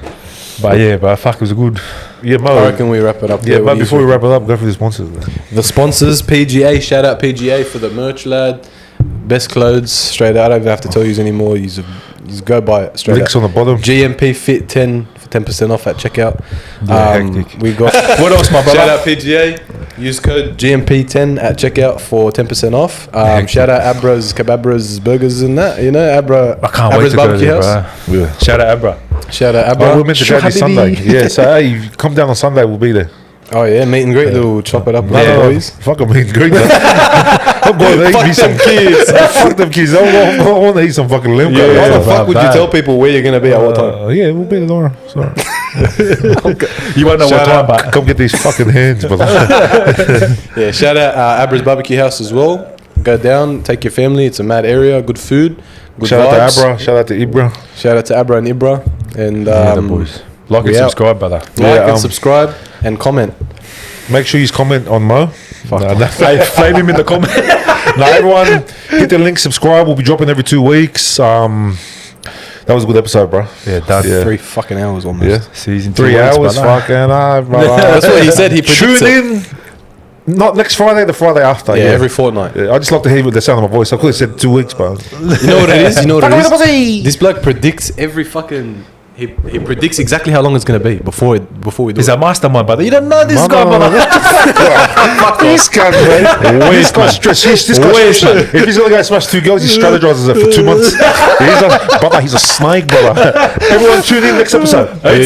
But yeah, but fuck, it was good. Yeah, Mo. I reckon we wrap it up. Yeah, but before we wrap it up, go for the sponsors. Man. The sponsors, PGA, shout out PGA for the merch, lad. Best clothes, straight out. I don't even have to tell you anymore. You just go buy it straight Links out. on the bottom. GMP Fit 10 for 10% off at checkout. Hectic. We got What else, my brother? shout out PGA. Use code GMP10 at checkout for 10% off. Shout out Abra's Kebabras Burgers and that. You know, Abra. I can't Abra's wait to go Barbecue there, House. bro. Yeah. Shout out Abra. Shout out Abra. Oh, we're meant to go this Sunday. Yeah, so hey, come down on Sunday, we'll be there. Oh yeah, meet and greet. We'll chop it up with the No, boys. fuck them, meet and greet. I'm going to eat me some kids. Fuck them kids. I want to eat some fucking limb. Why Yeah, the fuck would you tell people where you're gonna be at what time? yeah, we'll be there tomorrow. Sorry. You won't know what Shout time, out. but Come get these fucking hands, brother. Yeah, shout out Abra's Barbecue House as well. Go down, take your family. It's a mad area, good food, good Shout vibes. out to Abra. Shout out to Ibra. Shout out to Abra and Ibra. And yeah, the boys. Like and we out. subscribe, brother. like Yeah, and subscribe and comment. Make sure you comment on Mo. Flame him in the comment. Now, everyone, hit the link, subscribe. We'll be dropping every 2 weeks. That was a good episode, bro. Yeah, done. Yeah. 3 fucking hours almost. Yeah. Season 3 hours, fucking. That's what he said. He predicts Tune it. in. Not next Friday, the Friday after. Yeah, every fortnight. Yeah, I just like to hear the sound of my voice. I could have said 2 weeks, bro. You know what it is? You know what it is? This bloke predicts every fucking. He predicts exactly how long it's gonna be before we do He's it. a mastermind, brother. You don't know this guy, brother. This guy, man. This guy's stressed. This guy's stressed. If he's gonna go smash 2 girls, he strategizes it for 2 months. He's a snake, brother. Everyone tune in next episode.